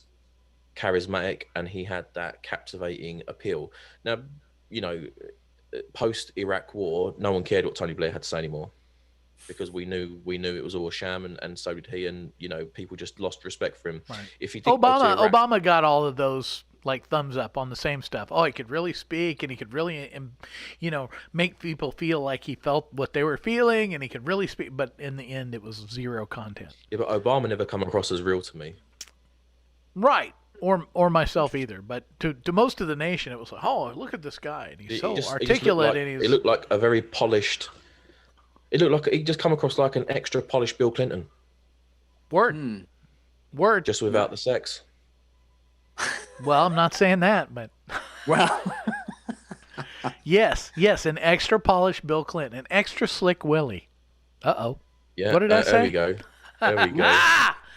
S5: charismatic, and he had that captivating appeal. Now, you know, post Iraq war, no one cared what Tony Blair had to say anymore, because we knew it was all a sham, and so did he, and you know, people just lost respect for him.
S2: Right.
S5: If you think
S2: Obama got all of those like thumbs up on the same stuff. Oh, he could really speak, and he could really, you know, make people feel like he felt what they were feeling, and he could really speak. But in the end, it was zero content.
S5: Yeah, but Obama never come across as real to me.
S2: Right. Or myself either, but to most of the nation, it was like, oh, look at this guy, and he's so articulate, and
S5: it looked like a very polished. It looked like he just come across like an extra polished Bill Clinton.
S2: Word,
S5: just without the sex.
S2: Well, I'm not saying that, but
S3: well,
S2: yes, an extra polished Bill Clinton, an extra slick Willie. Uh-oh.
S5: Yeah.
S2: What did I say?
S5: There we go. There we go.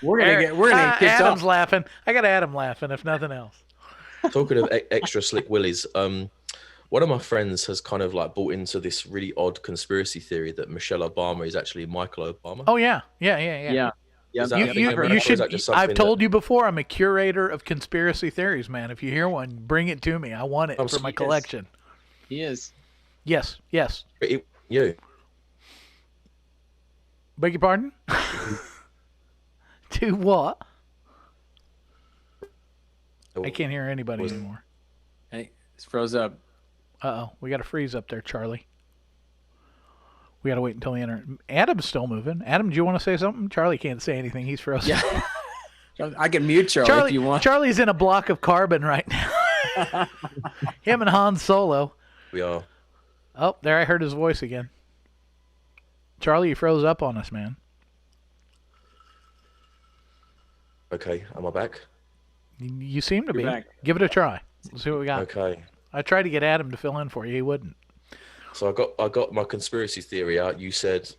S3: We're gonna get kicked
S2: Adam's
S3: off.
S2: laughing. I got Adam laughing, if nothing else.
S5: Talking of extra slick willies, one of my friends has kind of like bought into this really odd conspiracy theory that Michelle Obama is actually Michael Obama.
S2: Oh yeah.
S5: Is that a thing anymore, or
S2: You
S5: is
S2: should.
S5: that just
S2: I've
S5: something
S2: told
S5: that-
S2: you before. I'm a curator of conspiracy theories, man. If you hear one, bring it to me. I want it for my collection.
S3: He is.
S2: Yes.
S5: You.
S2: Beg your pardon? To what? I can't hear anybody anymore.
S3: Hey, it's froze up.
S2: Uh-oh. We got to freeze up there, Charlie. We got to wait until the internet. Adam's still moving. Adam, do you want to say something? Charlie can't say anything. He's frozen.
S3: Yeah. I can mute Charlie if you want.
S2: Charlie's in a block of carbon right now. Him and Han Solo.
S5: We are.
S2: Oh, there I heard his voice again. Charlie, you froze up on us, man.
S5: Okay, am I back?
S2: You seem to be.
S3: You're back.
S2: Give it a try. Let's see what we got.
S5: Okay.
S2: I tried to get Adam to fill in for you. He wouldn't.
S5: So I got my conspiracy theory out. You said.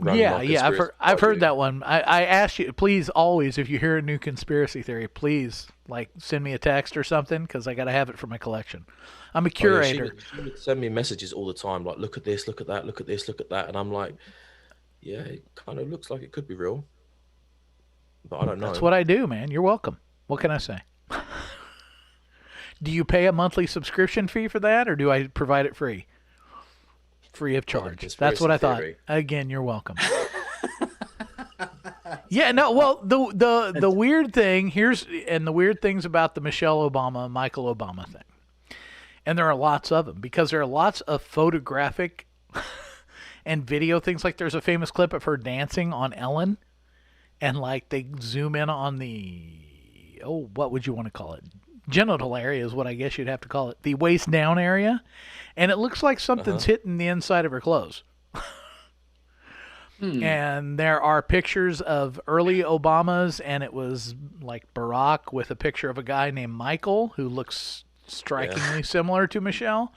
S2: I've heard that one. I asked you, please, always, if you hear a new conspiracy theory, please, like, send me a text or something, because I got to have it for my collection. I'm a curator.
S5: She would send me messages all the time, like, look at this, look at that, look at this, look at that. And I'm like, yeah, it kind of looks like it could be real. But I don't know.
S2: That's what I do, man. You're welcome. What can I say? Do you pay a monthly subscription fee for that, or do I provide it free? Free of charge. That's what I thought. Again, you're welcome. Yeah, no, well, the weird thing, the weird things about the Michelle Obama, Michael Obama thing. And there are lots of them, because there are lots of photographic and video things. Like, there's a famous clip of her dancing on Ellen, and like they zoom in on the, what would you want to call it? Genital area is what I guess you'd have to call it. The waist down area. And it looks like something's hitting the inside of her clothes. And there are pictures of early Obamas, and it was like Barack with a picture of a guy named Michael who looks strikingly similar to Michelle.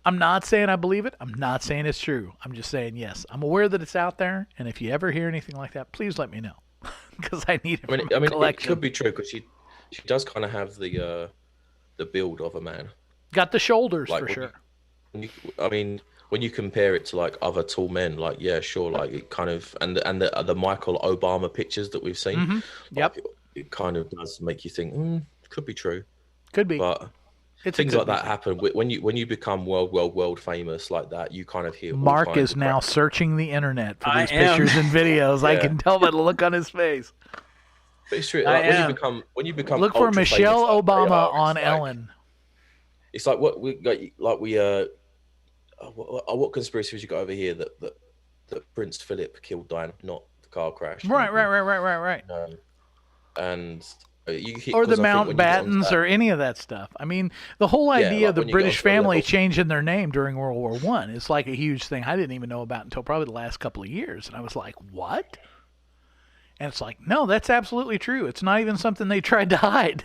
S2: I'm not saying I believe it. I'm not saying it's true. I'm just saying, yes, I'm aware that it's out there. And if you ever hear anything like that, please let me know, because I need it for my collection.
S5: It could be true, because she does kind of have the build of a man.
S2: Got the shoulders,
S5: like,
S2: for sure.
S5: When you compare it to like other tall men, like, yeah, sure, like it kind of, and the Michael Obama pictures that we've seen, it kind of does make you think, could be true.
S2: Could be.
S5: But things like that happen when you become world famous like that. You kind of hear.
S2: Mark is now searching the internet for these pictures and videos. I can tell by the look on his face.
S5: But it's true. Like, when you become
S2: look for Michelle
S5: famous,
S2: Obama on Ellen.
S5: It's like what conspiracy has you got over here that Prince Philip killed Diana, not the car crash?
S2: Right.
S5: And
S2: or the Mountbattens or any of that stuff. I mean, the whole idea of the British family changing their name during World War I is like a huge thing I didn't even know about until probably the last couple of years. And I was like, what? And it's like, no, that's absolutely true. It's not even something they tried to hide.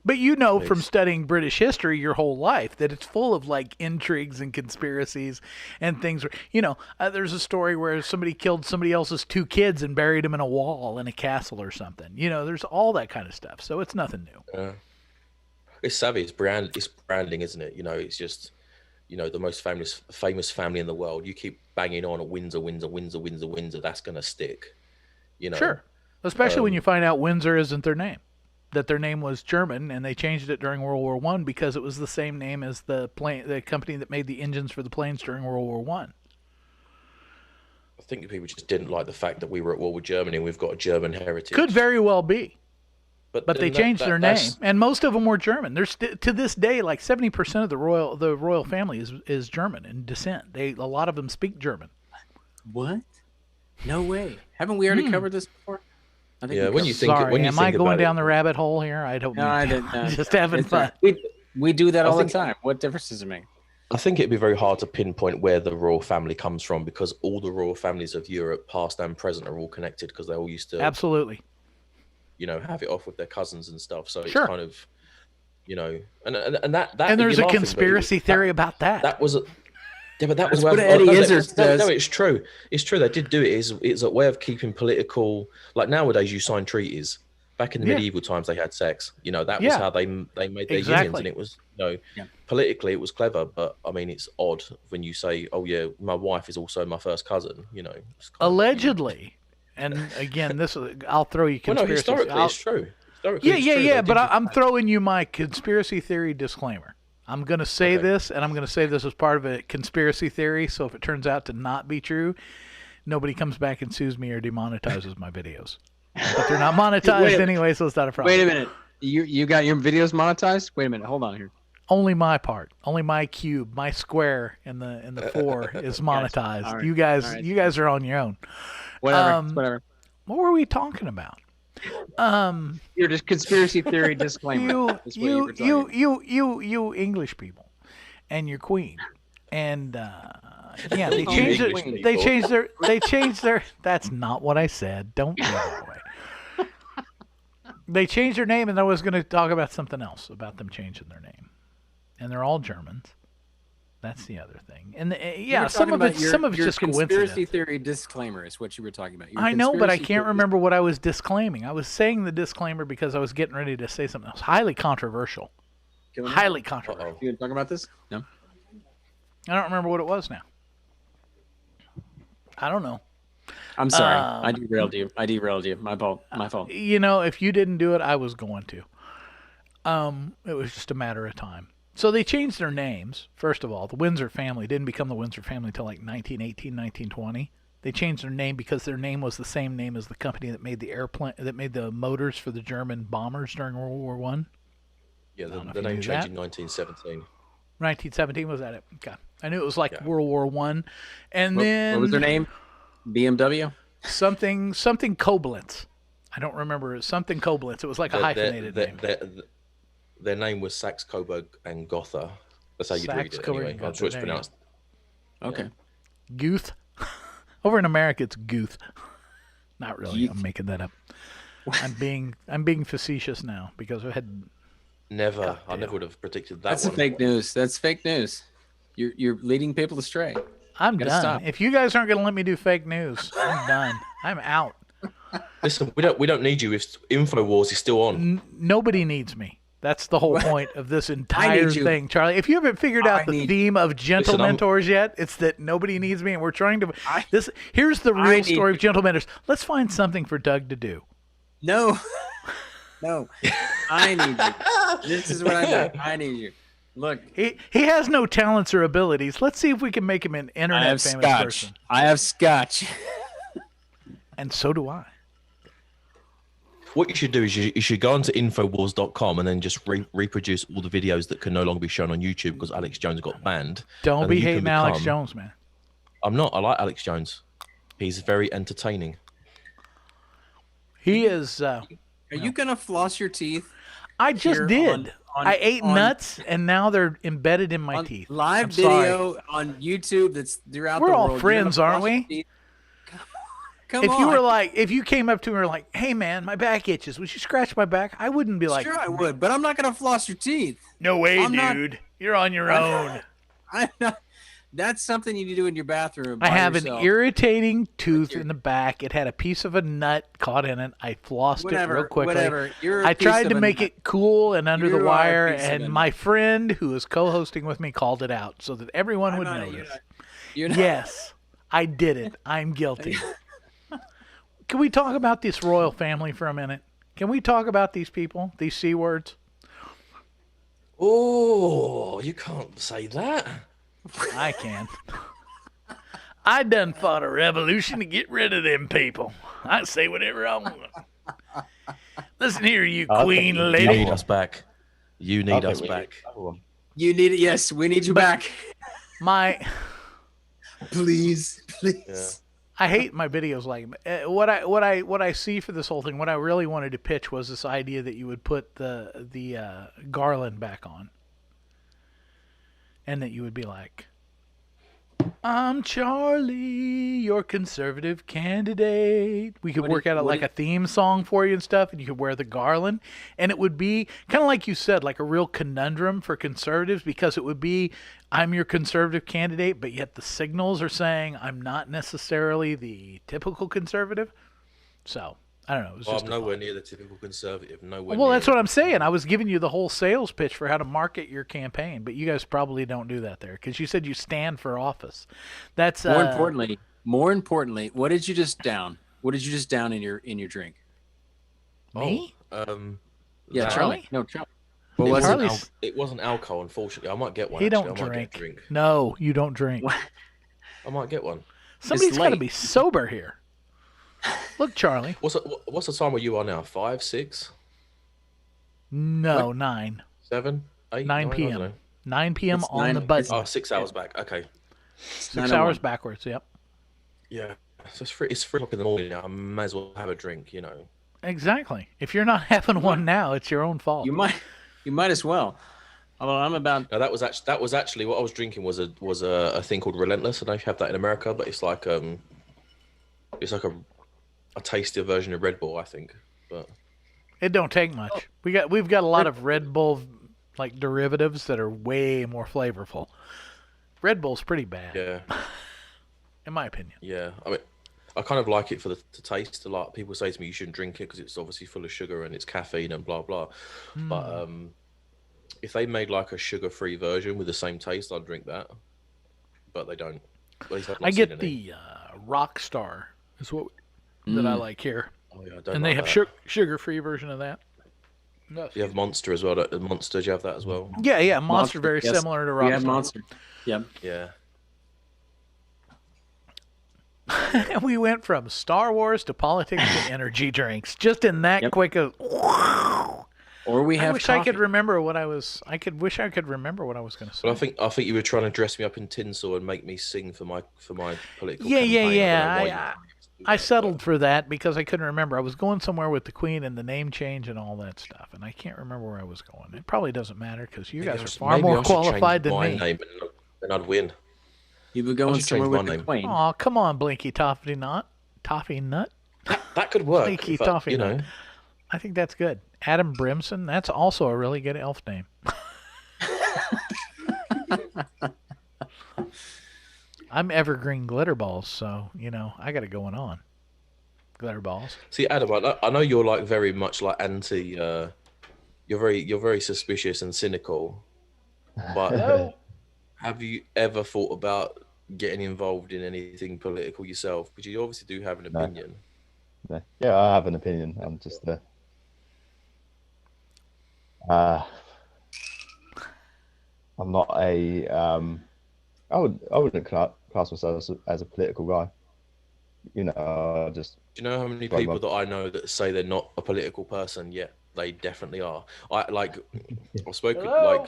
S2: But you know from studying British history your whole life that it's full of like intrigues and conspiracies and things. There's a story where somebody killed somebody else's 2 kids and buried them in a wall in a castle or something. There's all that kind of stuff. So it's nothing new.
S5: It's savvy. It's branding, isn't it? It's just, the most famous family in the world. You keep banging on at Windsor. That's going to stick.
S2: Sure. Especially when you find out Windsor isn't their name. That their name was German, and they changed it during World War I because it was the same name as the company that made the engines for the planes during World War I.
S5: I think people just didn't like the fact that we were at war with Germany and we've got a German heritage.
S2: Could very well be. But they changed their name, and most of them were German. There's to this day, like 70% of the royal family is German in descent. A lot of them speak German.
S3: What? No way. Haven't we already covered this before? I think
S5: when you think,
S2: am I going down the rabbit hole here? I don't.
S3: No, I didn't.
S2: Just having fun.
S3: We do that all the time. What difference does it make?
S5: I think it'd be very hard to pinpoint where the royal family comes from, because all the royal families of Europe, past and present, are all connected, because they all used to
S2: absolutely,
S5: have it off with their cousins and stuff. So it's
S2: sure.
S5: kind of, and that.
S2: And there's a conspiracy theory about that.
S5: That was. Yeah, but that was
S3: what Eddie Izzard says.
S5: No, it's true. It's true. They did do it. It's a way of keeping political. Like nowadays, you sign treaties, Back in the medieval times, they had sex. You know, that was how they made their unions, and it was, politically it was clever. But I mean, it's odd when you say, "Oh yeah, my wife is also my first cousin." You know,
S2: allegedly. And again, I'll throw you conspiracy.
S5: Well, no, historically, it's true. Historically, it's true.
S2: Yeah. But I'm throwing you my conspiracy theory disclaimer. I'm going to say this, and I'm going to say this as part of a conspiracy theory. So if it turns out to not be true, nobody comes back and sues me or demonetizes my videos. But they're not monetized anyway, so it's not a problem.
S16: Wait a minute. You got your videos monetized? Wait a minute. Hold on here.
S2: Only my part. Only my cube, my square in the 4 is monetized.
S16: Right.
S2: You guys are on your own.
S16: Whatever.
S2: What were we talking about?
S16: You're just conspiracy theory disclaimer.
S2: You English people, and your queen, and they changed their. That's not what I said. Don't do it that way. They changed their name, and I was going to talk about something else about them changing their name, and they're all Germans. That's the other thing. And some of it's just coincidence.
S3: Conspiracy theory disclaimer is what you were talking about.
S2: I know, but I can't remember what I was disclaiming. I was saying the disclaimer because I was getting ready to say something else. Highly controversial. Highly controversial.
S3: You talking about this? No.
S2: I don't remember what it was now. I don't know.
S3: I'm sorry. I derailed you. My fault.
S2: You know, if you didn't do it, I was going to. It was just a matter of time. So they changed their names. First of all, the Windsor family didn't become the Windsor family until like 1918, 1920. They changed their name because their name was the same name as the company that made the motors for the German bombers during World War I.
S5: Yeah, the name changed in 1917.
S2: 1917, was that it? Okay. I knew it was like World War I. And then...
S3: What was their name? BMW?
S2: Something Koblenz. I don't remember. It was something Koblenz. It was like a hyphenated name.
S5: Their name was Saxe Coburg and Gotha. That's how you'd read it anyway. I'm sure it's pronounced.
S3: Okay.
S2: Guth. Over in America, it's Guth. Not really. I'm making that up. I'm being facetious now because I had.
S5: I never would have predicted that.
S3: That's fake news. That's fake news. You're leading people astray.
S2: I'm done. Stop. If you guys aren't going to let me do fake news, I'm done. I'm out.
S5: Listen, we don't need you if InfoWars is still on.
S2: Nobody needs me. That's the whole point of this entire thing, Charlie. If you haven't figured out the theme of Gentlementors yet, it's that nobody needs me, and we're trying to. Here's the real story of Gentlementors. Let's find something for Doug to do.
S3: No, I need you. This is what I do. I need you. Look,
S2: he has no talents or abilities. Let's see if we can make him an internet famous person.
S3: I have scotch,
S2: and so do I.
S5: What you should do is you should go onto Infowars.com and then just reproduce all the videos that can no longer be shown on YouTube because Alex Jones got banned.
S2: Don't be hating Alex Jones, man.
S5: I'm not. I like Alex Jones. He's very entertaining.
S2: He is.
S3: Are you gonna floss your teeth?
S2: I just did. I ate nuts, and now they're embedded in my teeth.
S3: Live video on YouTube that's throughout the world.
S2: We're all friends, aren't we?
S3: Come
S2: on. If you came up to me and were like, "Hey man, my back itches. Would you scratch my back?" I wouldn't be like,
S3: "Sure, I would," but I'm not gonna floss your teeth.
S2: No way, dude. You're on your own.
S3: I'm not. That's something you do in your bathroom.
S2: I have an irritating tooth in the back. It had a piece of a nut caught in it. I flossed it real quickly. I tried to make it cool and under the wire, and my friend who was co-hosting with me called it out so that everyone would notice. Yes, I did it. I'm guilty. Can we talk about this royal family for a minute? Can we talk about these people, these C words?
S5: Oh, you can't say that.
S2: I can. I done fought a revolution to get rid of them people. I say whatever I want. Listen here, you queen lady.
S5: You need us back. You need us back.
S3: You need it. Yes, we need you back. Please.
S5: Yeah.
S2: I hate my videos like what I see for this whole thing. What I really wanted to pitch was this idea that you would put the garland back on, and that you would be like, "I'm Charlie, your conservative candidate." We could work out like a theme song for you and stuff, and you could wear the garland, and it would be kind of like you said, like a real conundrum for conservatives, because it would be, I'm your conservative candidate, but yet the signals are saying I'm not necessarily the typical conservative. So I don't know. It was
S5: Well,
S2: just
S5: I'm nowhere near the typical conservative. Nowhere.
S2: well,
S5: near.
S2: that's what I'm saying. I was giving you the whole sales pitch for how to market your campaign, but you guys probably don't do that there because you said you stand for office. That's
S3: more importantly, what did you just down? What did you just down in your drink?
S2: Me?
S3: Yeah,
S2: Charlie?
S3: Charlie. No, Charlie.
S5: Well,
S2: Charlie's-
S5: it wasn't alcohol, unfortunately. I might get one.
S2: He
S5: actually.
S2: don't
S5: I might
S2: drink.
S5: Get a drink.
S2: No, you don't drink.
S5: I might get one.
S2: Somebody's got to be sober here. Look, Charlie.
S5: What's the time where you are now? 5, 6?
S2: No, 9.
S5: 7, 8,
S2: 9
S5: I don't
S2: p.m.
S5: know.
S2: 9 p.m.
S5: It's
S2: on
S5: 9
S2: the button.
S5: Oh, 6 hours back. Okay.
S2: 6 hours backwards. Yep.
S5: Yeah. So it's 3 o'clock in the morning now. I may as well have a drink, you know.
S2: Exactly. If you're not having one now, it's your own fault.
S3: You might as well. Although I'm about.
S5: No, that was actually what I was drinking was a thing called Relentless. I don't know if you have that in America, but it's like a tastier version of Red Bull, I think. But
S2: It don't take much. We've got a lot of Red Bull like derivatives that are way more flavorful. Red Bull's pretty bad.
S5: Yeah.
S2: In my opinion.
S5: Yeah, I mean, I kind of like it for the taste. A lot people say to me you shouldn't drink it because it's obviously full of sugar and it's caffeine and blah blah. But if they made like a sugar-free version with the same taste, I'd drink that. But they don't. At least I've not
S2: I
S5: seen
S2: get
S5: any.
S2: the Rockstar is what that I like here.
S5: Oh, yeah, I don't
S2: and they
S5: like
S2: have
S5: that.
S2: sugar-free version of that. No.
S5: You have Monster as well. Monster, do you have that as well?
S2: Yeah. Monster very similar to Rockstar.
S3: We have Monster. Yep.
S5: Yeah.
S2: We went from Star Wars to politics to energy drinks just in that quick of.
S3: Or we have.
S2: I wish I could remember what I was. Wish I could remember what I was going to say.
S5: Well, I think you were trying to dress me up in tinsel and make me sing for my political.
S2: Yeah.
S5: campaign.
S2: I settled for that because I couldn't remember. I was going somewhere with the Queen and the name change and all that stuff, and I can't remember where I was going. It probably doesn't matter because you guys are far more qualified than me.
S5: Name and I'd win.
S3: You were going somewhere with the Queen.
S2: Oh, come on, Blinky Toffee Nut. Toffee Nut?
S5: That could work.
S2: Blinky
S5: but,
S2: Toffee
S5: you
S2: Nut.
S5: know.
S2: I think that's good. Adam Brimson, that's also a really good elf name. I'm Evergreen Glitterballs, so, I got it going on. Glitterballs.
S5: See, Adam, I know you're like very much like anti. You're very suspicious and cynical. But have you ever thought about getting involved in anything political yourself? Because you obviously do have an opinion.
S7: No. Yeah, I have an opinion. I'm just I'm not a. I wouldn't class myself as a political guy. I just.
S5: Do you know how many people that I know that say they're not a political person, yet they definitely are? I've spoken
S8: Was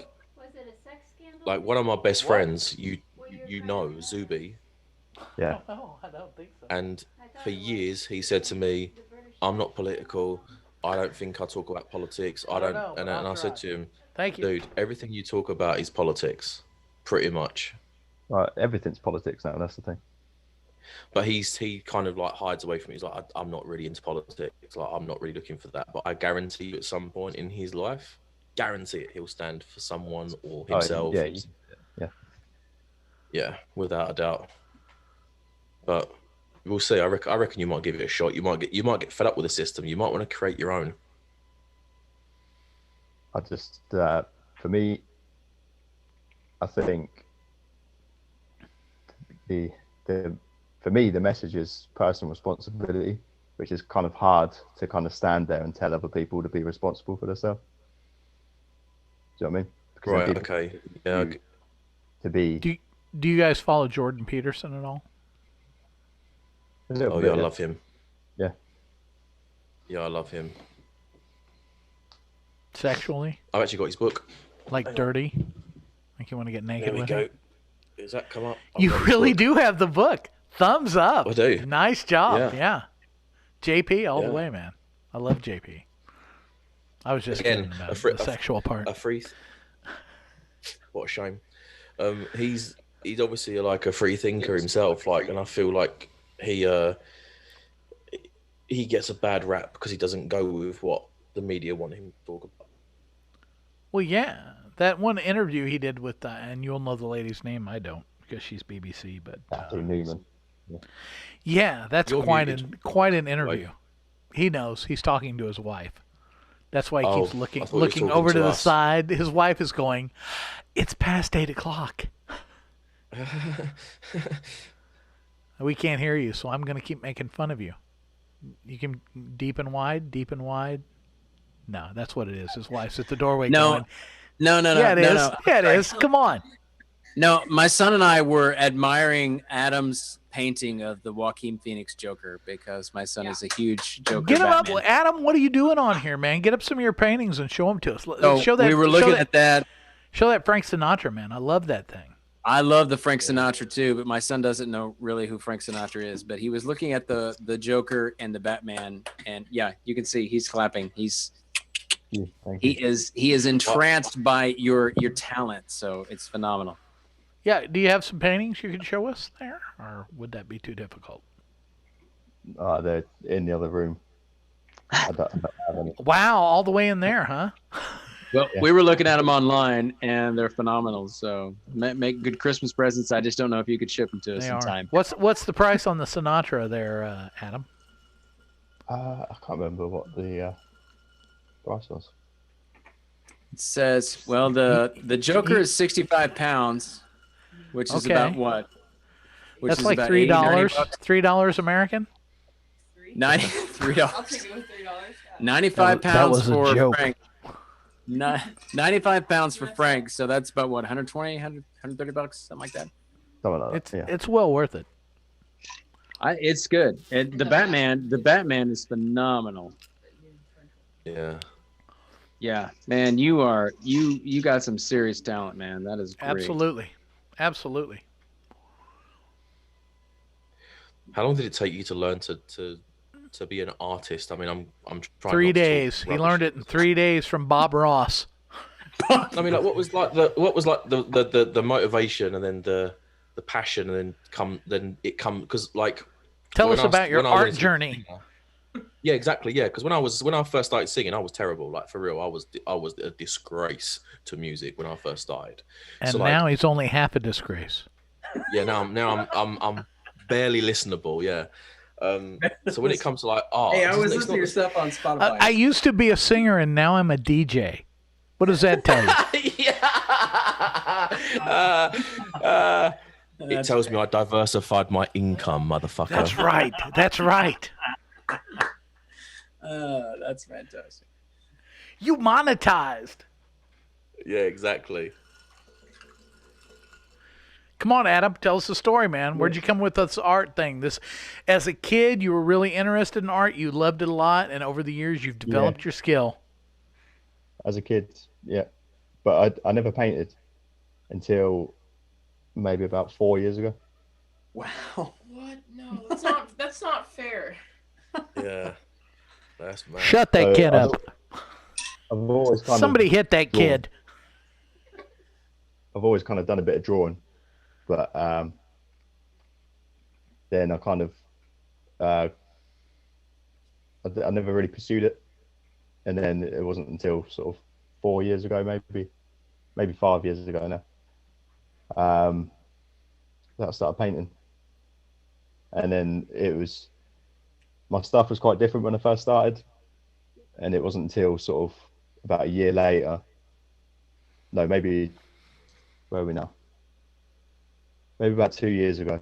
S8: it a sex scandal?
S5: like one of my best friends. You know Zuby.
S7: Yeah.
S2: Oh, I don't think so.
S5: And for years he said to me, "I'm not political. I don't think I talk about politics. I don't." And I said to him,
S2: "Thank you,
S5: dude. Everything you talk about is politics, pretty much."
S7: Right, everything's politics now. That's the thing.
S5: But he kind of like hides away from it. He's like, I'm not really into politics. Like, I'm not really looking for that. But I guarantee you, at some point in his life, guarantee it, he'll stand for someone or himself. Yeah, without a doubt. But we'll see. I reckon you might give it a shot. You might get fed up with the system. You might want to create your own.
S7: I just, for me, I think for me, the message is personal responsibility, which is kind of hard to kind of stand there and tell other people to be responsible for themselves. Do you know what I mean? Because
S5: Right. Okay. Yeah.
S7: To be.
S2: Do you guys follow Jordan Peterson at all?
S5: Oh yeah, I love him.
S7: Yeah.
S5: Yeah, I love him.
S2: Sexually?
S5: I've actually got his book.
S2: Like dirty? Like you want to get naked
S5: There we
S2: with
S5: go.
S2: him?
S5: Does that come up?
S2: You really do have the book. Thumbs up.
S5: I do.
S2: Nice job.
S5: Yeah.
S2: Yeah. JP all the
S5: Yeah.
S2: way, man. I love JP. I was just
S5: Again,
S2: kidding about the sexual part.
S5: What a shame. He's obviously like a free thinker himself. Like, and I feel like he gets a bad rap because he doesn't go with what the media want him to talk about.
S2: Well, yeah. That one interview he did with, and you'll know the lady's name. I don't because she's BBC, but
S7: Newman.
S2: yeah, that's
S5: You're
S2: quite
S5: muted.
S2: quite an interview. He knows. He's talking to his wife. That's why he keeps
S5: I thought you were
S2: looking
S5: talking
S2: over to the
S5: us.
S2: side. His wife is going, "It's past 8 o'clock." We can't hear you, so I'm going to keep making fun of you. You can deep and wide. No, that's what it is. His wife's at the doorway going,
S3: No.
S2: Yeah, it is.
S3: No.
S2: Yeah, it is. Come on.
S3: No, my son and I were admiring Adam's painting of the Joaquin Phoenix Joker because my son is a huge Joker
S2: Get him
S3: Batman.
S2: up. Adam, what are you doing on here, man? Get up some of your paintings and show them to us.
S3: So
S2: show that,
S3: we were looking at that.
S2: Show that Frank Sinatra, man. I love that thing.
S3: I love the Frank Sinatra too, but my son doesn't know really who Frank Sinatra is. But he was looking at the Joker and the Batman, and yeah, you can see he's clapping. He is entranced by your talent, so it's phenomenal.
S2: Yeah, do you have some paintings you could show us there, or would that be too difficult?
S7: They're in the other room. I don't have any.
S2: Wow, all the way in there, huh?
S3: Well, we were looking at them online, and they're phenomenal. So make good Christmas presents. I just don't know if you could ship them to us in time.
S2: What's the price on the Sinatra there, Adam?
S7: I can't remember what the price was.
S3: It says, well, the Joker is 65 pounds, which is about what? Which
S2: That's
S3: is
S2: like
S3: about
S2: $3.
S3: $80,
S2: $3 American?
S3: $93.
S15: I'll take it with $3.
S3: 95
S2: That
S3: pounds
S2: was a
S3: for
S2: joke.
S3: Frank. 95 pounds for Frank, so that's about what, 120, 130 bucks, something like that.
S7: Something like that.
S2: It's well worth it.
S3: It's good. The Batman is phenomenal.
S5: Yeah.
S3: Yeah, man, you got some serious talent, man. That is great.
S2: Absolutely.
S5: How long did it take you to learn to be an artist? I mean, I'm trying.
S2: 3
S5: not to talk
S2: days. He
S5: rubbish.
S2: learned it in 3 days from Bob Ross.
S5: I mean, like, what was the motivation, and then the passion, and then it come because like.
S2: Tell us about your art journey.
S5: Yeah, exactly. Yeah, because when I first started singing, I was terrible. Like, for real, I was a disgrace to music when I first started.
S2: And
S5: so,
S2: now he's only half a disgrace.
S5: Yeah, now I'm barely listenable. Yeah. So when it comes to like art,
S3: Hey, I was listening to your stuff on Spotify.
S2: I used to be a singer, and now I'm a DJ. What does that tell you?
S5: It tells me I diversified my income, motherfucker.
S2: That's right. That's
S3: fantastic.
S2: You monetized.
S5: Yeah, exactly.
S2: Come on, Adam. Tell us the story, man. Where'd you come with this art thing? As a kid, you were really interested in art. You loved it a lot, and over the years, you've developed your skill.
S7: As a kid, yeah, but I never painted until maybe about 4 years ago.
S3: Wow.
S15: What? No, that's not fair.
S5: Yeah. That's mad.
S2: Shut that kid up.
S7: I've always
S2: Somebody hit that kid.
S7: I've always kind of done a bit of drawing, but then I kind of I never really pursued it, and then it wasn't until sort of 4 years ago, maybe 5 years ago now, that I started painting. And then my stuff was quite different when I first started, and it wasn't until sort of about a year later. No, maybe where are we now? Maybe about 2 years ago.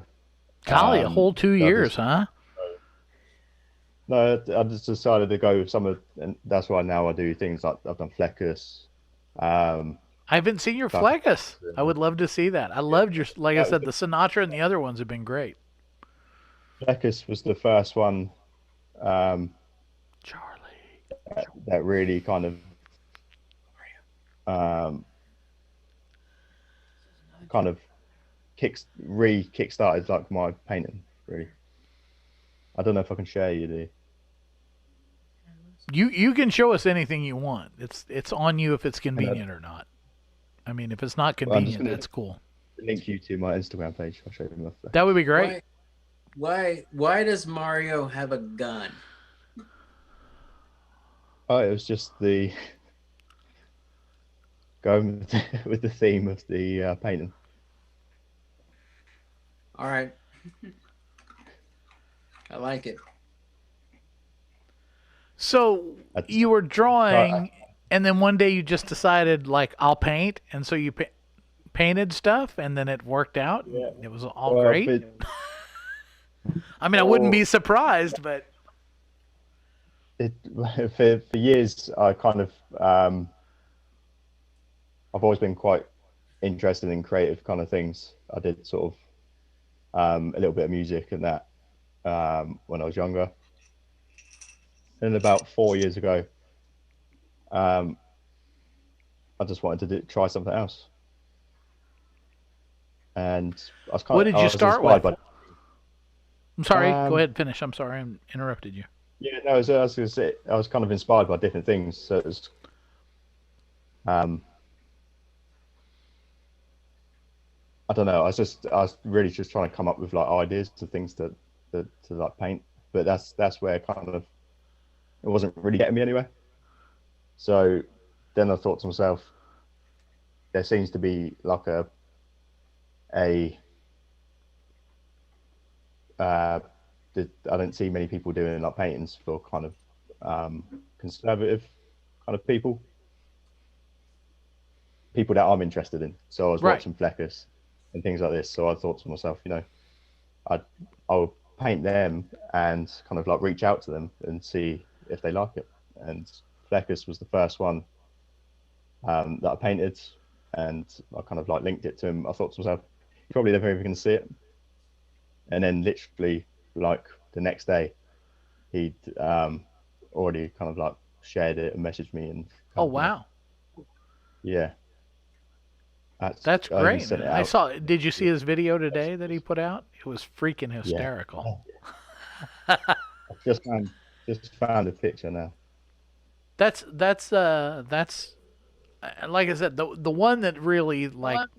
S2: Golly, a whole 2 years, huh?
S7: No, I just decided to go with some of, and that's why now I do things like I've done Fleckus.
S2: I haven't seen your Fleckus. I would love to see that. I loved your, like I said, the Sinatra and the other ones have been great.
S7: Fleckus was the first one.
S2: Charlie.
S7: That really kind of kick-started like my painting, really. I don't know if I can share you the.
S2: You can show us anything you want. It's on you if it's convenient or not. I mean, if it's not convenient, that's cool.
S7: Link you to my Instagram page. I'll show you my.
S2: That would be great.
S3: Why does Mario have a gun?
S7: Oh, it was just the going with the theme of the painting.
S3: All right. I like it.
S2: So you were drawing, and then one day you just decided, like, I'll paint, and so you painted stuff, and then it worked out.
S7: Yeah.
S2: It was all great. I mean, I wouldn't be surprised, but
S7: for years, I kind of I've always been quite interested in creative kind of things. I did sort of a little bit of music and that when I was younger. And about 4 years ago, I just wanted to try something else. And I was kind
S2: what did you start with? I'm sorry. Go ahead, finish. I'm sorry, I interrupted you.
S7: Yeah, no, I was going to say, I was kind of inspired by different things. So it was, I don't know. I was really just trying to come up with like ideas to things to like paint. But that's where kind of it wasn't really getting me anywhere. So then I thought to myself, there seems to be like I don't see many people doing like paintings for kind of conservative kind of people that I'm interested in. So I was watching Fleckus and things like this. So I thought to myself, you know, I'll paint them and kind of like reach out to them and see if they like it. And Fleckus was the first one that I painted, and I kind of like linked it to him. I thought to myself, you're probably never even going to see it. And then literally like the next day, he'd already kind of like shared it and messaged me. And
S2: oh wow,
S7: yeah,
S2: that's great. I saw. Did you see his video today that he put out? It was freaking hysterical.
S7: Yeah. I just found a picture now.
S2: That's like I said, the one that really like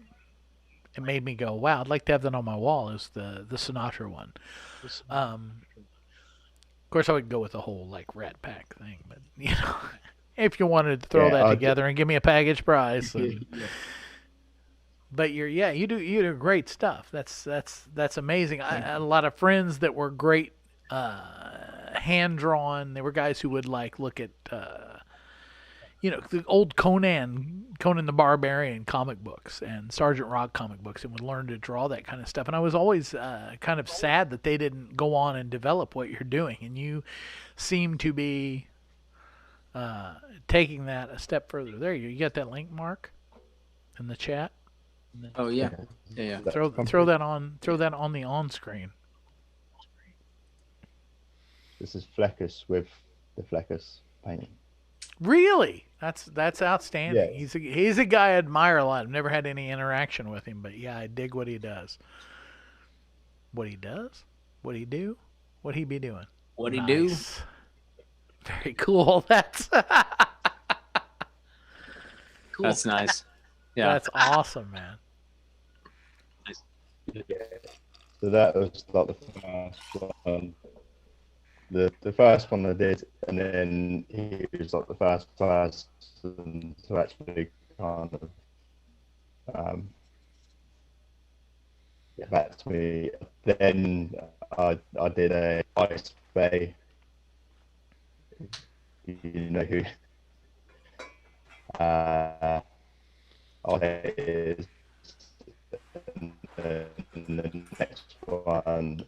S2: it made me go, wow, I'd like to have that on my wall is the Sinatra one. Of course, I would go with the whole like Rat Pack thing, but you know, if you wanted to throw that together and give me a package price. But you do great stuff. That's amazing. I had a lot of friends that were great hand drawn. They were guys who would like look at the old Conan the Barbarian comic books and Sergeant Rock comic books, and would learn to draw that kind of stuff. And I was always kind of sad that they didn't go on and develop what you're doing. And you seem to be taking that a step further. There you got that link, Mark, in the chat.
S3: Oh yeah, yeah.
S2: Throw that on the on screen.
S7: This is Fleckus with the Fleckus painting.
S2: Really? That's outstanding.
S7: Yeah.
S2: He's a guy I admire a lot. I've never had any interaction with him, but yeah, I dig what he does. What he does? What he do? What he be doing?
S3: What he do?
S2: Very cool. That's
S3: cool. That's nice. Yeah.
S2: That's awesome, man.
S7: So that was like the first one. The first one I did, and then he was like the first person to actually kind of get back to me. Then I did a Ice Bay. You know who? Is and the next one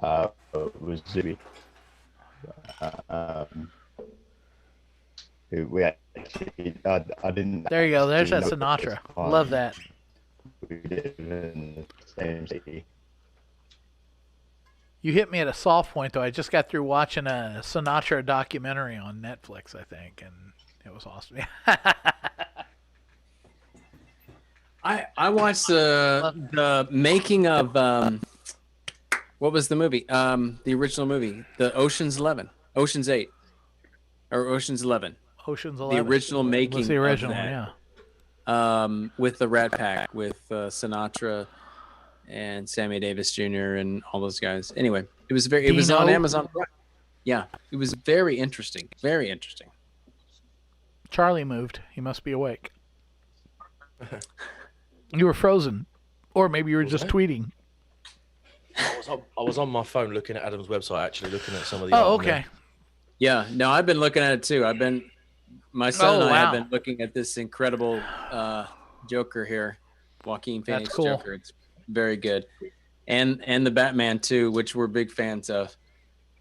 S7: was Zuby. We actually, I didn't.
S2: There you go. There's that Sinatra. Love that.
S7: We live in the same city.
S2: You hit me at a soft point, though. I just got through watching a Sinatra documentary on Netflix, I think, and it was awesome.
S3: I watched the making of what was the movie? The original movie, the Ocean's 11, Ocean's 8, or Ocean's 11.
S2: Ocean's 11.
S3: The original making.
S2: Was the original,
S3: of that,
S2: yeah.
S3: With the Rat Pack, with Sinatra and Sammy Davis Jr. and all those guys. Anyway, it was it was on Amazon. Yeah, it was very interesting. Very interesting.
S2: Charlie moved. He must be awake. You were frozen, or maybe you were just tweeting.
S5: I was on my phone looking at Adam's website, actually looking at some of the.
S2: Oh, okay.
S3: Yeah, no, I've been looking at it too. My son and I have
S2: wow.
S3: been looking at this incredible Joker here, Joaquin Phoenix
S2: cool.
S3: Joker. It's very good, and the Batman too, which we're big fans of.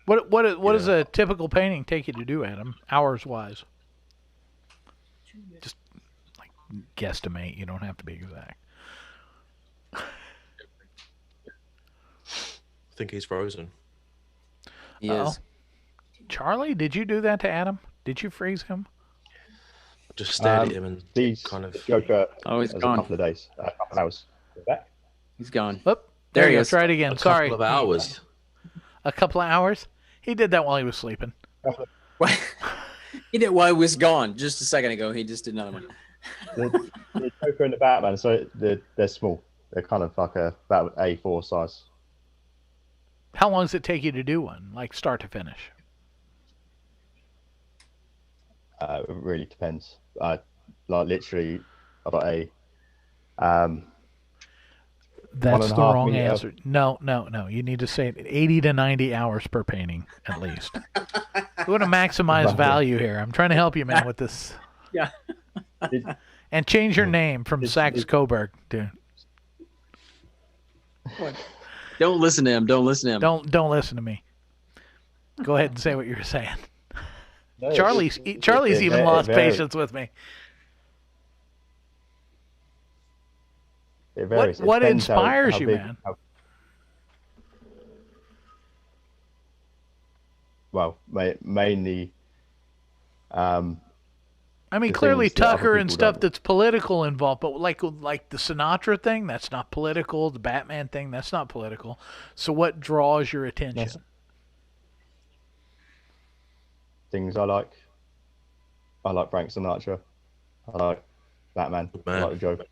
S2: What does a typical painting take you to do, Adam? Hours wise? Just like guesstimate. You don't have to be exact.
S5: I think he's frozen.
S3: He is.
S2: Charlie, did you do that to Adam? Did you freeze him?
S5: Just stared at him and
S7: these
S5: kind of.
S7: Joker.
S3: Oh, he's
S7: a
S3: gone.
S7: couple of days, a couple of hours. Back.
S3: He's gone.
S2: Oop,
S3: There
S2: he
S3: he
S2: is.
S3: is.
S2: Try it again.
S5: A
S2: Sorry.
S5: couple of hours.
S2: A couple of hours? He did that while he was sleeping.
S3: He did while he was gone just a second ago. He just did another one.
S7: The Joker and the Batman, so they're small. They're kind of like about A4 size.
S2: How long does it take you to do one, like start to finish?
S7: It really depends. Like literally, I've got a
S2: That's the
S7: 1.5
S2: wrong
S7: meter.
S2: answer. No. You need to say 80 to 90 hours per painting, at least. We want to maximize value here. I'm trying to help you, man, with this.
S3: Yeah.
S2: And change your name from Sax Coburg to.
S3: Don't listen to him. Don't listen to him.
S2: Don't listen to me. Go ahead and say what you were saying.
S7: No,
S2: Charlie's even lost patience with me.
S7: It varies.
S2: What
S7: It depends
S2: inspires
S7: how
S2: you,
S7: big-
S2: man?
S7: Well, mainly.
S2: I mean,
S7: the
S2: clearly
S7: things that other
S2: Tucker and
S7: people
S2: stuff
S7: don't.
S2: that's political involved, but like the Sinatra thing, that's not political. The Batman thing, that's not political. So what draws your attention?
S7: Yes. Things I like. I like Frank Sinatra. I like Batman. I like the Joker.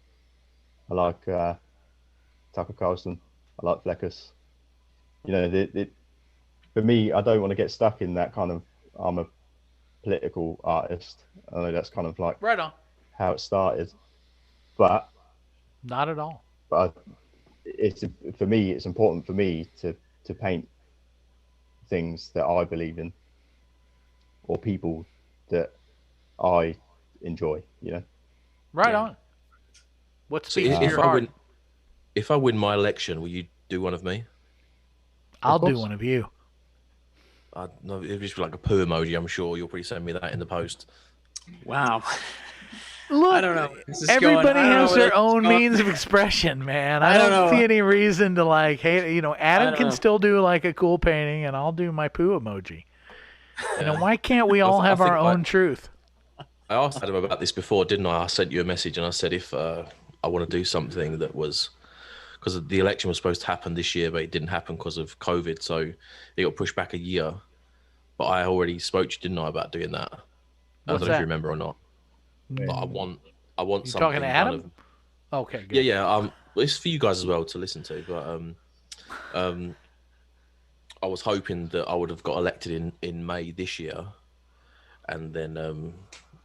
S7: I like Tucker Carlson. I like Fleckers. You know, for me, I don't want to get stuck in that kind of. I'm a political artist. I know that's kind of like
S2: Right on.
S7: how it started, but
S2: Not at all.
S7: but for me, it's important for me to paint things that I believe in or people that I enjoy. You know.
S2: Right on. What
S5: So
S2: speaks to your heart?
S5: if I win my election, will you do one of me?
S2: I'll do one of you.
S5: No, it'd just be like a poo emoji. I'm sure you'll probably send me that in the post.
S3: Wow.
S2: Look,
S3: I don't know.
S2: everybody has their own means of expression, man. I don't see any reason to like hate. You know, Adam can still do like a cool painting, and I'll do my poo emoji. You know, why can't we all have our own truth?
S5: I asked Adam about this before, didn't I? I sent you a message and I said if I want to do something that was because the election was supposed to happen this year, but it didn't happen because of COVID, so it got pushed back a year. But I already spoke to you, didn't I, about doing that? I don't know if you remember or not. But I want
S2: You
S5: something.
S2: talking to Adam?
S5: Kind
S2: Okay, good.
S5: Yeah. It's for you guys as well to listen to, but I was hoping that I would have got elected in May this year, and then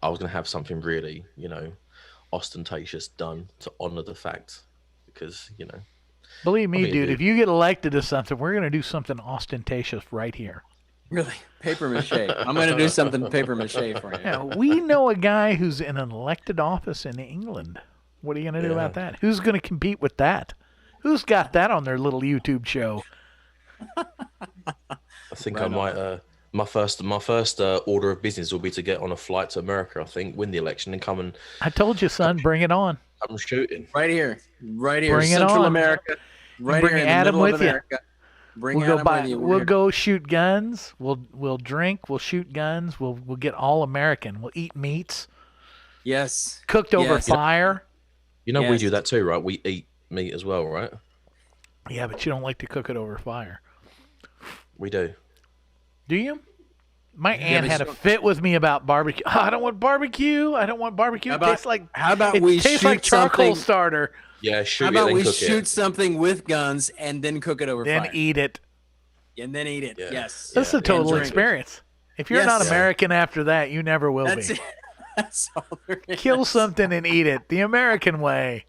S5: I was going to have something really, ostentatious done to honour the fact, because
S2: Believe me, dude, if you get elected to something, we're going to do something ostentatious right here.
S3: Really? Paper mache. I'm going to do something paper mache for you.
S2: Yeah, we know a guy who's in an elected office in England. What are you going to do about that? Who's going to compete with that? Who's got that on their little YouTube show?
S5: I think I might. My first order of business will be to get on a flight to America. I think, win the election, and come and.
S2: I told you, son, bring it on.
S5: I'm shooting
S3: right here,
S2: Bring
S3: Central
S2: it on.
S3: America, right
S2: bring
S3: here in
S2: Adam
S3: the middle
S2: with
S3: of
S2: you.
S3: America. Bring
S2: We'll
S3: Adam
S2: go
S3: with you.
S2: We'll go shoot guns. We'll drink. We'll shoot guns. We'll get all American. We'll eat meats.
S3: Yes.
S2: Cooked over fire.
S5: We do that too, right? We eat meat as well, right?
S2: Yeah, but you don't like to cook it over fire.
S5: We do.
S2: Do you? My aunt had a fit with me about barbecue. Oh, I don't want barbecue. I don't want barbecue. It tastes like
S3: we
S2: tastes
S3: shoot
S2: like charcoal
S3: something-
S2: starter.
S5: Yeah, shoot
S3: How
S5: it,
S3: about
S5: then
S3: we
S5: cook
S3: shoot
S5: it.
S3: something with guns and then cook it over
S2: Then
S3: fire?
S2: eat it.
S3: And then eat it. Yes.
S2: That's a total
S3: drink it.
S2: experience. If you're
S3: Yes.
S2: not American after that, you never will
S3: That's
S2: be.
S3: it. That's all there is.
S2: Kill something and eat it. The American way.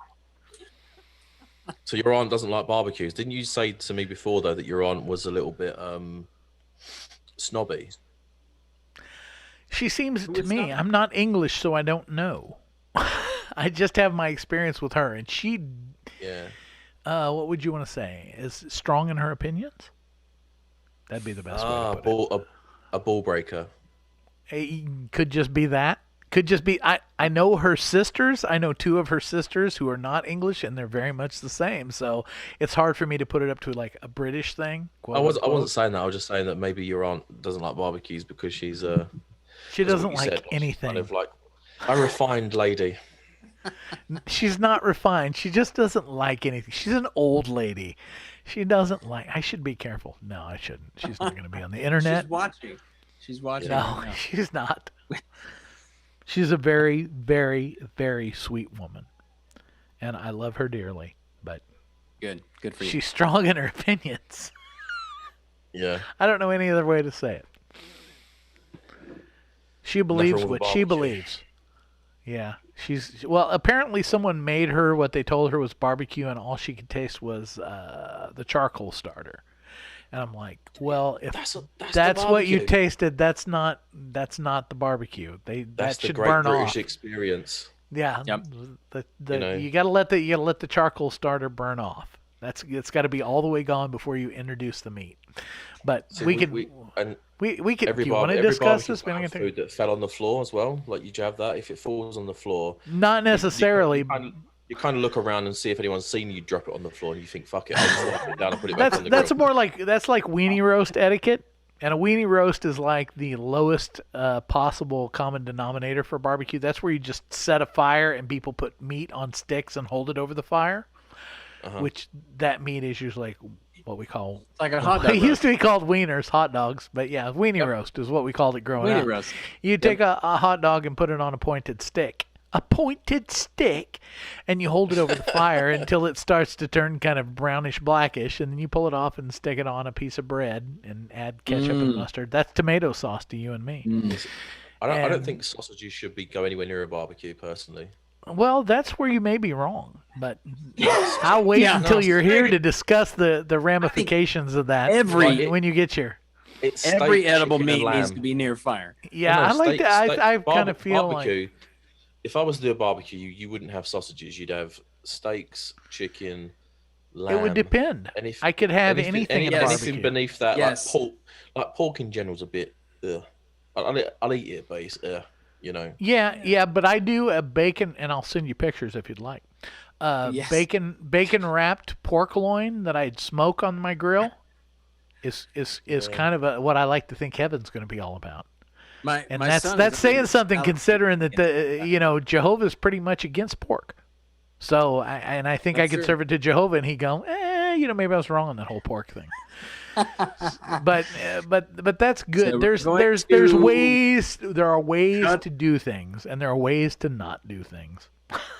S5: So your aunt doesn't like barbecues. Didn't you say to me before though that your aunt was a little bit snobby?
S2: She seems to me. I'm not English, so I don't know. I just have my experience with her, and she.
S5: Yeah.
S2: What would you want to say? Is strong in her opinions? That'd be the best way to put it.
S5: A ball breaker.
S2: Could just be that. Could just be. I know her sisters. I know 2 of her sisters who are not English, and they're very much the same. So it's hard for me to put it up to like a British thing.
S5: I wasn't saying that. I was just saying that maybe your aunt doesn't like barbecues because she's
S2: she doesn't like anything.
S5: Kind of like a refined lady.
S2: She's not refined. She just doesn't like anything. She's an old lady. She doesn't like. I should be careful. No, I shouldn't. She's not going to be on the internet.
S3: She's watching.
S2: No, she's not. She's a very, very, very sweet woman, and I love her dearly. But
S3: good for you.
S2: She's strong in her opinions.
S5: Yeah.
S2: I don't know any other way to say it. She believes what she believes. Yeah. Apparently someone made her what they told her was barbecue, and all she could taste was the charcoal starter. And I'm like, well, if that's what you tasted, that's not the barbecue. That should burn off.
S5: British experience.
S2: Yeah.
S3: Yep.
S2: You gotta let the charcoal starter burn off. It's got to be all the way gone before you introduce the meat. But we can. Do you want to discuss this?
S5: Food that fell on the floor as well. Like you have that if it falls on the floor.
S2: Not necessarily.
S5: You kind of look around and see if anyone's seen you drop it on the floor, and you think, "Fuck it, I'll just wipe it down and put it back on the grill."
S2: That's more like weenie roast etiquette, and a weenie roast is like the lowest possible common denominator for barbecue. That's where you just set a fire and people put meat on sticks and hold it over the fire, which that meat is usually like what we call
S3: like a hot dog.
S2: It used to be called wieners, hot dogs, but yeah, weenie roast is what we called it growing up.
S3: Weenie roast.
S2: You take a hot dog and put it on a pointed stick. And you hold it over the fire until it starts to turn kind of brownish blackish, and then you pull it off and stick it on a piece of bread and add ketchup and mustard. That's tomato sauce to you and me.
S5: I don't think sausages should go anywhere near a barbecue personally.
S2: Well, that's where you may be wrong, but I'll wait until you're here to discuss the ramifications of that when you get here.
S3: Every edible meat needs to be near fire.
S2: Yeah, I like that. I kind of feel
S5: barbecue,
S2: like
S5: if I was to do a barbecue, you wouldn't have sausages. You'd have steaks, chicken, lamb.
S2: It would depend. I could have anything in a barbecue.
S5: Anything beneath that, like pork in general is a bit. I'll eat it, but it's you know.
S2: Yeah, but I do a bacon, and I'll send you pictures if you'd like. Bacon wrapped pork loin that I'd smoke on my grill is kind of what I like to think heaven's going to be all about. That's saying something, considering that Jehovah's pretty much against pork. So I think I could serve it to Jehovah, and he'd go, maybe I was wrong on that whole pork thing. but that's good.
S3: So
S2: there are ways to do things, and there are ways to not do things.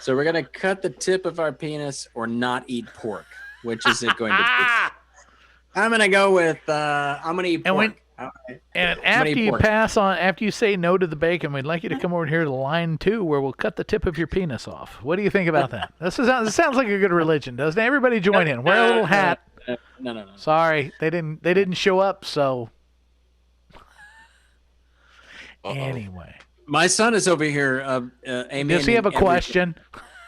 S3: So we're gonna cut the tip of our penis or not eat pork. Which is it going to be? I'm gonna go with I'm gonna eat pork.
S2: And after you say no to the bacon, we'd like you to come over here to line 2, where we'll cut the tip of your penis off. What do you think about that? This sounds like a good religion, doesn't it? Everybody join in. Wear a little hat.
S3: No.
S2: Sorry, they didn't show up. So anyway,
S3: my son is over here. Amening.
S2: Does he have a question?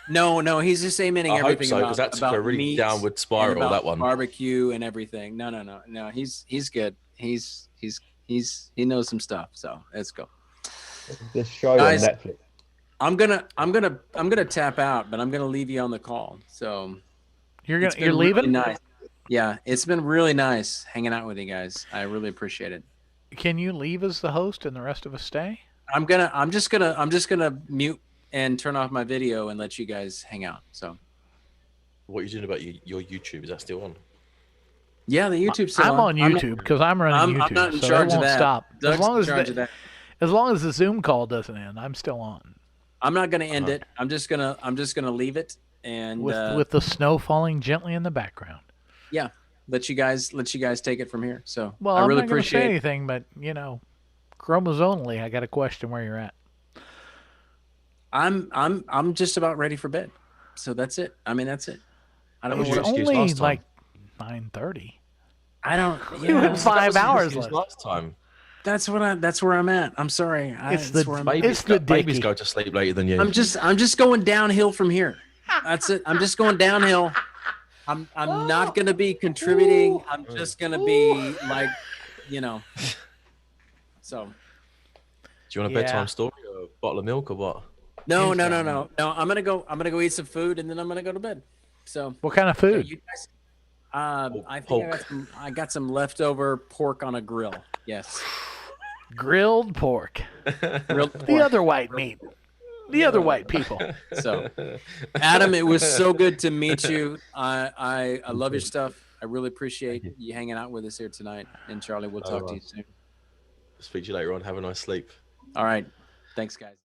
S3: No, he's just amening everything
S5: because that's a really downward spiral. That one,
S3: barbecue and everything. No. He's good. He knows some stuff, so let's go.
S7: This show on Netflix.
S3: I'm gonna tap out, but I'm gonna leave you on the call. So
S2: you're leaving?
S3: Really nice. Yeah, it's been really nice hanging out with you guys. I really appreciate it.
S2: Can you leave as the host and the rest of us stay?
S3: I'm just gonna mute and turn off my video and let you guys hang out. So
S5: what are you doing about your YouTube? Is that still on?
S3: Yeah, the YouTube's still
S2: I'm on YouTube because I'm running YouTube.
S3: I'm not in
S2: so
S3: charge
S2: it won't
S3: of that.
S2: Stop.
S3: Doug's
S2: As long as the Zoom call doesn't end, I'm still on.
S3: I'm not going to end it. I'm just gonna leave it and
S2: with the snow falling gently in the background.
S3: Yeah, let you guys take it from here. So
S2: well,
S3: I really
S2: I'm not gonna say
S3: appreciate
S2: anything, but chromosomally, I got a question where you're at.
S3: I'm just about ready for bed, so that's it. I mean, that's it. I don't.
S2: It was only like 9:30.
S3: I don't.
S2: You had 5 hours left.
S5: Last time.
S18: That's where I'm at. I'm sorry.
S5: Babies go to sleep later than you.
S18: I'm just going downhill from here. That's it. I'm just going downhill. I'm not gonna be contributing. I'm just gonna be like, So.
S5: Do you want a bedtime story or a bottle of milk or what?
S18: No. I'm gonna go eat some food and then I'm gonna go to bed. So.
S2: What kind of food?
S18: You guys, I think I got some leftover pork on a grill. Yes.
S2: Grilled pork.
S18: Grilled pork.
S2: The other white meat. The other white people.
S18: So, Adam, it was so good to meet you. I love your stuff. I really appreciate you hanging out with us here tonight. And Charlie, we'll talk to you soon.
S5: Speak to you later on. Have a nice sleep.
S18: All right. Thanks, guys.